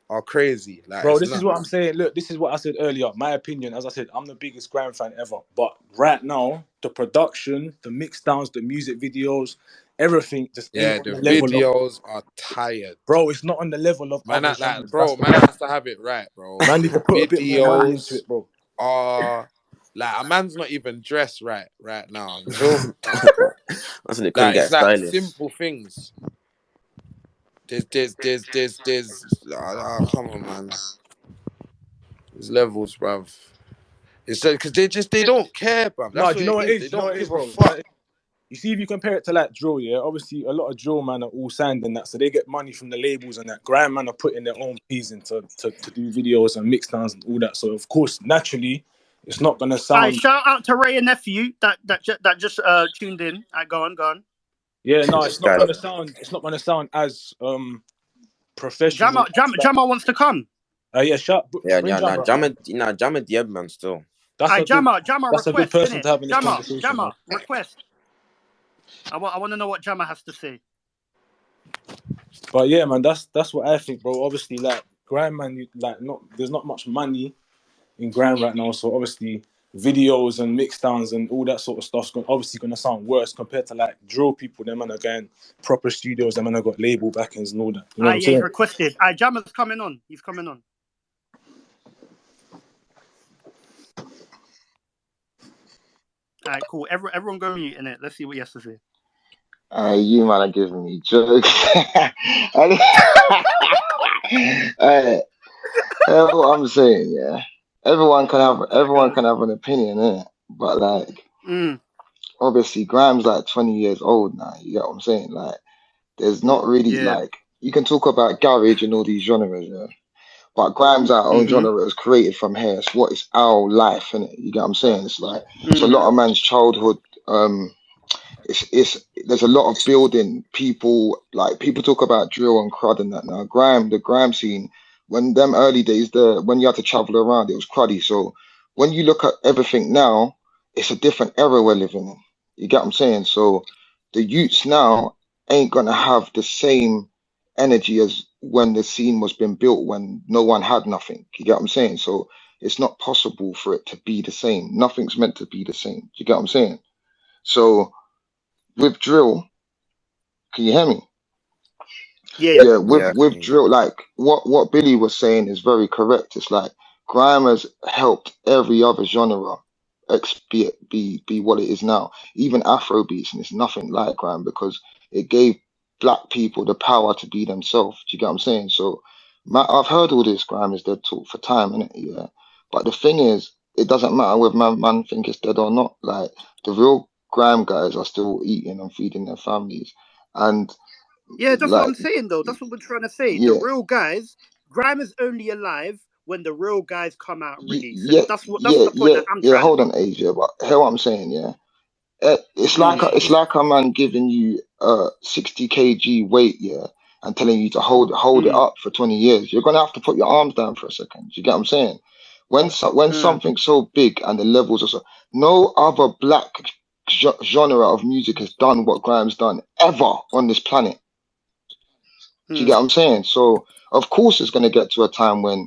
are crazy. Like, Bro, it's this nuts. is what I'm saying. Look, this is what I said earlier. My opinion, as I said, I'm the biggest Grime fan ever. But right now, the production, the mix downs, the music videos, everything just ain't on the the level of. videos are tired. Bro, it's not on the level of Man, other like, genres. bro, man has to have it right, bro. Man need to put a bit more money into Videos it, bro. are like a man's not even dressed right now. You feel me? That's what they couldn't Like, get it's like stylists. simple things. There's come on, man. There's levels, bruv. It's because they don't care, bruv. No, That's do you what know it what is. it They is? Do you know don't what it is, give a bro? fuck. You see, if you compare it to like drill, yeah, obviously a lot of drill man are all signed and that, so they get money from the labels and that. Grime man are putting their own peas in to do videos and mix downs and all that. So of course, naturally, it's not gonna sound. Shout out to Ray and Nephew that just tuned in. Go on. Yeah, no, it's not gonna sound. It's not gonna sound as professional. Jammer wants to come. Yeah, Jammer the Ed man still. That's a Jammer request, a good person to have in this conversation. Jammer request. I want to know what Jammer has to say. But yeah, man, that's what I think, bro. Obviously, like grime, man, there's not much money in grime right now, so obviously videos and mix downs and all that sort of stuff's obviously gonna sound worse compared to like drill people. Them man are going proper studios. Them man have got label backings and all that. You know what I'm saying? He's requested. Jammer's coming on. He's coming on. All right, cool. Everyone go mute in it. Let's see what he has to say. You man are giving me jokes. What I'm saying, yeah. Everyone can have an opinion, innit? But like, obviously, Grime's like 20 years old now. You get what I'm saying? Like, there's not really like you can talk about garage and all these genres, yeah. But Grime's our own genre is created from here. It's our life, innit? You get what I'm saying? It's like it's a lot of man's childhood. There's a lot of building. People talk about drill and crud and that now. The grime scene, when them early days, when you had to travel around, it was cruddy. So when you look at everything now, it's a different era we're living in. You get what I'm saying? So the youths now ain't gonna have the same energy as when the scene was being built when no one had nothing. You get what I'm saying? So it's not possible for it to be the same. Nothing's meant to be the same. You get what I'm saying? So with drill, can you hear me? Yeah. With drill, like what Billy was saying is very correct. It's like grime has helped every other genre be what it is now. Even Afro beats, and it's nothing like grime because it gave black people the power to be themselves. Do you get what I'm saying? So I've heard all this grime is dead talk for time, innit? Yeah. But the thing is, it doesn't matter whether man think it's dead or not. Like the real grime guys are still eating and feeding their families. And yeah, that's like, what I'm saying though. That's what we're trying to say. yeah, The real guys, grime is only alive when the real guys come out and release. yeah, And that's the point that I'm trying hold to on, Asia. But hear what I'm saying, yeah. It's Mm. like a man giving you 60 kg weight, yeah, and telling you to hold it Mm. up for 20 years. You're gonna have to put your arms down for a second. Do you get what I'm saying? When Mm. something's so big and the levels are so, no other black genre of music has done what Grime's done ever on this planet. Do you Mm. get what I'm saying? So of course it's gonna get to a time when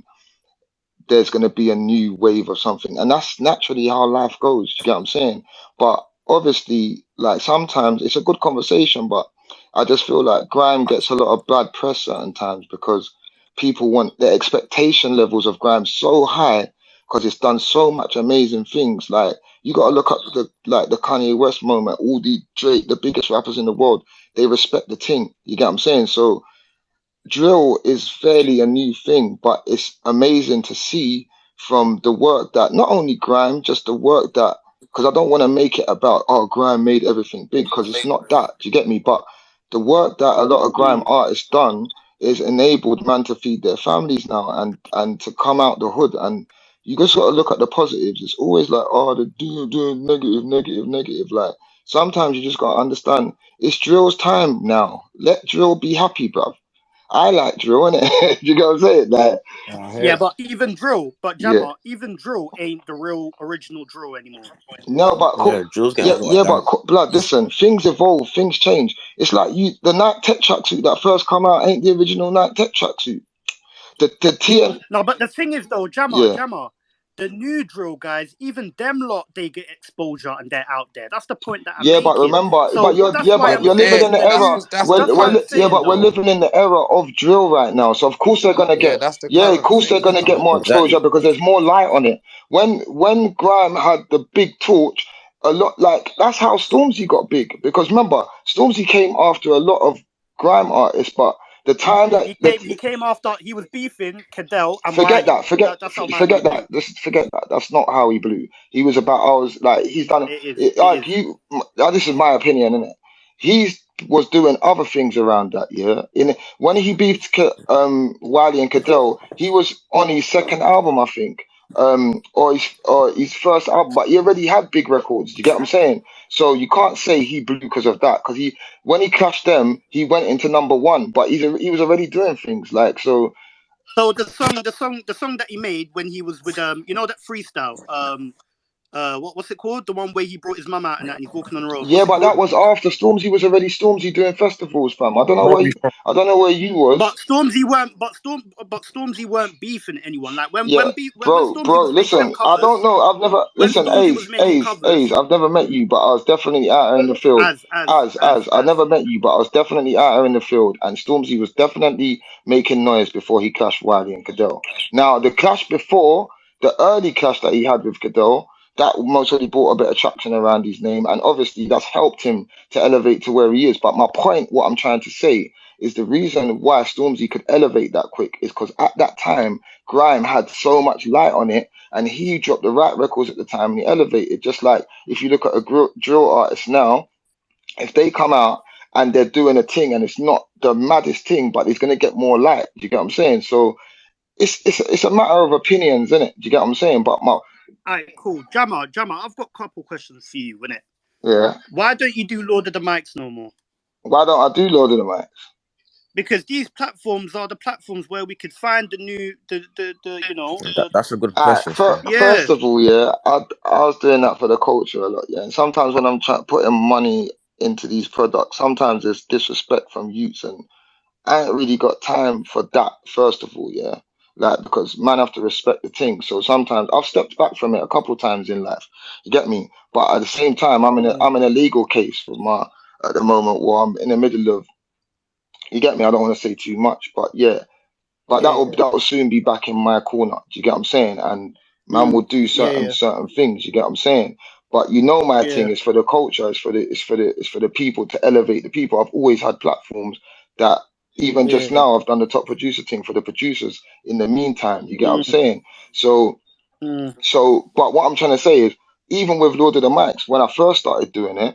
there's going to be a new wave or something. And that's naturally how life goes. You get what I'm saying? But obviously, like sometimes it's a good conversation, but I just feel like grime gets a lot of bad press certain times because people want the expectation levels of grime so high because it's done so much amazing things. Like you got to look at the Kanye West moment, all the Drake, the biggest rappers in the world, they respect the thing. You get what I'm saying? So drill is fairly a new thing, but it's amazing to see from the work that not only grime, just the work that, because I don't want to make it about, oh, grime made everything big, because it's not that. Do you get me? But the work that a lot of grime Mm. artists done is enabled man to feed their families now and to come out the hood. And you just got to look at the positives. It's always like, oh, the doing negative, negative, negative. Like sometimes you just got to understand it's drill's time now. Let drill be happy, bruv. I like drill, innit? You get what I'm saying? Like, Yeah, but even drill, but yeah. Jammer, even drill ain't the real original drill anymore. No, but Yeah, Drill's getting yeah, watered yeah, but down. blood. Listen, things evolve, things change. It's like the Nike Tech tracksuit that first come out ain't the original Nike Tech tracksuit. The TN, No, but the thing is though, yeah. Jammer, the new drill guys, even them lot, they get exposure and they're out there. That's the point that I'm Yeah, but making. remember, but So that's why I'm you're living in saying the the era. new. That's why I'm saying We're though. living in the era of drill right now. So of course they're gonna Yeah, get. that's the Yeah, of current course they're thing, gonna get innit? more exposure Exactly. because there's more light on it. When Grime had the big torch, a lot like that's how Stormzy got big. Because remember, Stormzy came after a lot of Grime artists, but the time that He came after he was beefing Cadell and forget Wiley. that. Forget That's how man forget went that. big. Just forget that. That's not how he blew. He was about. I was like he's done. It is. It, It like is. you. This is my opinion, innit? He was doing other things around that year. In when he beefed Wiley and Cadell, he was on his second album, I think, or his first album. But he already had big records. You get what I'm saying? So you can't say he blew because of that. Because when he clashed them, he went into number one. But he was already doing things like so. So the song that he made when he was with you know that freestyle what's it called? The one where he brought his mum out and that and he's walking on the road. Yeah, What's it but called? that was after Stormzy was already Stormzy doing festivals, fam. Where are you from? I don't know where you was. But Stormzy weren't beefing anyone. Like Yeah, when Stormzy bro. was making them Listen, I don't covers, know. I've never when listen, Stormzy was making covers, I've never met you, but I was definitely out there in the field. As I never met you, but I was definitely out there in the field, and Stormzy was definitely making noise before he clashed Wiley and Cadell. Now the clash before the early clash that he had with Cadell, that most really brought a bit of traction around his name, and obviously that's helped him to elevate to where he is. But my point, what I'm trying to say, is the reason why Stormzy could elevate that quick is because at that time grime had so much light on it, and he dropped the right records at the time and he elevated. Just like if you look at a drill artist now, if they come out and they're doing a thing and it's not the maddest thing, but it's gonna get more light. Do you get what I'm saying? So it's a matter of opinions, isn't it? Do you get what I'm saying? But my alright, cool. Jammer, I've got a couple questions for you, innit? yeah, Why don't you do Lord of the Mics no more? why don't I do Lord of the Mics? Because these platforms are the platforms where we could find the new the you know the That's a good question still. yeah. First of all, yeah, I was doing that for the culture a lot, yeah. And sometimes when I'm trying putting money into these products, sometimes there's disrespect from youths, and I ain't really got time for that. First of all, yeah, like because man have to respect the thing. So sometimes I've stepped back from it a couple times in life. You get me? But at the same time, Mm, I'm in a legal case for my at the moment where I'm in the middle of. You get me? I don't want to say too much, but yeah. But yeah. that will soon be back in my corner. Do you get what I'm saying? And man Mm, will do yeah, yeah, certain things. You get what I'm saying? But you know my yeah, thing is for the culture. It's for the people to elevate the people. I've always had platforms that even just yeah. now I've done the top producer thing for the producers. In the meantime, you get what I'm Mm, saying? So mm, but what I'm trying to say is even with Lord of the Mics, when I first started doing it,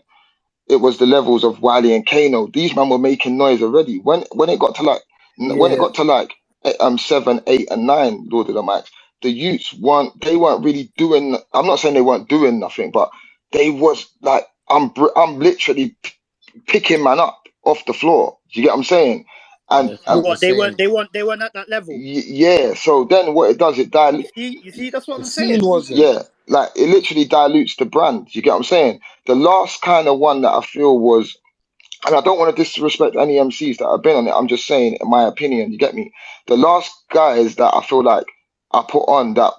it was the levels of Wiley and Kano. These men were making noise already. When it got to like when it yeah. got to like 7, 8, and 9, Lord of the Mics, the youths weren't really doing. I'm not saying they weren't doing nothing, but they was like I'm literally picking man up off the floor. Do you get what I'm saying? And, Yeah, I and think the What they same. weren't at that level. yeah, so then what it does, it dilutes. You see, that's what The I'm scene saying. wasn't. Yeah, like it literally dilutes the brand. You get what I'm saying? The last kind of one that I feel was, and I don't want to disrespect any MCs that have been on it. I'm just saying, in my opinion, you get me? The last guys that I feel like I put on that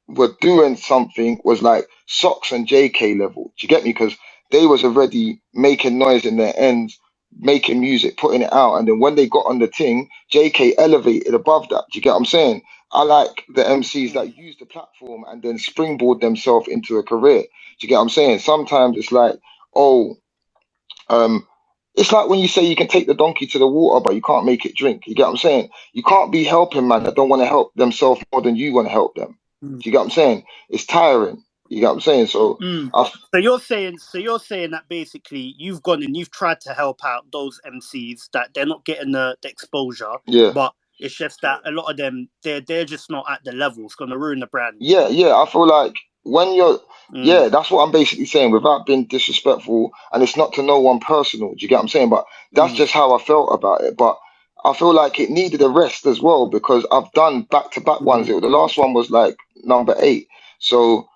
were doing something was like Socks and JK level. Do you get me? Because they was already making noise in their ends, making music, putting it out, and then when they got on the thing, JK elevated above that. Do you get what I'm saying? I like the MCs Mm. that use the platform and then springboard themselves into a career. Do you get what I'm saying? Sometimes it's like, oh, um, it's like when you say you can take the donkey to the water, but you can't make it drink. You get what I'm saying? You can't be helping man that don't want to help themselves more than you want to help them. Mm. Do you get what I'm saying? It's tiring. You get what I'm saying? So, Mm. I, So you're saying that basically you've gone and you've tried to help out those MCs that they're not getting the exposure, yeah, but it's just that a lot of them they're just not at the level. It's gonna ruin the brand. yeah. I feel like when you're, Mm. yeah, that's what I'm basically saying without being disrespectful. And it's not to no one personal. Do you get what I'm saying? But that's Mm. just how I felt about it. But I feel like it needed a rest as well because I've done back to back ones. Mm. The last one was like number 8. So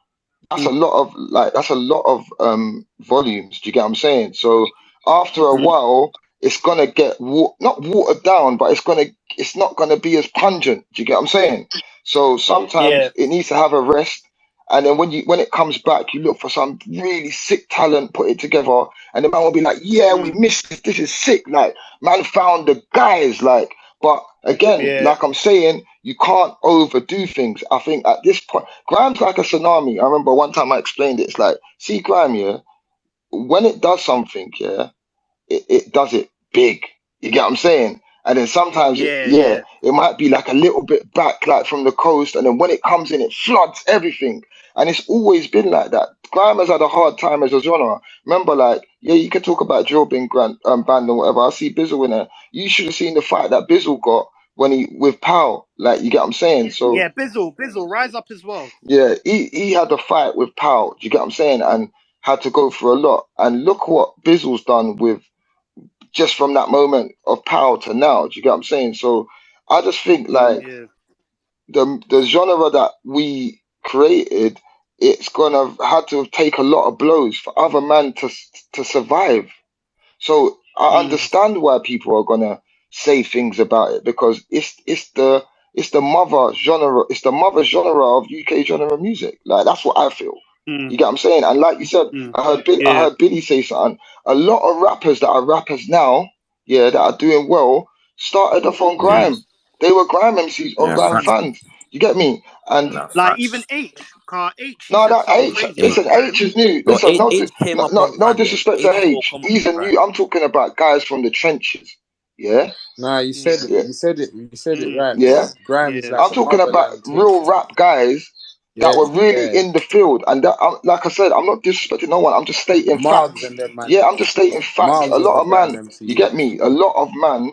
Mm. that's a lot of volumes. Do you get what I'm saying? So after a Mm. while, it's gonna get not watered down, but it's not gonna be as pungent. Do you get what I'm saying? So Yeah. sometimes it needs to have a rest, and then when it comes back, you look for some really sick talent, put it together, and the man will be like, "Yeah, we Mm. missed this. This is sick." Like man found the guys. Like, but again, Yeah. like I'm saying, you can't overdo things. I think at this point. Grime's like a tsunami. I remember one time I explained it. It's like, see, grime, yeah, when it does something, yeah, it does it big. You get what I'm saying? And then sometimes Yeah. yeah, Yeah. it might be like a little bit back, like from the coast, and then when it comes in, it floods everything. And it's always been like that. Grime has had a hard time as a genre. Remember, like, yeah, you can talk about Drill being banned or whatever. I see Bizzle in there. You should have seen the fight that Bizzle got when he with Pow. Like, you get what I'm saying? So Yeah. Bizzle, rise up as well. yeah, he had a fight with Powell. Do you get what I'm saying? And had to go through a lot. And look what Bizzle's done with just from that moment of Powell to now. Do you get what I'm saying? So I just think like Yeah. the genre that we created, it's gonna had to take a lot of blows for other men to survive. So I Mm. understand why people are gonna say things about it because it's the mother genre, it's the mother genre of UK genre music. Like that's what I feel. Mm. You get what I'm saying? And like you said, Mm. I Yeah. heard Billy say something. A lot of rappers that are rappers now, yeah, that are doing well, started off on Yeah, grime. They were grime MCs or yeah, grime facts. fans. You get me? And Nah, Like even facts. Car H, he no, said that something H. crazy H, about Listen, H grime. is new. bro, Listen, H came up on no Grime, yeah. disrespect to H is more H. common He's than a Grime. new. I'm talking about guys from the trenches. Yeah, Nah, you Mm. said it. yeah, You said it Mm. right, yeah. bro. Grime is Yeah. like I'm the talking about motherland thing. real rap guys that Yeah, were really yeah. in the field, and that, like I said, I'm not disrespecting no one. I'm just stating Margs facts. and them man. Yeah, I'm just stating facts. Margs A was lot the of Grime man, you MC. get me. A lot of man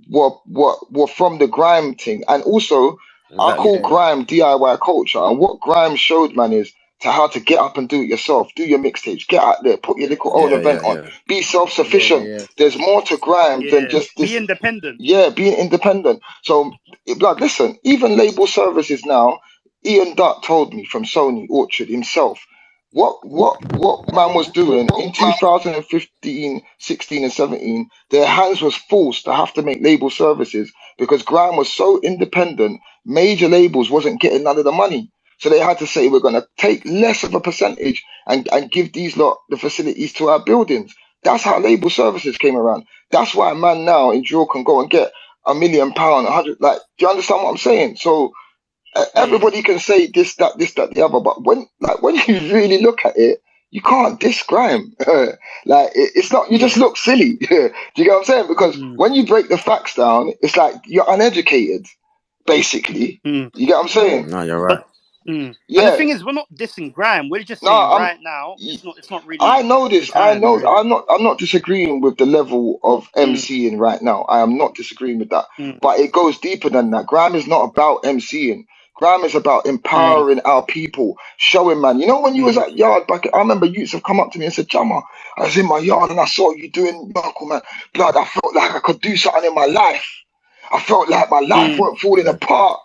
were from the grime thing, and also I Exactly. call Yeah, grime DIY culture. And what grime showed, man, is to how to get up and do it yourself. Do your mixtapes, get out there, put your little own Yeah, event yeah, on, yeah. be yeah, self-sufficient. yeah. There's more to grime than Yeah. just Be this. independent. Yeah, being independent. So, like, listen, even label services now. Ian Dutt told me from Sony Orchard himself. What man was doing in 2015, 16, and 17, their hands was forced to have to make label services because grime was so independent, major labels wasn't getting none of the money. So they had to say we're gonna take less of a percentage and give these lot the facilities to our buildings. That's how label services came around. That's why a man now in drill can go and get £1 million, 100. Like, do you understand what I'm saying? So Mm. everybody can say this, that, the other, but when you really look at it, you can't diss grime. Like it's not. You just Yeah. look silly. Do you get what I'm saying? Because Mm. when you break the facts down, it's like you're uneducated, basically. Mm. You get what I'm saying? No, you're right. But and the Yeah. thing is, we're not dissing grime. We're just No, saying right now, it's not really I know the this. I time, know. really. I'm not disagreeing with the level of Mm. MCing right now. I am not disagreeing with that. Mm. But it goes deeper than that. Grime is not about MCing. Grime is about empowering our people, showing, man. You know, when you was at yard back, I remember youths have come up to me and said, Jammer, I was in my yard and I saw you doing knuckle, man. Blood, I felt like I could do something in my life. I felt like my life weren't falling apart.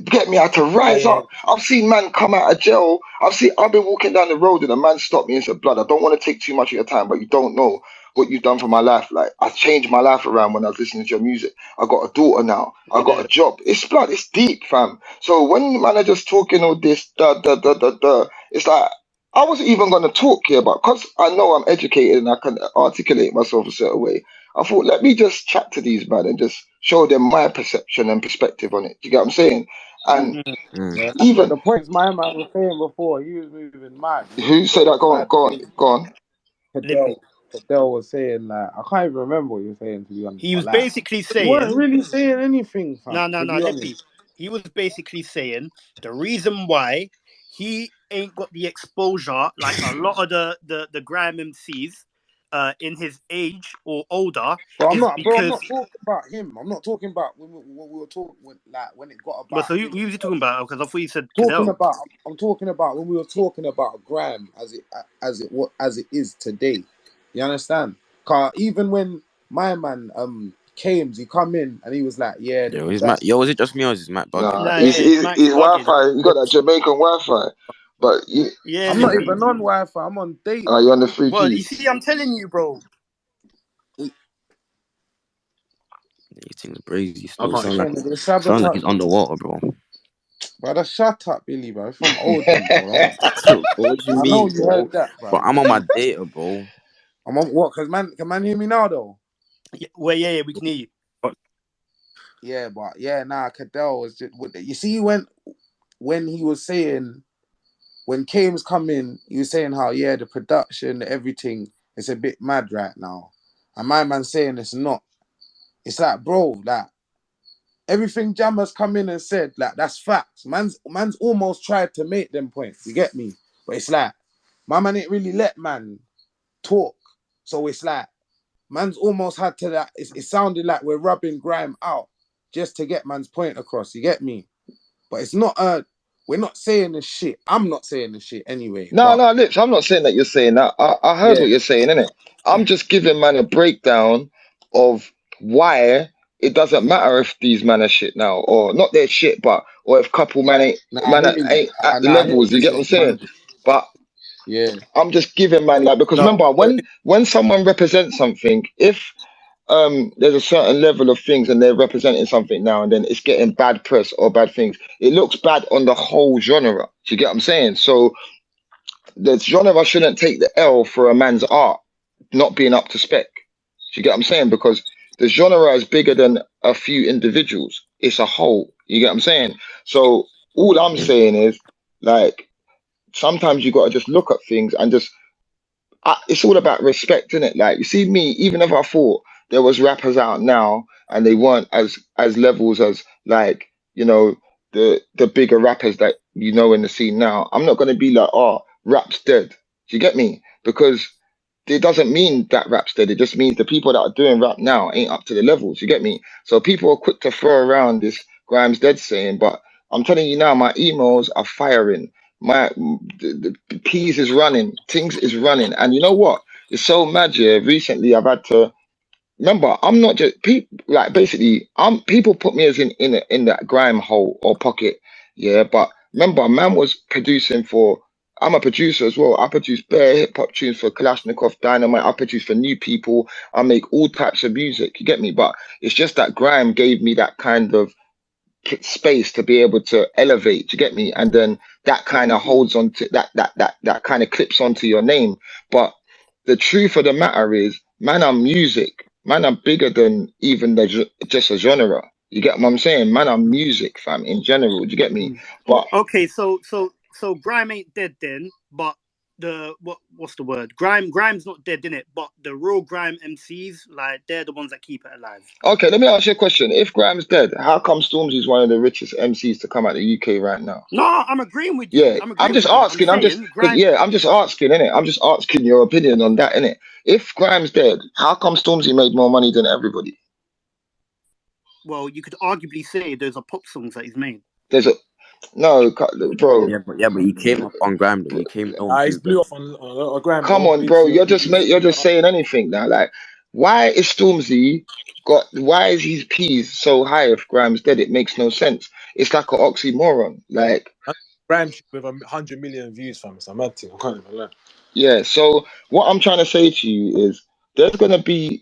Get me, I had to rise up. I've seen man come out of jail. I've been walking down the road and a man stopped me and said, Blood, I don't want to take too much of your time, but you don't know what you've done for my life. Like, I changed my life around when I was listening to your music. I got a daughter now. I got a job. It's blood. It's deep, fam. So when man are just talking all this, it's like, I wasn't even going to talk here, but because I know I'm educated and I can articulate myself a certain way, I thought, let me just chat to these man and just show them my perception and perspective on it. Do you get what I'm saying? And Yeah, even, the points my man was saying before, he was moving mad. who said that? Go on, Mad go on, things. go on. Cadell was saying, like, I can't even remember what he was saying, to be honest. He But was like, basically he weren't saying, really saying anything, fam, no, to be honest. Lippy. He was basically saying the reason why he ain't got the exposure like a lot of the grime MCs in his age or older But I'm is not, bro. I'm because. not talking about him. I'm not talking about when we were talking, when it got Well, about so him. who was he talking about? Because I thought you said Talking Cadell. about, I'm talking about when we were talking about grime as it is today. You understand? Cause even when my man came, he come in and he was like, yeah, the Yo, is Matt? production. Yo, is it just me or is Matt bugging? Nah, Nah, he's, yeah, he's, Max he's bugging. Wi-Fi. You got that Jamaican Wi-Fi. But Yeah, I'm not Lippy. even on Wi-Fi. I'm on data. you're on the Well, you 3G. see, I'm telling you, bro. You think the brazy I still can't. sound like They sound like sabotage. he's underwater, bro. Brother, shut up, Billy, bro. From Oldham, bro. Bro, what do you I know mean, you bro? heard that, But bro. I'm on my data, bro. I'm on what? Cause man, can man hear me now though? Yeah, well, yeah, we can hear you. Yeah, but yeah, nah. Cadell was just. You see, when he was saying, when Kames come in, he was saying how the production, everything, it's a bit mad right now, and my man saying it's not. It's like, bro, like everything Jammer's come in and said, like that's facts. Man's almost tried to make them points. You get me? But it's like, my man ain't really let man talk. So it's like, man's almost had to that. It sounded like we're rubbing grime out just to get man's point across. You get me? But it's not we're not saying this shit. I'm not saying this shit anyway. No, But no, Lips, I'm not saying that you're saying that. I heard yeah, what you're saying, innit? I'm just giving man a breakdown of why it doesn't matter if these man are shit now, or not their shit, but or if couple I hear you. ain't at the I hear what levels. you're You get what I'm saying. saying? But Yeah. I'm just giving man like, because No, remember when someone represents something, if there's a certain level of things and they're representing something now and then it's getting bad press or bad things, it looks bad on the whole genre. Do you get what I'm saying? So the genre shouldn't take the L for a man's art not being up to spec. Do you get what I'm saying? Because the genre is bigger than a few individuals. It's a whole. You get what I'm saying? So all I'm saying is like sometimes you got to just look at things and just it's all about respect, isn't it? Like you see me, even if I thought there was rappers out now and they weren't as levels as like the bigger rappers that you know in the scene now, I'm not gonna be like, oh, rap's dead. Do you get me? Because it doesn't mean that rap's dead. It just means the people that are doing rap now ain't up to the levels. You get me? So people are quick to throw around this Grimes dead saying, but I'm telling you now, my emails are firing. The peas is running, things is running, and you know what? It's so mad. Yeah, recently I've had to remember. I'm not just people. Like basically, I'm people put me as in that grime hole or pocket. Yeah, but remember, man was producing for. I'm a producer as well. I produce bare hip hop tunes for Kalashnikov, Dynamite. I produce for new people. I make all types of music. You get me? But it's just that grime gave me that kind of space to be able to elevate. You get me? And then that kind of holds on to that kind of clips onto your name. But the truth of the matter is, man, I'm music. Man, I'm bigger than even just a genre. You get what I'm saying? Man, I'm music, fam, in general. Do you get me? But okay, so Grime ain't dead then, but what's the word? Grime's not dead, innit? But the real Grime MCs, like they're the ones that keep it alive. okay, let me ask you a question. If Graham's dead, how come Stormzy's one of the richest MCs to come out of the UK right now? No, I'm agreeing with you. Yeah, I'm I'm agreeing just with you. I'm asking. I'm just saying because Grime. I'm just asking, innit? I'm just asking your opinion on that, innit? If Graham's dead, how come Stormzy made more money than everybody? Well, you could arguably say those are pop songs that he's made. There's a No, bro. Yeah, but you came up on Grime though. You came on He's Blue blew though. off on a gram, Come bro. on, bro. You're just saying anything now. Like, why is Stormzy why is his P's so high if Grime's dead? It makes no sense. It's like an oxymoron. Like, Grime with 100 million views, fam. It's a mad thing. I can't even lie. yeah. So what I'm trying to say to you is there's gonna be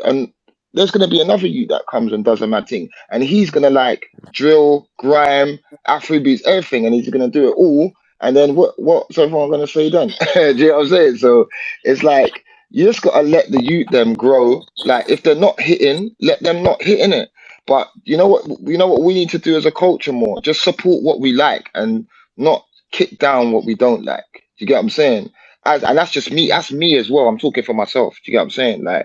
and there's gonna be another you that comes and does a mad thing, and he's gonna like drill, grime, Afrobeats, everything, and he's gonna do it all. And then what's everyone gonna say then? Do you know what I'm saying? So it's like you just gotta let the youth them grow. Like if they're not hitting, let them not hitting it. But you know what we need to do as a culture more? Just support what we like and not kick down what we don't like. Do you get what I'm saying? And that's just me. That's me as well. I'm talking for myself. Do you get what I'm saying? Like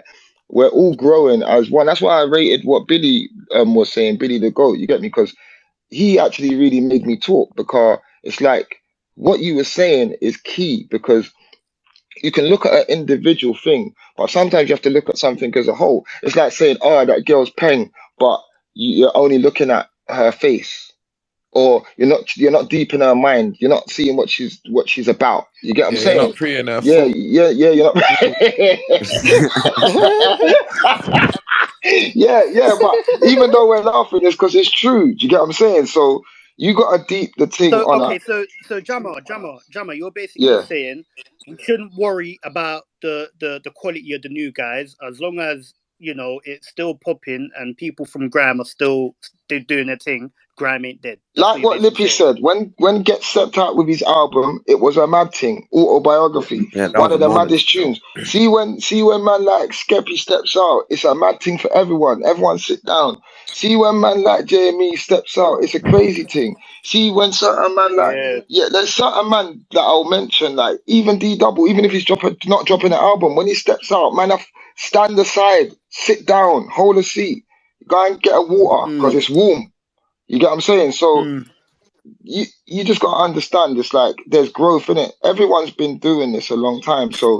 we're all growing as one. That's why I rated what Billy was saying, Billy the GOAT. You get me? Because he actually really made me talk because it's like what you were saying is key because you can look at an individual thing, but sometimes you have to look at something as a whole. It's like saying, "Oh, that girl's peng," but you're only looking at her face, or you're not deep in her mind. You're not seeing what she's about. You get what I'm Yeah, you're saying? not pre in her Yeah, foot. yeah, yeah. You're not. Yeah, but even though we're laughing, it's because it's true. Do you get what I'm saying? So you got to deep the thing So on a okay, so Jammer, you're basically yeah. saying we shouldn't worry about the quality of the new guys as long as it's still popping and people from Grime are still doing their thing. Grime ain't dead. That's what Like you're what basically Lippy saying. said, when Get Stepped Out with his album, it was a mad thing, autobiography, Yeah, that one was a of the moment maddest still. tunes. See when man like Skeppy steps out, it's a mad thing for everyone. Everyone sit down. See when man like JME steps out, it's a crazy thing. See when certain man like Yeah. yeah, there's certain man that I'll mention, like even D Double, even if he's not dropping an album, when he steps out, man, stand aside, sit down, hold a seat, go and get a water because Mm, it's warm. You get what I'm saying? So mm, you just gotta understand it's like there's growth in it. Everyone's been doing this a long time, so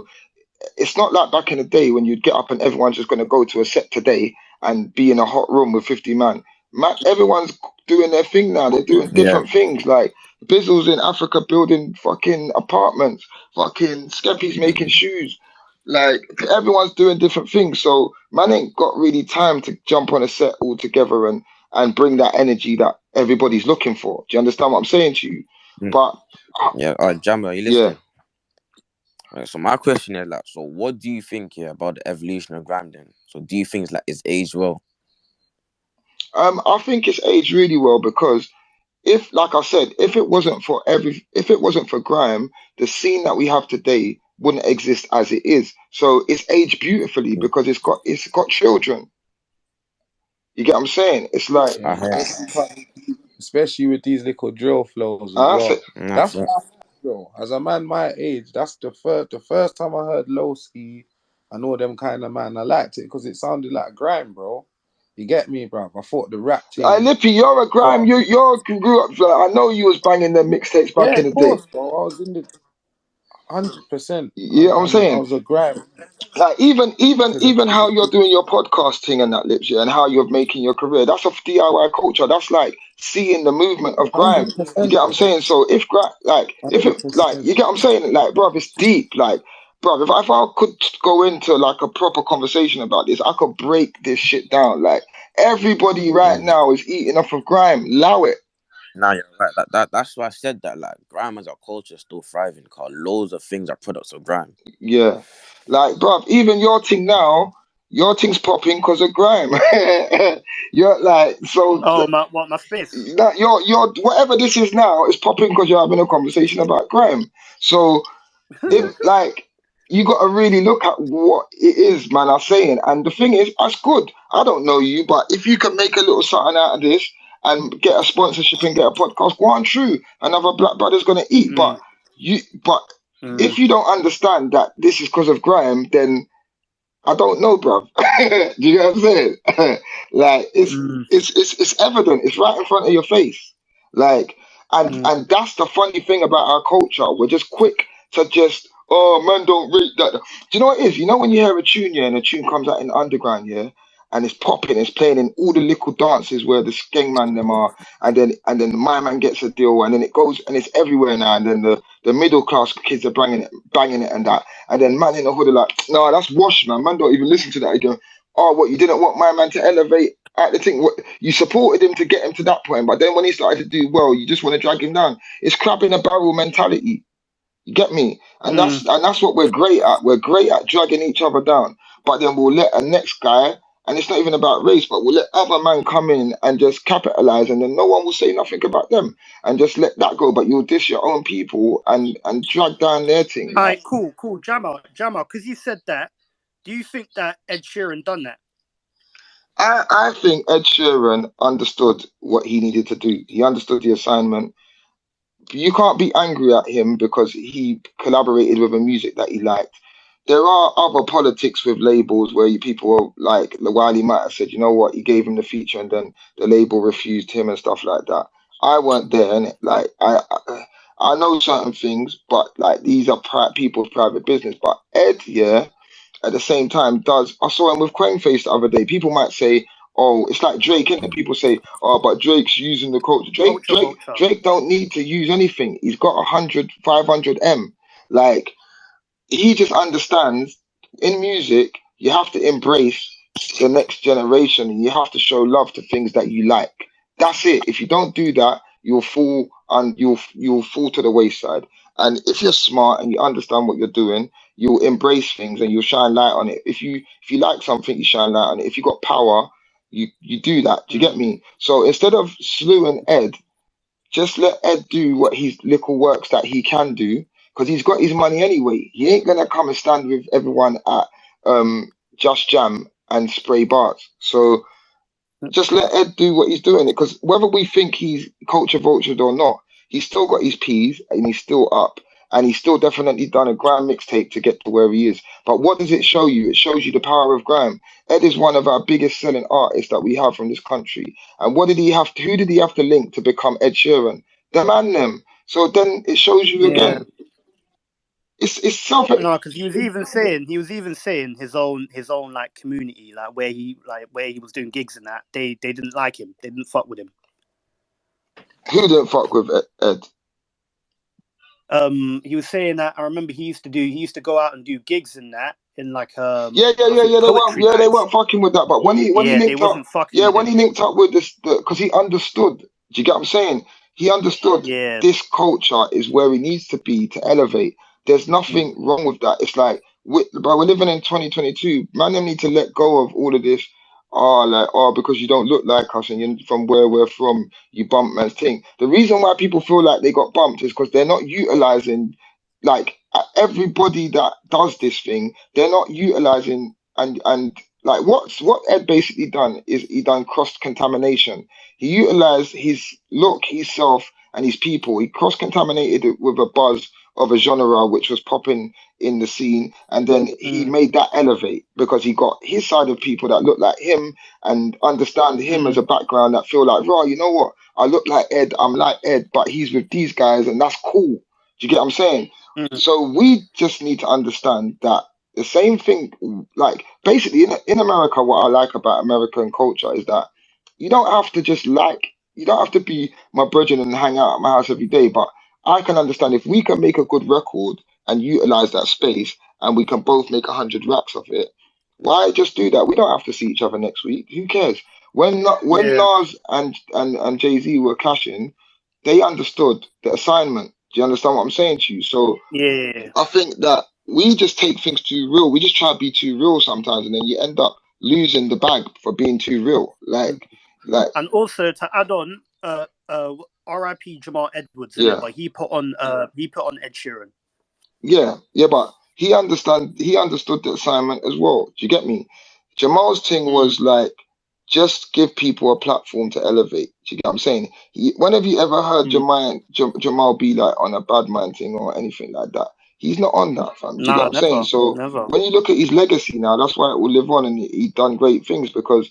it's not like back in the day when you'd get up and everyone's just gonna go to a set today and be in a hot room with 50 man. Man, everyone's doing their thing now. They're doing Yeah, different things. Like Bizzle's in Africa building fucking apartments. Fucking Skeppy's making shoes. Like everyone's doing different things. So man ain't got really time to jump on a set all together and bring that energy that everybody's looking for. Do you understand what I'm saying to you? mm, But yeah. Jammer, are you yeah. listening? Right, so my question is like, so what do you think here about the evolution of Grime then? So do you think it's aged well? I think it's aged really well because if, like I said, if it wasn't for grime, the scene that we have today wouldn't exist as it is. So it's aged beautifully Mm. because it's got children. You get what I'm saying? It's like, I Yeah, heard. especially with these little drill flows as I said, well. Nah, That's fair. what I feel. As a man my age, that's the first time I heard Lowski and all them kind of man. I liked it because it sounded like grime, bro. You get me, bro? I thought the rap thing. Lippy, you're a grime. You grew up. I know you was banging them mixtapes back Yeah, in of the day. course, bro. I was in the 100%. You know what I'm I saying? was a grime Like even to the even how you're doing your podcast thing and that, Lips, yeah, and how you're making your career, that's a DIY culture. That's like seeing the movement of grime. You 100%, get what I'm bro. saying? So if if it like 100%. you get what I'm saying, like bro, it's deep. Like bro, if I could go into like a proper conversation about this, I could break this shit down. Like everybody right Mm. now is eating off of grime. Allow it. Nah, you're right. That's why I said that. Like, Grime as a culture is still thriving because loads of things are products of Grime. Yeah. Like, bro, even your thing now, your thing's popping because of grime. You're like, so Oh, my space. that your whatever this is now is popping because you're having a conversation about crime. So if like you got to really look at what it is man are saying, and the thing is that's good. I don't know you, but if you can make a little something out of this and get a sponsorship and get a podcast, go on true. Another black brother's gonna eat, Mm, but mm, if you don't understand that this is because of grime, then I don't know, bro. Do you know what I'm saying? Like mm, it's evident. It's right in front of your face. Like mm, and that's the funny thing about our culture. We're just quick to just man don't rate that. Do you know what it is? You know when you hear a tune, yeah, and a tune comes out in the underground, yeah, and it's popping, it's playing in all the little dances where the skeng man them are, and then my man gets a deal, and then it goes and it's everywhere now, and then the middle class kids are banging it and that, and then man in the hood are like, no, that's wash, man don't even listen to that again. Oh, what, you didn't want my man to elevate at the thing? What, you supported him to get him to that point, but then when he started to do well, you just want to drag him down. It's crab in a barrel mentality. You get me? And that's what we're great at. We're great at dragging each other down. But then we'll let a next guy, and it's not even about race, but we'll let other man come in and just capitalize, and then no one will say nothing about them, and just let that go. But you'll diss your own people and drag down their thing. All right, cool. Jammer, because you said that, do you think that Ed Sheeran done that? I think Ed Sheeran understood what he needed to do. He understood the assignment. You can't be angry at him because he collaborated with a music that he liked. There are other politics with labels where people are like Wiley might have said, you know what, he gave him the feature and then the label refused him and stuff like that. I weren't there, and like I know certain things, but like these are people's private business. But Ed, yeah, at the same time I saw him with Face the other day. People might say, oh, it's like Drake, innit? People say, oh, but Drake's using the culture. Culture vulture. Drake don't need to use anything. He's got 100, 500 M. Like, he just understands in music, you have to embrace the next generation and you have to show love to things that you like. That's it. If you don't do that, you'll fall and you'll fall to the wayside. And if you're smart and you understand what you're doing, you'll embrace things and you'll shine light on it. If you like something, you shine light on it. If you got power, you do that. Do you get me? So instead of slewing Ed, just let Ed do what his little works that he can do, because he's got his money anyway. He ain't gonna come and stand with everyone at Just Jam and spray bars. So just let Ed do what he's doing. Because whether we think he's culture vultured or not, he's still got his P's and he's still up. And he's still definitely done a grime mixtape to get to where he is. But what does it show you? It shows you the power of grime. Ed is one of our biggest selling artists that we have from this country. And what did he have to, who did he have to link to become Ed Sheeran? The man them. So then it shows you again. It's self. No, because he was even saying his own like community, like where he was doing gigs and that, they didn't like him. They didn't fuck with him. Who didn't fuck with Ed? He was saying that I remember he used to go out and do gigs and that in like yeah they weren't fucking with that, but when he linked up with this, because he understood. Do you get what I'm saying? He understood this culture is where he needs to be to elevate. There's nothing wrong with that. It's like we're living in 2022. Man, them need to let go of all of this. Because you don't look like us and you're from where we're from, you bump man's thing. The reason why people feel like they got bumped is because they're not utilizing, like, everybody that does this thing, they're not utilizing and like what Ed basically done is he done cross contamination. He utilized his look, himself, and his people. He cross contaminated it with a buzz of a genre which was popping in the scene, and then he made that elevate because he got his side of people that look like him and understand him as a background that feel like, right, you know what, I look like Ed, I'm like Ed, but he's with these guys and that's cool. Do you get what I'm saying? So we just need to understand that the same thing, like basically in America, what I like about American culture is that you don't have to you don't have to be my brethren and hang out at my house every day, but I can understand if we can make a good record and utilize that space and we can both make 100 racks of it, why just do that? We don't have to see each other next week. Who cares? When Nas and Jay-Z were clashing, they understood the assignment. Do you understand what I'm saying to you? So I think that we just take things too real. We just try to be too real sometimes, and then you end up losing the bag for being too real. Like and also to add on, R.I.P. Jamal Edwards, but he put on Ed Sheeran. Yeah, but he understood the assignment as well. Do you get me? Jamal's thing was like, just give people a platform to elevate. Do you get what I'm saying? When have you ever heard Jamal be like on a bad man thing or anything like that? He's not on that, fam. Do you get what I'm saying? So when you look at his legacy now, that's why it will live on, and he's done great things, because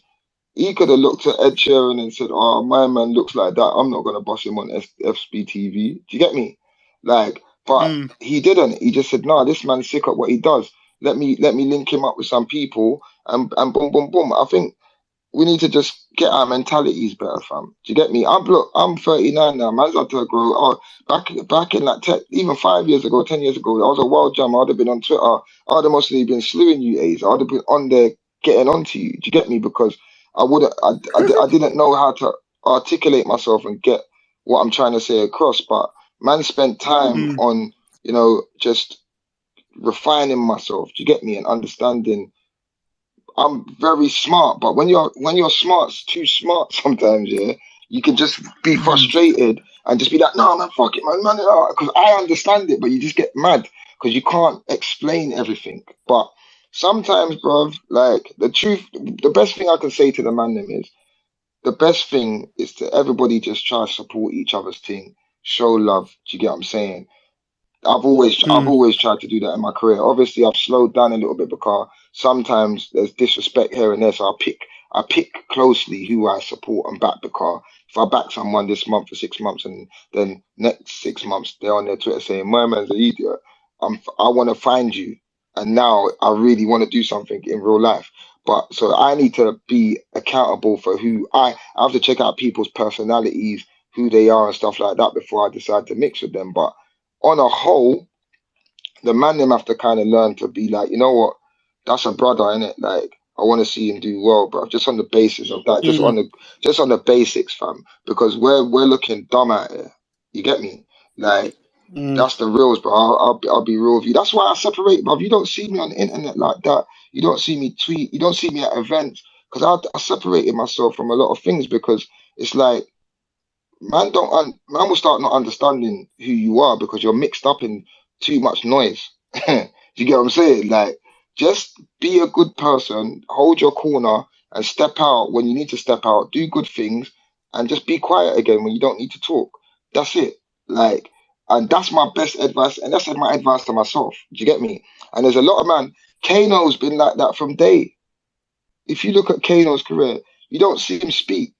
he could have looked at Ed Sheeran and said, "Oh, my man looks like that. I'm not gonna boss him on FB TV." Do you get me? Like, but he didn't. He just said, "No, this man's sick at what he does. Let me link him up with some people, and boom, boom, boom." I think we need to just get our mentalities better, fam. Do you get me? I'm 39 now. Man's had to grow. Oh, back in like even 5 years ago, 10 years ago, I was a wild jammer. I'd have been on Twitter. I'd have mostly been slewing you, A's. I'd have been on there getting onto you. Do you get me? Because I didn't know how to articulate myself and get what I'm trying to say across. But man spent time on, just refining myself. Do you get me? And understanding. I'm very smart, but when you're smart, too smart sometimes, yeah, you can just be frustrated and just be like, no, man, fuck it, man, because I understand it, but you just get mad because you can't explain everything. But sometimes, bruv, like the truth, the best thing I can say to the man them is the best thing is to everybody just try to support each other's thing, show love. Do you get what I'm saying? I've always tried to do that in my career. Obviously, I've slowed down a little bit because sometimes there's disrespect here and there. So I pick closely who I support and back, because if I back someone this month for 6 months and then next 6 months they're on their Twitter saying my man's an idiot, I want to find you, and now I really want to do something in real life. But so I need to be accountable for who I have to check out people's personalities, who they are, and stuff like that before I decide to mix with them. But on a whole, the man them have to kind of learn to be like, you know what, that's a brother, innit? Like, I want to see him do well, bro. Just on the basis of that, just on the basics, fam. Because we're looking dumb out here. You get me? Like, that's the reals, bro. I'll be real with you. That's why I separate, bro. You don't see me on the internet like that. You don't see me tweet. You don't see me at events, because I separated myself from a lot of things, because it's like, man will start not understanding who you are because you're mixed up in too much noise. Do you get what I'm saying? Like, just be a good person, hold your corner, and step out when you need to step out, do good things, and just be quiet again when you don't need to talk. That's it. Like, and that's my best advice, and that's my advice to myself. Do you get me? And there's a lot of man. Kano's been like that from day. If you look at Kano's career, you don't see him speak.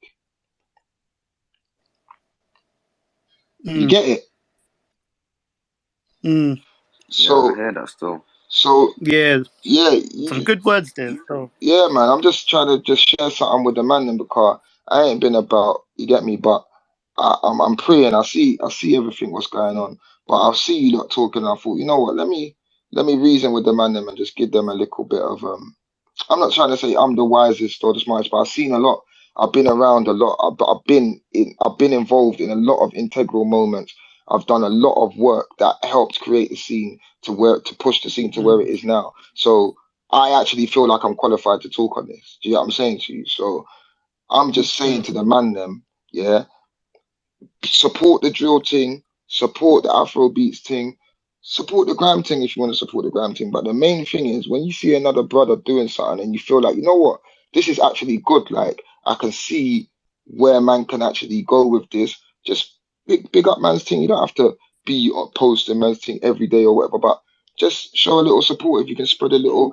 You get it? So, I hear that still. Yeah, yeah, some good words there. So yeah, man. I'm just trying to just share something with the man then, because I ain't been about. You get me? But I'm praying. I see everything what's going on. But I see you lot talking. And I thought, you know what? Let me reason with the man them and just give them a little bit of I'm not trying to say I'm the wisest or the smartest, but I've seen a lot. I've been around a lot. I've been involved in a lot of integral moments. I've done a lot of work that helped create the scene to push the scene to where it is now. So I actually feel like I'm qualified to talk on this. Do you get what I'm saying to you? So I'm just saying to the man them, yeah, support the drill thing, support the Afro beats thing, support the grime thing if you want to support the grime thing. But the main thing is when you see another brother doing something and you feel like, you know what, this is actually good. Like, I can see where man can actually go with this. Just big up man's thing. You don't have to be posting man's thing every day or whatever, but just show a little support. If you can spread a little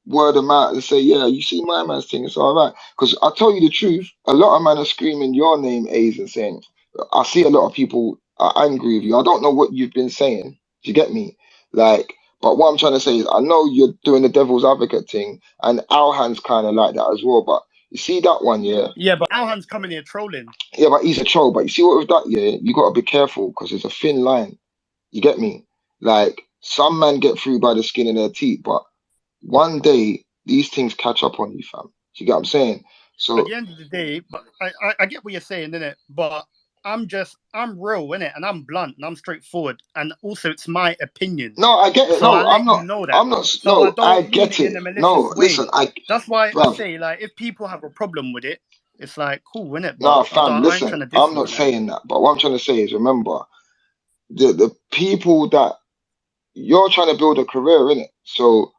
word of mouth and say, yeah, you see my man's thing, it's all right. Because I tell you the truth, a lot of men are screaming your name, A's, and saying, I see a lot of people are angry with you. I don't know what you've been saying. Do you get me? Like, but what I'm trying to say is, I know you're doing the devil's advocate thing, and Alhan's kind of like that as well. But you see that one, yeah? yeah, but Alhan's coming here trolling. Yeah, but he's a troll. But you see what with that, yeah? You got to be careful because it's a thin line. You get me? Like, some men get through by the skin of their teeth, but one day these things catch up on you, fam. Do you get what I'm saying? So At the end of the day, but I get what you're saying, innit? But I'm real, innit? And I'm blunt and I'm straightforward. And also, it's my opinion. no, I get it. So I No, let you know that. I'm not. So I No, I don't mean get it in it. a malicious No, way. listen, That's why I bruv, say, like, if people have a problem with it, it's like, cool, innit? nah, But fam, I ain't listen, trying to diss I'm you not on that. saying that. But what I'm trying to say is, remember, the people that you're trying to build a career in it. So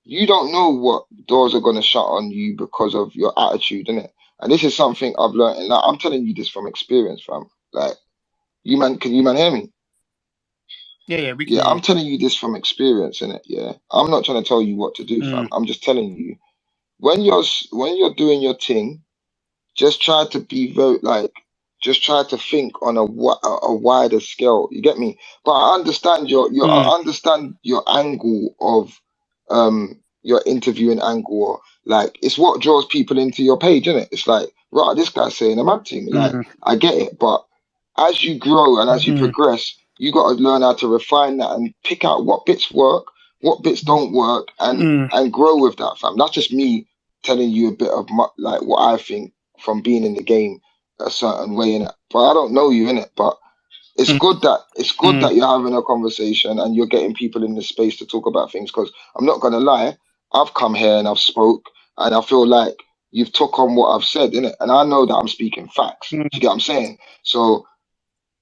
you don't know what doors are gonna shut on you because of your attitude, innit? And this is something I've learned. And like, I'm telling you this from experience, fam. Like, can you man hear me? Yeah, we can Yeah, hear I'm telling you this from experience, innit? Yeah, I'm not trying to tell you what to do, you. fam. I'm just telling you when you're doing your thing, just try to be very like, just try to think on a wider scale. You get me? But I understand I understand your angle of your interviewing angle, or like it's what draws people into your page, isn't it? It's like, right, this guy's saying a mad thing. Like, I get it, but as you grow and as you progress, you got to learn how to refine that and pick out what bits work, what bits don't work, and grow with that, fam. That's just me telling you a bit of like what I think from being in the game a certain way in it. But I don't know you in it, but it's good that you're having a conversation and you're getting people in the space to talk about things. Because I'm not gonna lie, I've come here and I've spoke, and I feel like you've took on what I've said, innit? And I know that I'm speaking facts. Do you get what I'm saying? So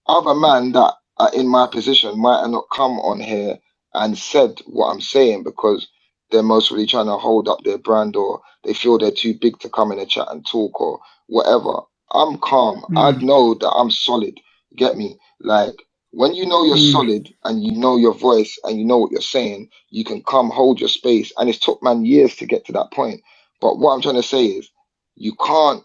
other man that are in my position might have not come on here and said what I'm saying because they're mostly trying to hold up their brand, or they feel they're too big to come in a chat and talk or whatever. I'm calm. I know that I'm solid. Get me? Like, when you know you're solid and you know your voice and you know what you're saying, you can come hold your space. And it's took man years to get to that point. But what I'm trying to say is, you can't,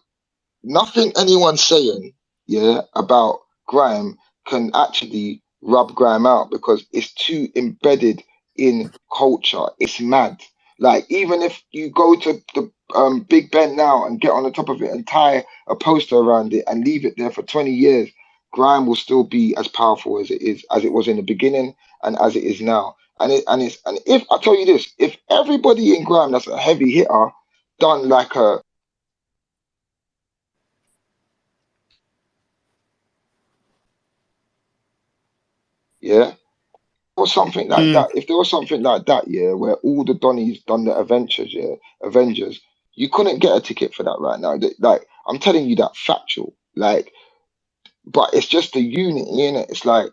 nothing anyone's saying, yeah, about grime can actually rub grime out because it's too embedded in culture. It's mad. Like, even if you go to the Big Ben now and get on the top of it and tie a poster around it and leave it there for 20 years, grime will still be as powerful as it was in the beginning and as it is now. And if I tell you this, if everybody in grime that's a heavy hitter done like a yeah, or something like that. If there was something like that, yeah, where all the Donnies done the Avengers, you couldn't get a ticket for that right now. Like, I'm telling you that factual. Like, but it's just the unity in it. It's like,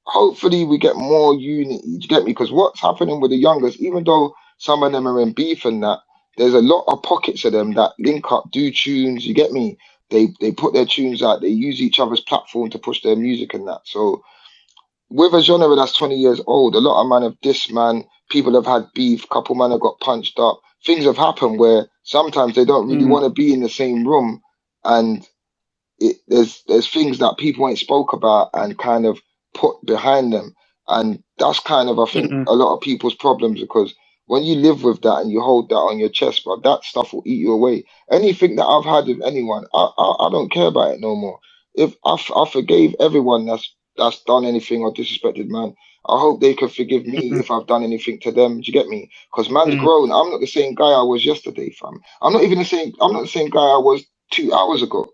hopefully we get more unity. Do you get me? Because what's happening with the youngers, even though some of them are in beef and that, there's a lot of pockets of them that link up, do tunes. You get me? They put their tunes out. They use each other's platform to push their music and that. So with a genre that's 20 years old, a lot of man have dissed, man. People have had beef. Couple man have got punched up. Things have happened where sometimes they don't really want to be in the same room, and there's things that people ain't spoke about and kind of put behind them, and that's kind of, I think, a lot of people's problems, because when you live with that and you hold that on your chest, but that stuff will eat you away. Anything that I've had with anyone, I don't care about it no more. If I forgave everyone that's done anything or disrespected man, I hope they could forgive me if I've done anything to them. Do you get me? Because man's grown. I'm not the same guy I was yesterday, fam. I'm not the same guy I was 2 hours ago.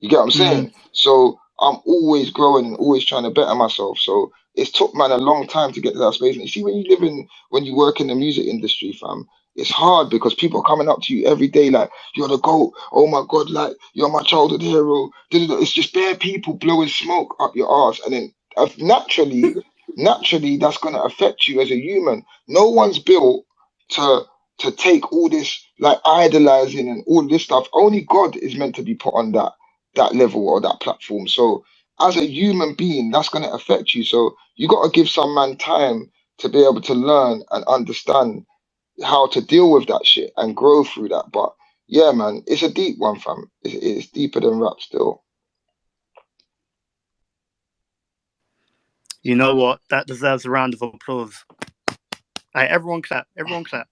You get what I'm saying? So I'm always growing and always trying to better myself. So it's took man a long time to get to that space. And you see, when you work in the music industry, fam, it's hard because people are coming up to you every day like, you're the GOAT. Oh my God, like, you're my childhood hero. It's just bare people blowing smoke up your arse. And then naturally, that's going to affect you as a human. No one's built to take all this like idolizing and all this stuff. Only God is meant to be put on that level or that platform. So as a human being, that's going to affect you. So you got to give some man time to be able to learn and understand how to deal with that shit and grow through that. But yeah, man, it's a deep one, fam. It's deeper than rap still. You know what? That deserves a round of applause. All right, everyone clap. Everyone clap.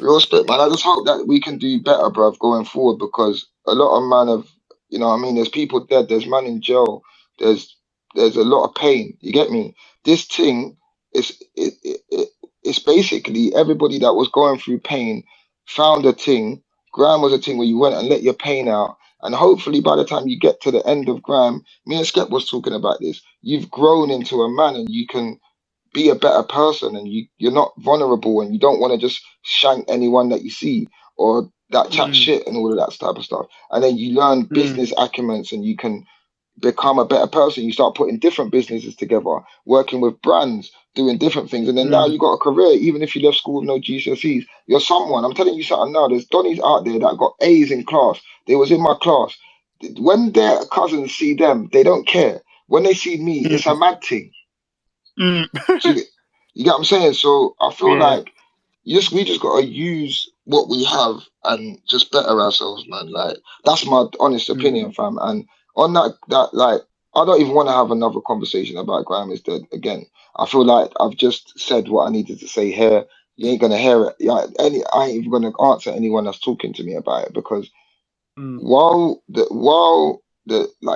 Real spit, man. I just hope that we can do better, bruv, going forward, because a lot of man have, you know what I mean? There's people dead, there's man in jail, there's a lot of pain. You get me? This thing is it's basically everybody that was going through pain found a thing. Grime was a thing where you went and let your pain out. And hopefully by the time you get to the end of grime, me and Skep was talking about this, you've grown into a man and you can be a better person, and you're not vulnerable, and you don't want to just shank anyone that you see or that chat shit and all of that type of stuff. And then you learn business acumen and you can become a better person. You start putting different businesses together, working with brands, doing different things. And then now you got a career, even if you left school with no GCSEs, you're someone. I'm telling you something now. There's Donnies out there that got A's in class. They was in my class. When their cousins see them, they don't care. When they see me, it's a mad thing. So you get what I'm saying? So I feel like we just gotta use what we have and just better ourselves, man. Like, that's my honest opinion, fam. And on that like, I don't even want to have another conversation about grime is dead again. I feel like I've just said what I needed to say here. You ain't gonna hear it. Yeah, I ain't even gonna answer anyone that's talking to me about it because Mm,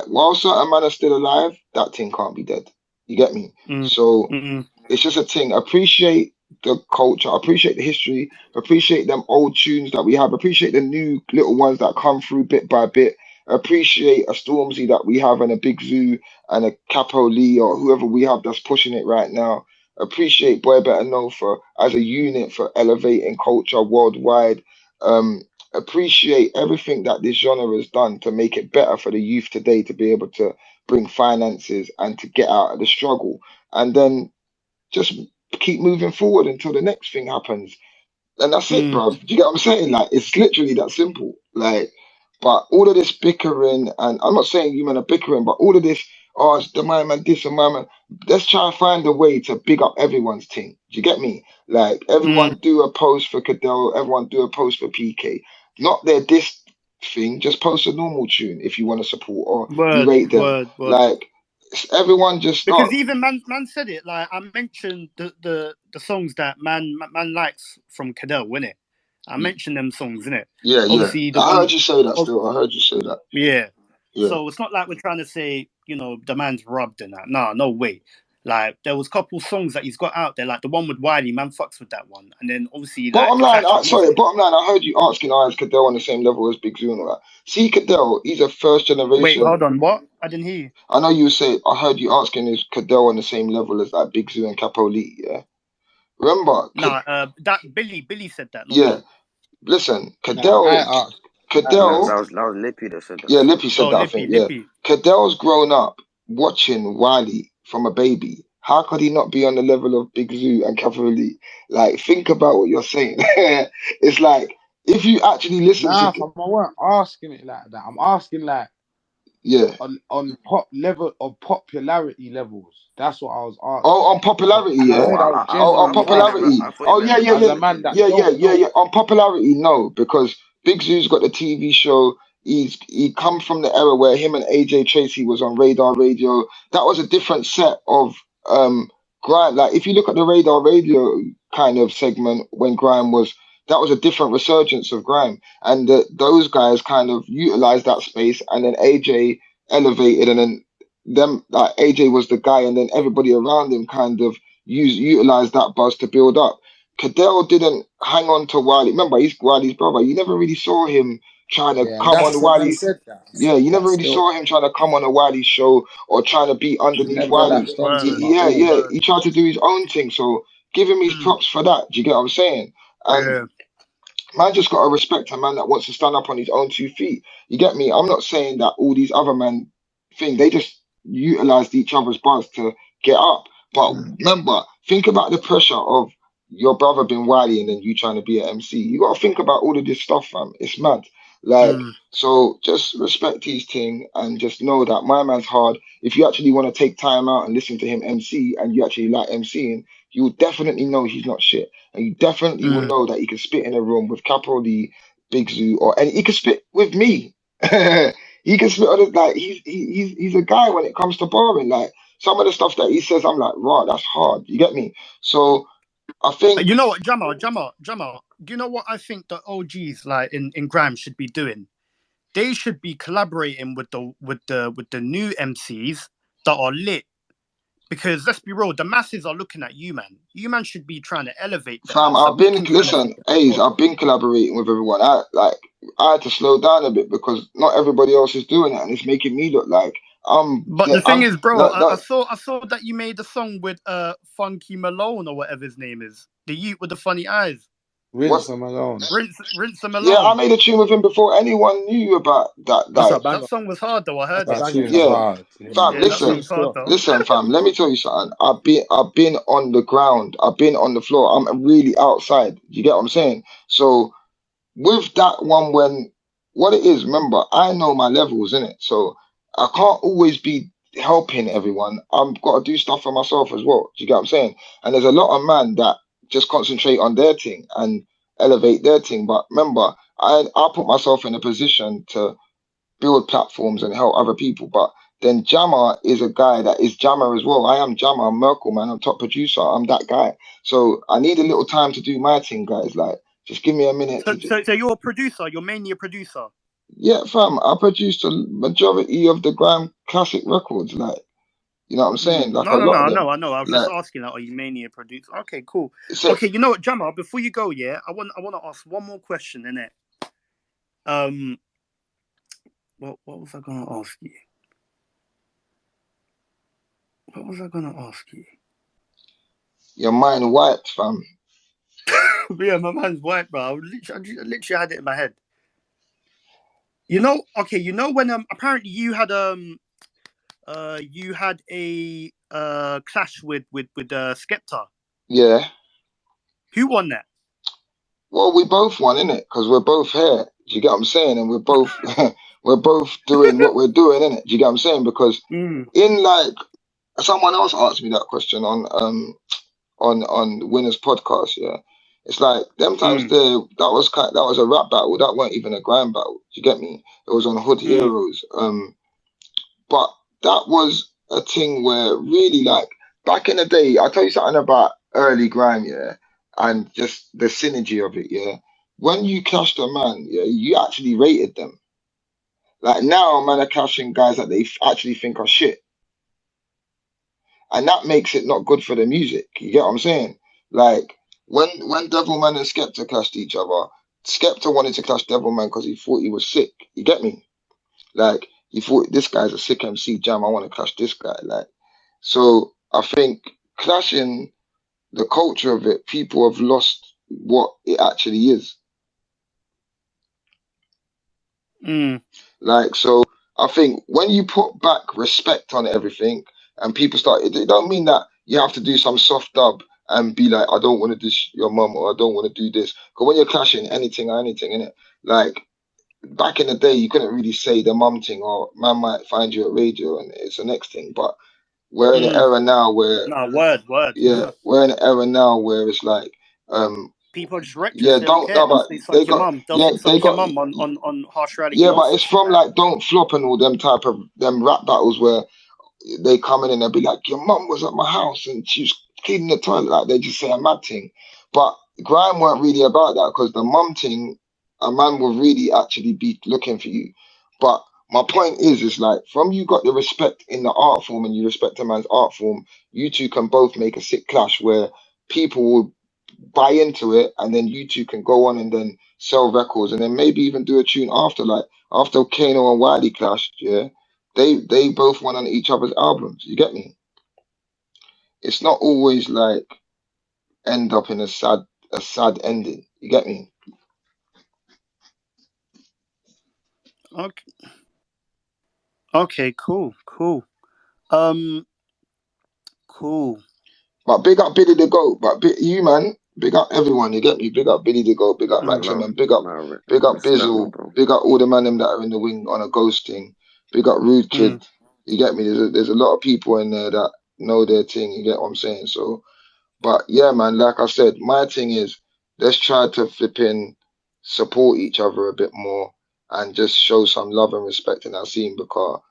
while certain man are still alive, that thing can't be dead. You get me? mm, So mm, it's just a thing. Appreciate the culture, appreciate the history, appreciate them old tunes that we have, appreciate the new little ones that come through bit by bit. Appreciate a Stormzy that we have and a Big Zoo and a Capo Lee or whoever we have that's pushing it right now. Appreciate Boy Better Know for as a unit for elevating culture worldwide. Um, Appreciate everything that this genre has done to make it better for the youth today to be able to bring finances and to get out of the struggle. And then just keep moving forward until the next thing happens. And that's it, mm. bro. Do you get what I'm saying? Like, it's literally that simple. Like, but all of this bickering, and I'm not saying you men are bickering, but all of this, oh, it's the my man this and my man. Let's try and find a way to big up everyone's team. Do you get me? Like, Mm. everyone do a post for Cadell, everyone do a post for PK. Not their diss thing, just post a normal tune if you want to support or you Word, rate them. word, word. Like, everyone just Because start. even man said it. Like I mentioned the songs that man likes from Cadell, innit? I mentioned them songs, innit? Yeah, yeah. Obviously the I one, heard you say that still. I heard you say that. yeah. Yeah. So it's not like we're trying to say, the man's rubbed in that. Nah, no way. Like there was a couple songs that he's got out there, like the one with Wiley, man fucks with that one. And then obviously like Bottom the line, tracks with sorry, Mozzie. bottom line, I heard you asking, is Cadell on the same level as Big Zoo and all that? See, Cadell, he's a first Wait, generation. hold on, what? I didn't hear you. I know you say, I heard you asking, is Cadell on the same level as like Big Zoo and Capo Lee, yeah? Remember, Nah, that Billy said that, not yeah, me. listen, Nah, No, Cadell, that was Lippy that said that. yeah, Lippy said Oh, that, I think, yeah. Lippy. Cadell's grown up watching Wiley from a baby. How could he not be on the level of Big Zoo and Capo Lee? Like, think about what you're saying. It's like, if you actually listen Nah, to, fam, I weren't asking it like that. I'm asking like yeah. on pop level of popularity levels. That's what I was Oh, asking. on popularity, And I yeah. Oh, said I was Oh, on I genuinely thought you meant asking popularity. I it thought you Oh, meant yeah, yeah, as yeah, a man rapidity. that yeah, yeah, don't yeah, know. yeah. On popularity, no, because Big Zoo's got the TV show. He come from the era where him and AJ Tracy was on Radar Radio. That was a different set of grime. Like if you look at the Radar Radio kind of segment when grime was, that was a different resurgence of grime, and those guys kind of utilized that space, and then AJ elevated, and then them like AJ was the guy, and then everybody around him kind of utilized that buzz to build up. Cadell didn't hang on to Wiley. Remember, he's Wiley's brother. You never really saw him trying to Yeah, and come on that's what man Wiley. said that. I Yeah, said you never that really still. saw him trying to come on a Wiley show or trying to be He underneath never Wiley. latched onto Word, him at Yeah, all. yeah. word. He tried to do his own thing. So give him his Mm, props for that. Do you get what I'm saying? And yeah. man just gotta respect a man that wants to stand up on his own 2 feet. You get me? I'm not saying that all these other men thing, they just utilized each other's buzz to get up. But remember, think about the pressure of your brother being Wiley and then you trying to be an MC. You gotta think about all of this stuff, fam. It's mad. Like, Mm, so just respect his thing and just know that my man's hard. If you actually want to take time out and listen to him MC and you actually like MCing, you'll definitely know he's not shit. And you definitely will mm. know that he can spit in a room with Capo D, Big Zoo, and he can spit with me. He can spit on it like he's a guy when it comes to barring. Like some of the stuff that he says, I'm like, wow, that's hard. You get me? So I think You know what, Jammer, do you know what I think the OGs like in grime should be doing? They should be collaborating with the new MCs that are lit. Because let's be real, the masses are looking at you, man. You man should be trying to elevate them. fam, That's a I've big been thing for them to listen, think about as Ace, well. I've been collaborating with everyone. I had to slow down a bit because not everybody else is doing it, and it's making me look like But the thing I'm is, bro, not, I not saw that you made a song with Funky Malone or whatever his name is, the youth with the funny eyes, Rinse what. them alone. Rinse them Yeah, I alone. made a tune with him before anyone knew about that. That's a Like, That banger. song was hard though. I heard That it. that tune is yeah, hard. fam. Yeah, Yeah, that true Listen, song's hard still. though. listen, fam. Let me tell you something. I've been on the ground. I've been on the floor. I'm really outside. You get what I'm saying? So with that one, when what it is, remember, I know my levels in it, so I can't always be helping everyone. I've got to do stuff for myself as well. Do you get what I'm saying? And there's a lot of man that just concentrate on their thing and elevate their thing. But remember, I put myself in a position to build platforms and help other people. But then Jammer is a guy that is Jammer as well. I am Jammer, I'm Merkel, man, I'm top producer, I'm that guy. So I need a little time to do my thing, guys. Like, just give me a minute to So you're a producer. You're mainly a producer. yeah, fam, I produced a majority of the grime classic records, like, you know what I'm saying? Like, a No, lot of I them. know. I was just Like, asking, like, are you mainly a producer? Okay, cool. so, Okay, you know what, Jammer, before you go, yeah, I want to ask one more question, innit? What was I gonna ask you? What was I gonna ask you? your mind wiped, fam. Yeah, my man's white, bro. I literally had it in my head. You know, okay, you know when apparently you had a clash with Skepta. Yeah. Who won that? Well, we both won, innit? Because we're both here. Do you get what I'm saying? And we're both we're both doing what we're doing, innit? Do you get what I'm saying? Because in like someone else asked me that question on Winners podcast, yeah. It's like them times there that was a rap battle, that weren't even a grime battle. Do you get me? It was on Hood Heroes. But that was a thing where really like back in the day, I'll tell you something about early grime, yeah, and just the synergy of it, yeah. When you clashed a man, yeah, you actually rated them. Like now, man are clashing guys that they actually think are shit, and that makes it not good for the music. You get what I'm saying? Like when Devilman and Skepta clashed each other, Skepta wanted to clash Devilman because he thought he was sick. You get me? Like he thought this guy's a sick MC Jam. I want to clash this guy. Like so, I think clashing the culture of it, people have lost what it actually is. Like so, I think when you put back respect on everything and people start, it don't mean that you have to do some soft dub and be like, I don't want to dish your mum or I don't want to do this. Because when you're clashing anything or anything, innit? Like back in the day, you couldn't really say the mum thing or man might find you at radio and it's the next thing. But we're in an era now where word. yeah, we're in an era now where it's like people are just reckless. yeah, They don't don't care. no, They'll but say they suck your got mum. They'll yeah, say they suck your got mum on harsh reality yeah, but nonsense it's shit from like like Don't Flop and all them type of them rap battles where they come in and they'll be like, your mum was at my house and she was cleaning the toilet. Like they just say a mad thing. But grime weren't really about that because the mum thing, a man will really actually be looking for you. But my point is like from you got the respect in the art form and you respect a man's art form, you two can both make a sick clash where people will buy into it and then you two can go on and then sell records and then maybe even do a tune after, like after Kano and Wiley clashed, yeah. They both went on each other's albums. You get me? It's not always like end up in a sad ending. You get me? Okay, cool. Cool. But big up Billy the Goat. But you man, big up everyone. You get me? Big up Billy the Goat. Big up Maxim and big up Respect, man, Bizzle. bro. Big up all the man them that are in the wing on a ghosting. Big up Rude Kid. You get me? There's a lot of people in there that know their thing. You get what I'm saying? So, but yeah, man. Like I said, my thing is let's try to flipping support each other a bit more and just show some love and respect in our scene because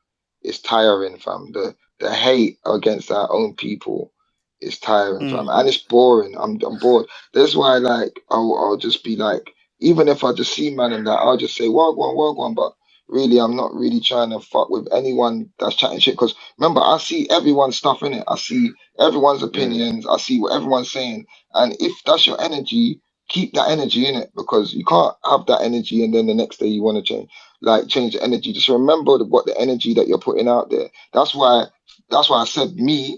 it's tiring, fam. The hate against our own people is tiring, fam, and it's boring. I'm bored. That's why, like, I'll just be like, even if I just see man and that, I'll just say wagwan. But really, I'm not really trying to fuck with anyone that's chatting shit. Because remember, I see everyone's stuff in it. I see everyone's opinions. I see what everyone's saying. And if that's your energy, keep that energy in it because you can't have that energy and then the next day you want to change the energy. Just remember what the energy that you're putting out there. That's why I said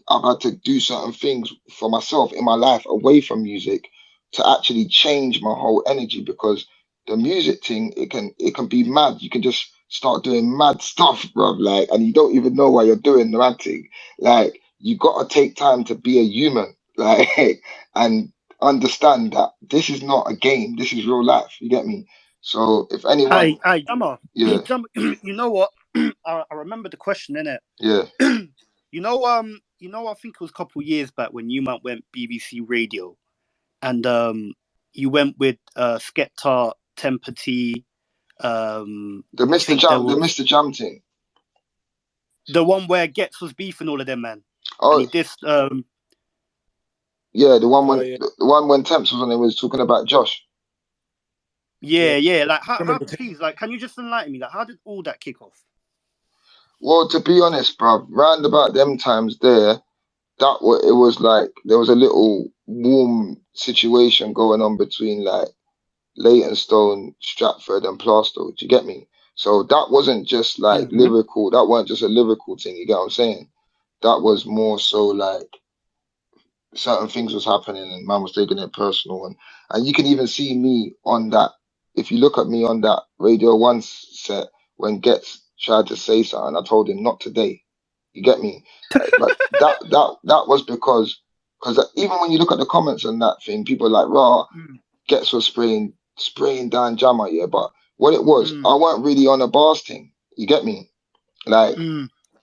I've had to do certain things for myself in my life away from music to actually change my whole energy because the music thing it can be mad. You can just start doing mad stuff, bro. Like, and you don't even know why you're doing the mad thing. Like, you gotta take time to be a human, like, and understand that this is not a game. This is real life. You get me? So if anyone, Hey, Jammer. yeah, You know what? I remember the question, innit? yeah. You know, I think it was a couple of years back when you went BBC Radio, and you went with Skepta, Tempety. The I Mr. think there Jam, the was Mr. Jam thing. The one where Gets was beefing all of them, man. And Oh he dissed yeah, the one Oh, when yeah. the one when Temps was on it was talking about Josh. yeah. Like how Remember please, like, can you just enlighten me? Like, how did all that kick off? Well, to be honest, bruv, round about them times there, it was like there was a little warm situation going on between like Leytonstone, Stratford, and Plaistow. Do you get me? So that wasn't just like Mm-hmm. lyrical. That wasn't just a lyrical thing. You get what I'm saying? That was more so like certain things was happening and man was taking it personal, and you can even see me on that. If you look at me on that Radio 1 set when Getz tried to say something, I told him not today. You get me? But that was because even when you look at the comments on that thing, people are like, raw, Getz was spraying down Jammer, yeah. But what it was, I weren't really on a bars thing. You get me? Like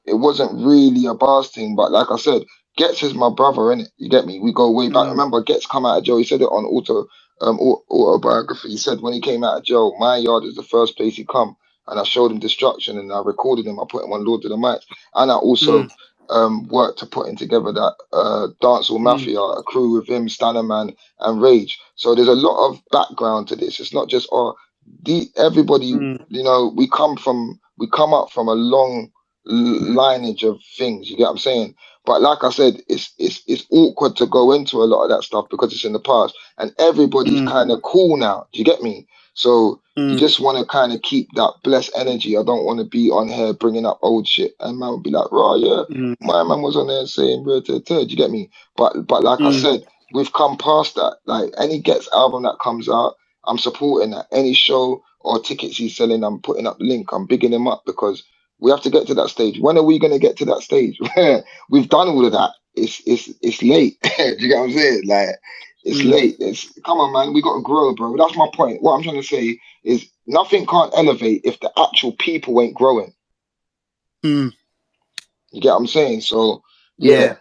it wasn't really a bars thing, but like I said, Getz is my brother, innit? You get me? We go way back. Remember, Getz come out of jail. He said it on autobiography. He said when he came out of jail, my yard is the first place he come, and I showed him destruction, and I recorded him. I put him on Lord of the Mics, and I also worked to putting together that dancehall mafia, a crew with him, Stannerman and Rage. So there's a lot of background to this. It's not just everybody. You know, we come up from a long lineage of things. You get what I'm saying? But like I said, it's awkward to go into a lot of that stuff because it's in the past, and everybody's kind of cool now. Do you get me? So you just want to kind of keep that blessed energy. I don't want to be on here bringing up old shit, and man would be like, "Raw, yeah, my man was on there saying, do you get me?" But like I said, we've come past that. Like any Gets album that comes out, I'm supporting that. Any show or tickets he's selling, I'm putting up the link. I'm bigging him up because we have to get to that stage. When are we going to get to that stage? We've done all of that. It's late. Do you get what I'm saying? Like it's late. Come on, man. We got to grow, bro. That's my point. What I'm trying to say is nothing can't elevate if the actual people ain't growing. You get what I'm saying? So yeah,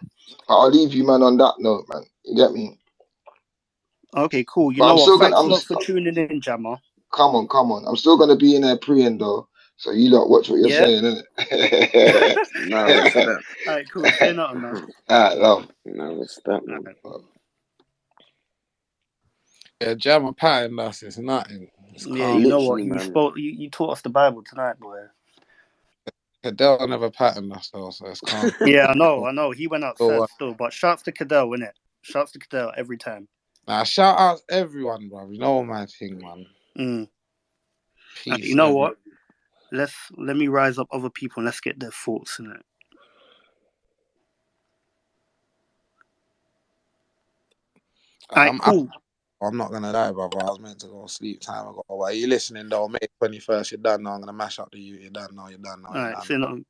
I'll leave you, man, on that note, man. You get me? Okay, cool. You But know I'm what? still gonna. Thanks a lot for tuning in, Jammer. Come on. I'm still gonna be in there preying though. So you lot watch what you're Yeah. saying, innit? No respect. Alright, cool. Say nothing, man. Alright, love. No respect, man. Yeah, Jammer patting us. It's nothing. It's Yeah, calm. you know what? Literally, You taught us the Bible tonight, boy. Cadell never patting us though, so it's calm. Yeah, I know. He went outside So, still, but shouts to Cadell, innit? Shouts to Cadell every time. now shout out everyone, bro. You know my thing, man. Peace. You know what? Let me rise up other people and let's get their thoughts in it. Cool. I'm not gonna lie, brother. I was meant to go sleep time ago. But are you listening though? May 21st, you're done now. I'm gonna mash up the you. You're done now. Alright, say nothing.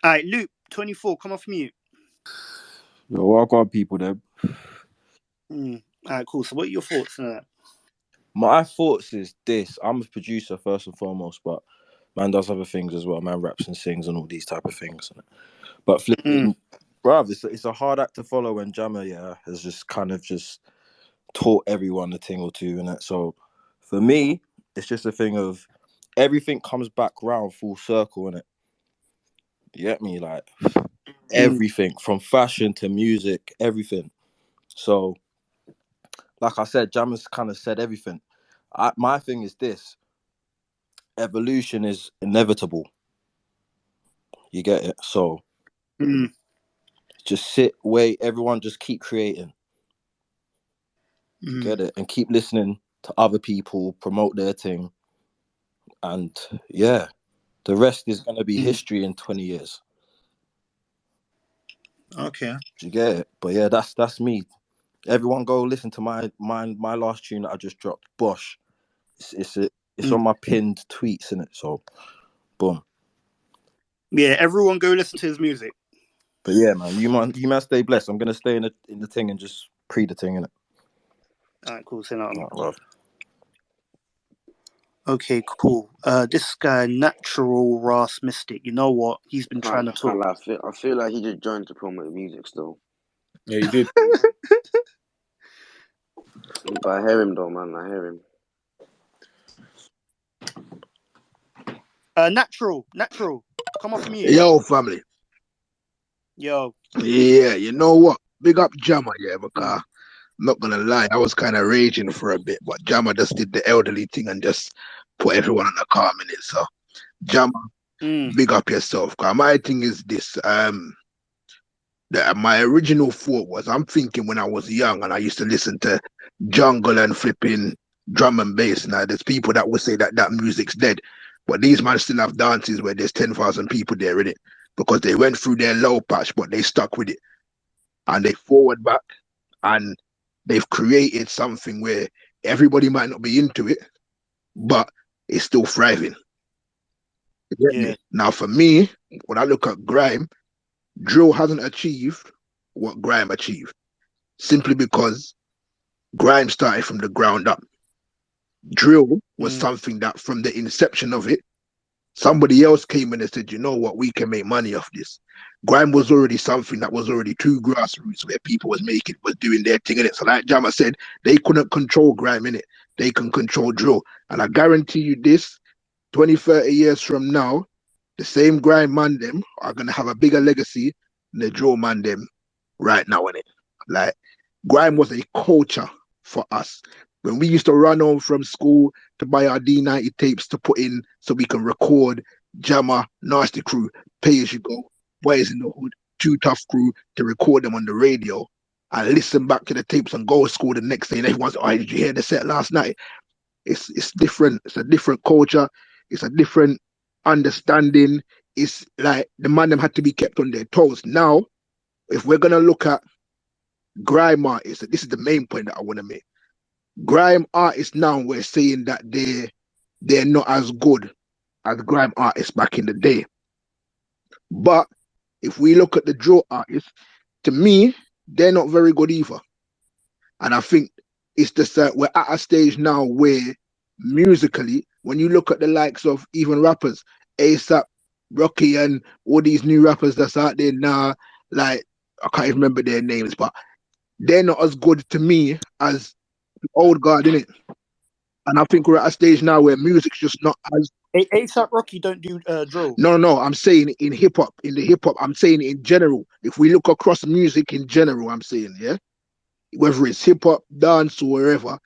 Alright, Luke, 24, come off mute. Yo, welcome people there. Alright, cool. So what are your thoughts on that? My thoughts is this. I'm a producer first and foremost, but man does other things as well. Man raps and sings and all these type of things. But flipping, bruv, it's a hard act to follow when Jammer, has just kind of just taught everyone a thing or two in it. So for me, it's just a thing of everything comes back round full circle in it. You get me? Like everything from fashion to music, everything. So like I said, Jammer's kind of said everything. My thing is this: evolution is inevitable. You get it? So just sit, wait, everyone just keep creating. You get it? And keep listening to other people, promote their thing. And yeah, the rest is going to be history in 20 years. Okay. Do you get it? But yeah, that's me. Everyone go listen to my last tune that I just dropped. Bosh. It's on my pinned tweets, innit? So, boom. Yeah, everyone go listen to his music. But yeah, man, you man stay blessed. I'm gonna stay in the thing and just pre the thing, innit? Alright, cool. Say nothing. Right, well. Okay, cool. This guy, Natural Ras Mystic. You know what? He's been trying to talk. I feel like he just joined to promote music still. Yeah, you did. But I hear him though, man. I hear him. Natural, Come off mute. Yo, family. Yo. Yeah, you know what? Big up Jammer, yeah, because Mm. I'm not gonna lie, I was kind of raging for a bit, but Jammer just did the elderly thing and just put everyone on a calm minute. So, Jammer, Mm. big up yourself. Cause my thing is this: my original thought was, I'm thinking when I was young and I used to listen to jungle and flipping drum and bass. Now, there's people that would say that that music's dead, but these man still have dances where there's 10,000 people there in it because they went through their low patch, but they stuck with it and they forward back and they've created something where everybody might not be into it, but it's still thriving. You get Yeah. me? Now, for me, when I look at grime, drill hasn't achieved what grime achieved simply because grime started from the ground up. Drill was Mm. something that from the inception of it, somebody else came in and said, you know what, we can make money off this. Grime was already something that was already too grassroots where people was doing their thing in it. So like Jama said, they couldn't control grime in it. They can control drill. And I guarantee you this, 20, 30 years from now, the same grime man them are gonna have a bigger legacy than the drill man them right now in it. Like grime was a culture for us. When we used to run home from school to buy our D90 tapes to put in so we can record Jammer, Nasty Crew, Pay As You Go, Boys in the Hood, Too Tough Crew to record them on the radio and listen back to the tapes and go to school the next day and everyone's, oh, did you hear the set last night? It's different. It's a different culture. It's a different understanding. It's like the man them had to be kept on their toes. Now, if we're gonna look at grime artists, this is the main point that I want to make. Grime artists now we're saying that they're not as good as grime artists back in the day. But if we look at the drill artists, to me, they're not very good either. And I think it's just that we're at a stage now where musically, when you look at the likes of even rappers, ASAP, Rocky, and all these new rappers that's out there now, like I can't even remember their names, but they're not as good to me as the old guard, innit? And I think we're at a stage now where music's just not as ASAP Rocky don't do drill. no, I'm saying in hip hop, I'm saying in general. If we look across music in general, I'm saying, yeah, whether it's hip hop, dance, or wherever,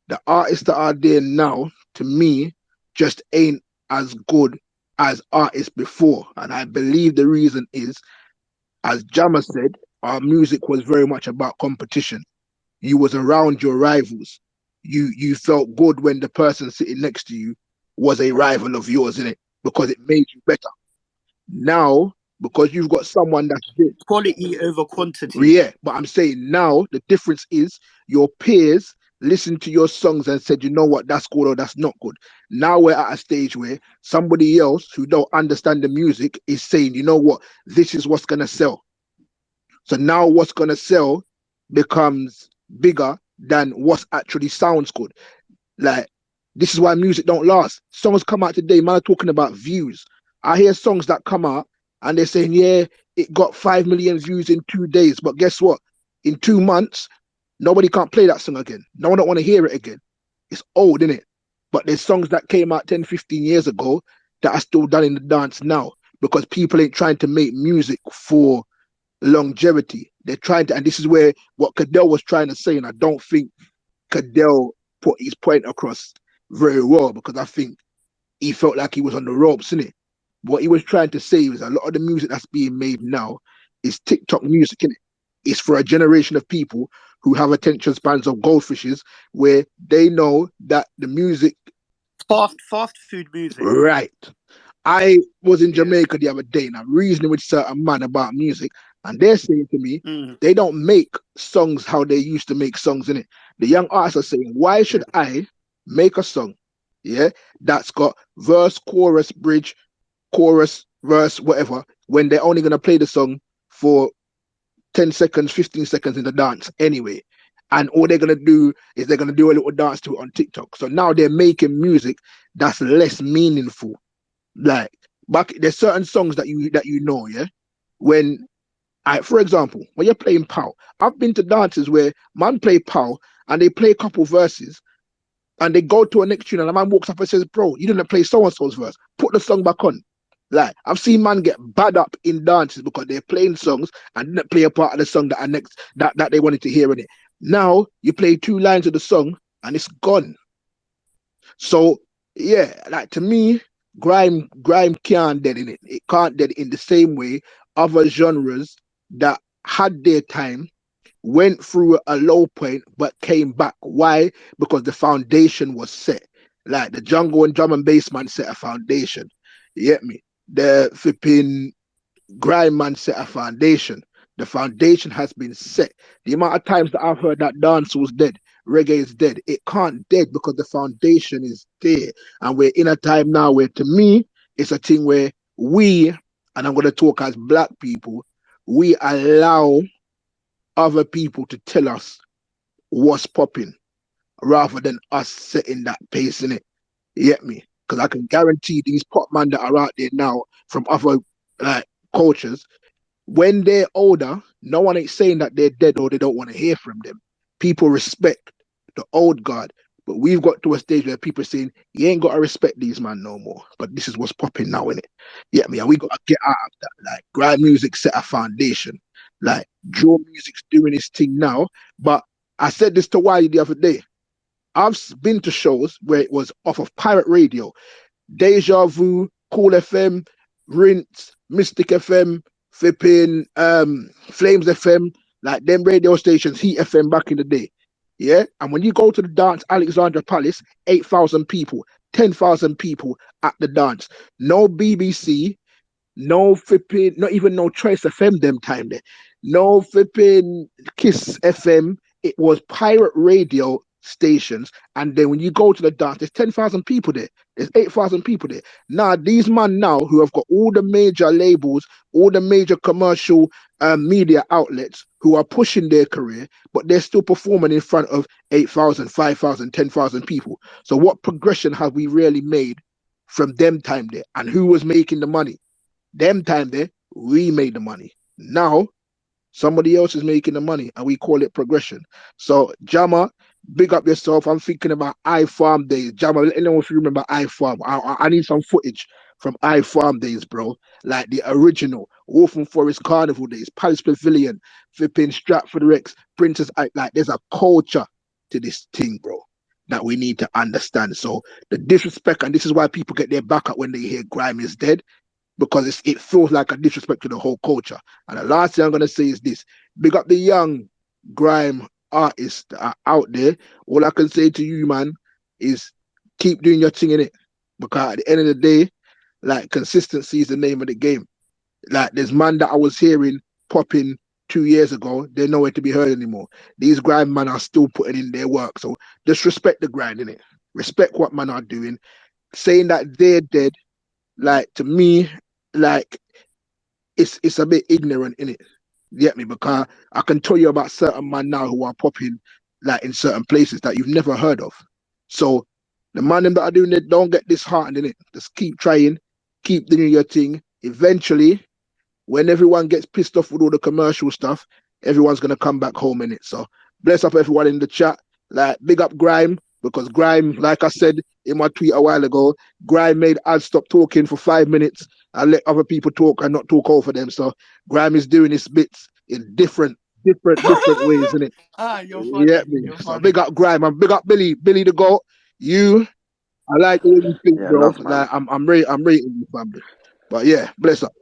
the artists that are there now, to me, just ain't as good as artists before. And I believe the reason is, as Jammer said, our music was very much about competition. You was around your rivals. You felt good when the person sitting next to you was a rival of yours, innit? Because it made you better. Now, because you've got someone that's there, Quality over quantity. yeah, but I'm saying now the difference is your peers listened to your songs and said, you know what, that's good or that's not good. Now we're at a stage where somebody else who don't understand the music is saying, you know what, this is what's gonna sell. So now what's gonna sell becomes bigger than what actually sounds good. Like this is why music don't last. Songs come out today, man, are talking about views. I hear songs that come out and they're saying, yeah, it got 5 million views in 2 days. But guess what? In 2 months, nobody can't play that song again. No one don't want to hear it again. It's old, isn't it? But there's songs that came out 10, 15 years ago that are still done in the dance now because people ain't trying to make music for longevity. They're trying to, and this is where what Cadell was trying to say, and I don't think Cadell put his point across very well because I think he felt like he was on the ropes, innit? What he was trying to say was a lot of the music that's being made now is TikTok music, innit? It's for a generation of people who have attention spans of goldfishes where they know that the music. Fast food music. Right. I was in Yeah. Jamaica the other day and I'm reasoning with certain man about music, and they're saying to me, they don't make songs how they used to make songs, in it. The young artists are saying, why should I make a song, yeah, that's got verse, chorus, bridge, chorus, verse, whatever, when they're only gonna play the song for 10 seconds, 15 seconds in the dance anyway. And all they're gonna do is they're gonna do a little dance to it on TikTok. So now they're making music that's less meaningful. Like back, there's certain songs that you know, yeah. When for example, when you're playing POW, I've been to dances where man play POW and they play a couple verses and they go to a next tune and the man walks up and says, "Bro, you didn't play so and so's verse. Put the song back on." Like I've seen man get bad up in dances because they're playing songs and didn't play a part of the song that are next that they wanted to hear in it. Now you play 2 lines of the song and it's gone. So yeah, like to me, grime can't dead in it. It can't dead in the same way other genres that had their time went through a low point but came back. Why? Because the foundation was set. Like the jungle and drum and bass man set a foundation. You get me? The flipping grime man set a foundation. The foundation has been set. The amount of times that I've heard that dance was dead, reggae is dead. It can't dead because the foundation is there. And we're in a time now where to me, it's a thing where we, and I'm gonna talk as black people, we allow other people to tell us what's popping rather than us setting that pace in it. You get me? Because I can guarantee these pop man that are out there now from other like cultures, when they're older, no one ain't saying that they're dead or they don't want to hear from them. People respect the old guard. But we've got to a stage where people are saying, you ain't got to respect these man no more. But this is what's popping now, innit? Yeah, me, and we got to get out of that. Like, grime music set a foundation. Like, drill music's doing its thing now. But I said this to Wiley the other day. I've been to shows where it was off of pirate radio. Deja Vu, Cool FM, Rinse, Mystic FM, flipping Flames FM, like them radio stations, Heat FM back in the day. Yeah. And when you go to the dance, Alexandra Palace, 8,000 people, 10,000 people at the dance. No BBC, no flipping, not even no Trace FM them time there. No flipping Kiss FM. It was pirate radio stations. And then when you go to the dance, there's 10,000 people there. There's 8,000 people there. Now, these men now who have got all the major labels, all the major commercial media outlets who are pushing their career, but they're still performing in front of 8,000, 5,000, 10,000 people. So what progression have we really made from them time there? And who was making the money? Them time there, we made the money. Now, somebody else is making the money, and we call it progression. So, Jammer, big up yourself. I'm thinking about iFarm days. Jammer, let me know if you remember iFarm. I need some footage from iFarm days, bro. Like the original Wolfen Forest Carnival days, Palace Pavilion, flipping Stratford Rex, Princess. Like, there's a culture to this thing, bro, that we need to understand. So, the disrespect, and this is why people get their back up when they hear grime is dead, because it feels like a disrespect to the whole culture. And the last thing I'm going to say is this. Big up the young grime artists that are out there. All I can say to you, man, is keep doing your thing in it. Because at the end of the day, like, consistency is the name of the game. Like, there's man that I was hearing popping 2 years ago, they're nowhere to be heard anymore. These grime man are still putting in their work. So just respect the grind, innit? Respect what man are doing. Saying that they're dead, like, to me, like, it's a bit ignorant, innit? You get me? Because I can tell you about certain man now who are popping, like, in certain places that you've never heard of. So the man them that are doing it, don't get disheartened, innit? Just keep trying, keep doing your thing. Eventually, when everyone gets pissed off with all the commercial stuff, everyone's gonna come back home, innit? So bless up everyone in the chat. Like, big up Grime, because Grime, like I said in my tweet a while ago, Grime made us stop talking for 5 minutes and let other people talk and not talk over them. So Grime is doing his bits in different ways, innit? You're Yeah, funny. me. You're So funny. big up Grime and big up Billy the GOAT. You, I like the way you think, Yeah, bro. love, man. Like, I'm rating you, family. But yeah, bless up.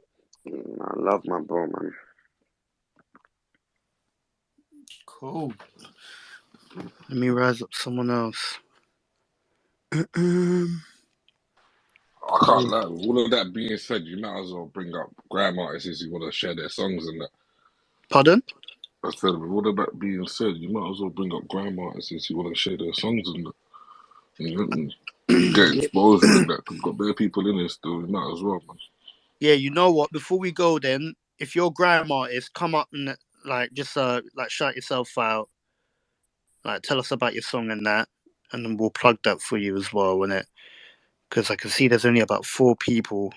I love my bro, man. Cool. Let me rise up someone else. I can't lie. With all of that being said, you might as well bring up grime artists who want to share their songs and that. Pardon? I said, with all of that being said, you might as well bring up grime artists who want to share their songs and that. You know, and get exposure and that. We've got bare people in here still. You might as well, man. Yeah, you know what? Before we go, then, if you're a grime artist, come up and like just like shout yourself out, like tell us about your song and that, and then we'll plug that for you as well, innit? Because I can see there's only about 4 people.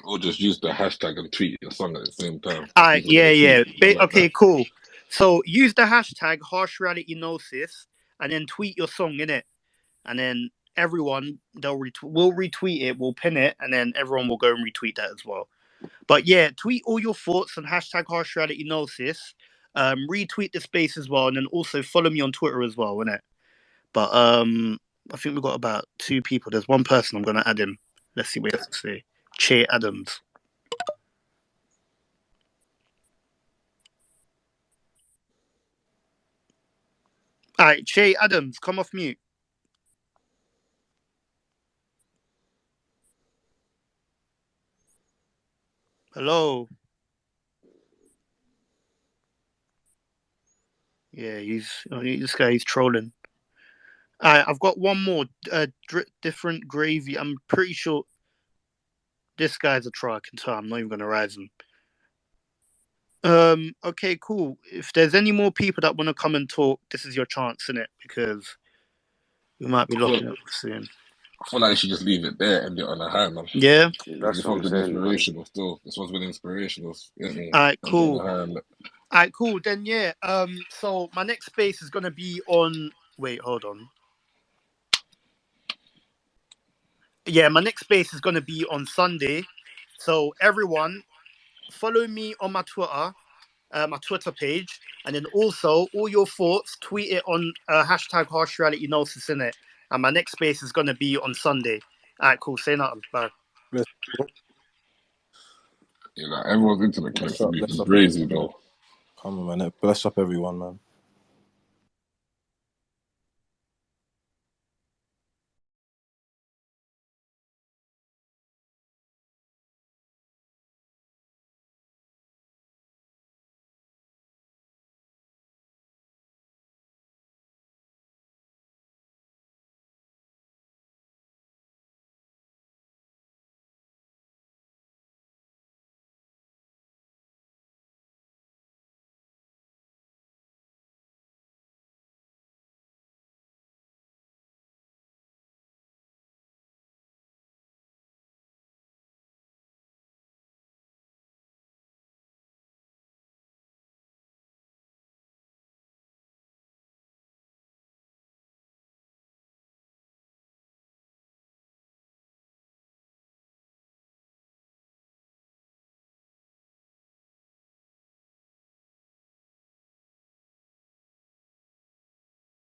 Or just use the hashtag and tweet your song at the same time. Yeah. Like Okay, that. cool. So use the hashtag #HarshRealityGnosis and then tweet your song in it, and then everyone, we'll retweet it, we'll pin it, and then everyone will go and retweet that as well. But yeah, tweet all your thoughts and hashtag harsh reality gnosis. Retweet the space as well, and then also follow me on Twitter as well, innit? But I think we've got about 2 people. There's one person I'm gonna add in. Let's see what he has to say. Che Adams. Alright, Che Adams, come off mute. Hello. Yeah, this guy, he's trolling. I've got one more. Different gravy. I'm pretty sure this guy's a troll. I can tell. I'm not even gonna rise him. Okay, cool. If there's any more people that want to come and talk, this is your chance, innit? Because we might be locking up soon. I feel like you should just leave it there, end it on a high, man. Yeah. That's what I'm saying, man. This one's been inspirational. Alright, cool. Alright, cool. Then yeah. So my next space is gonna be on. Wait, hold on. Yeah, my next space is gonna be on Sunday. So everyone, follow me on my Twitter page, and then also all your thoughts, tweet it on hashtag harsh reality gnosis in it. And my next space is gonna be on Sunday. Alright, cool. Say nothing. Bye. Yeah, like everyone's internet Bless connection up, is bless up, crazy, everyone. bro. Come on, man. Bless up, everyone, man.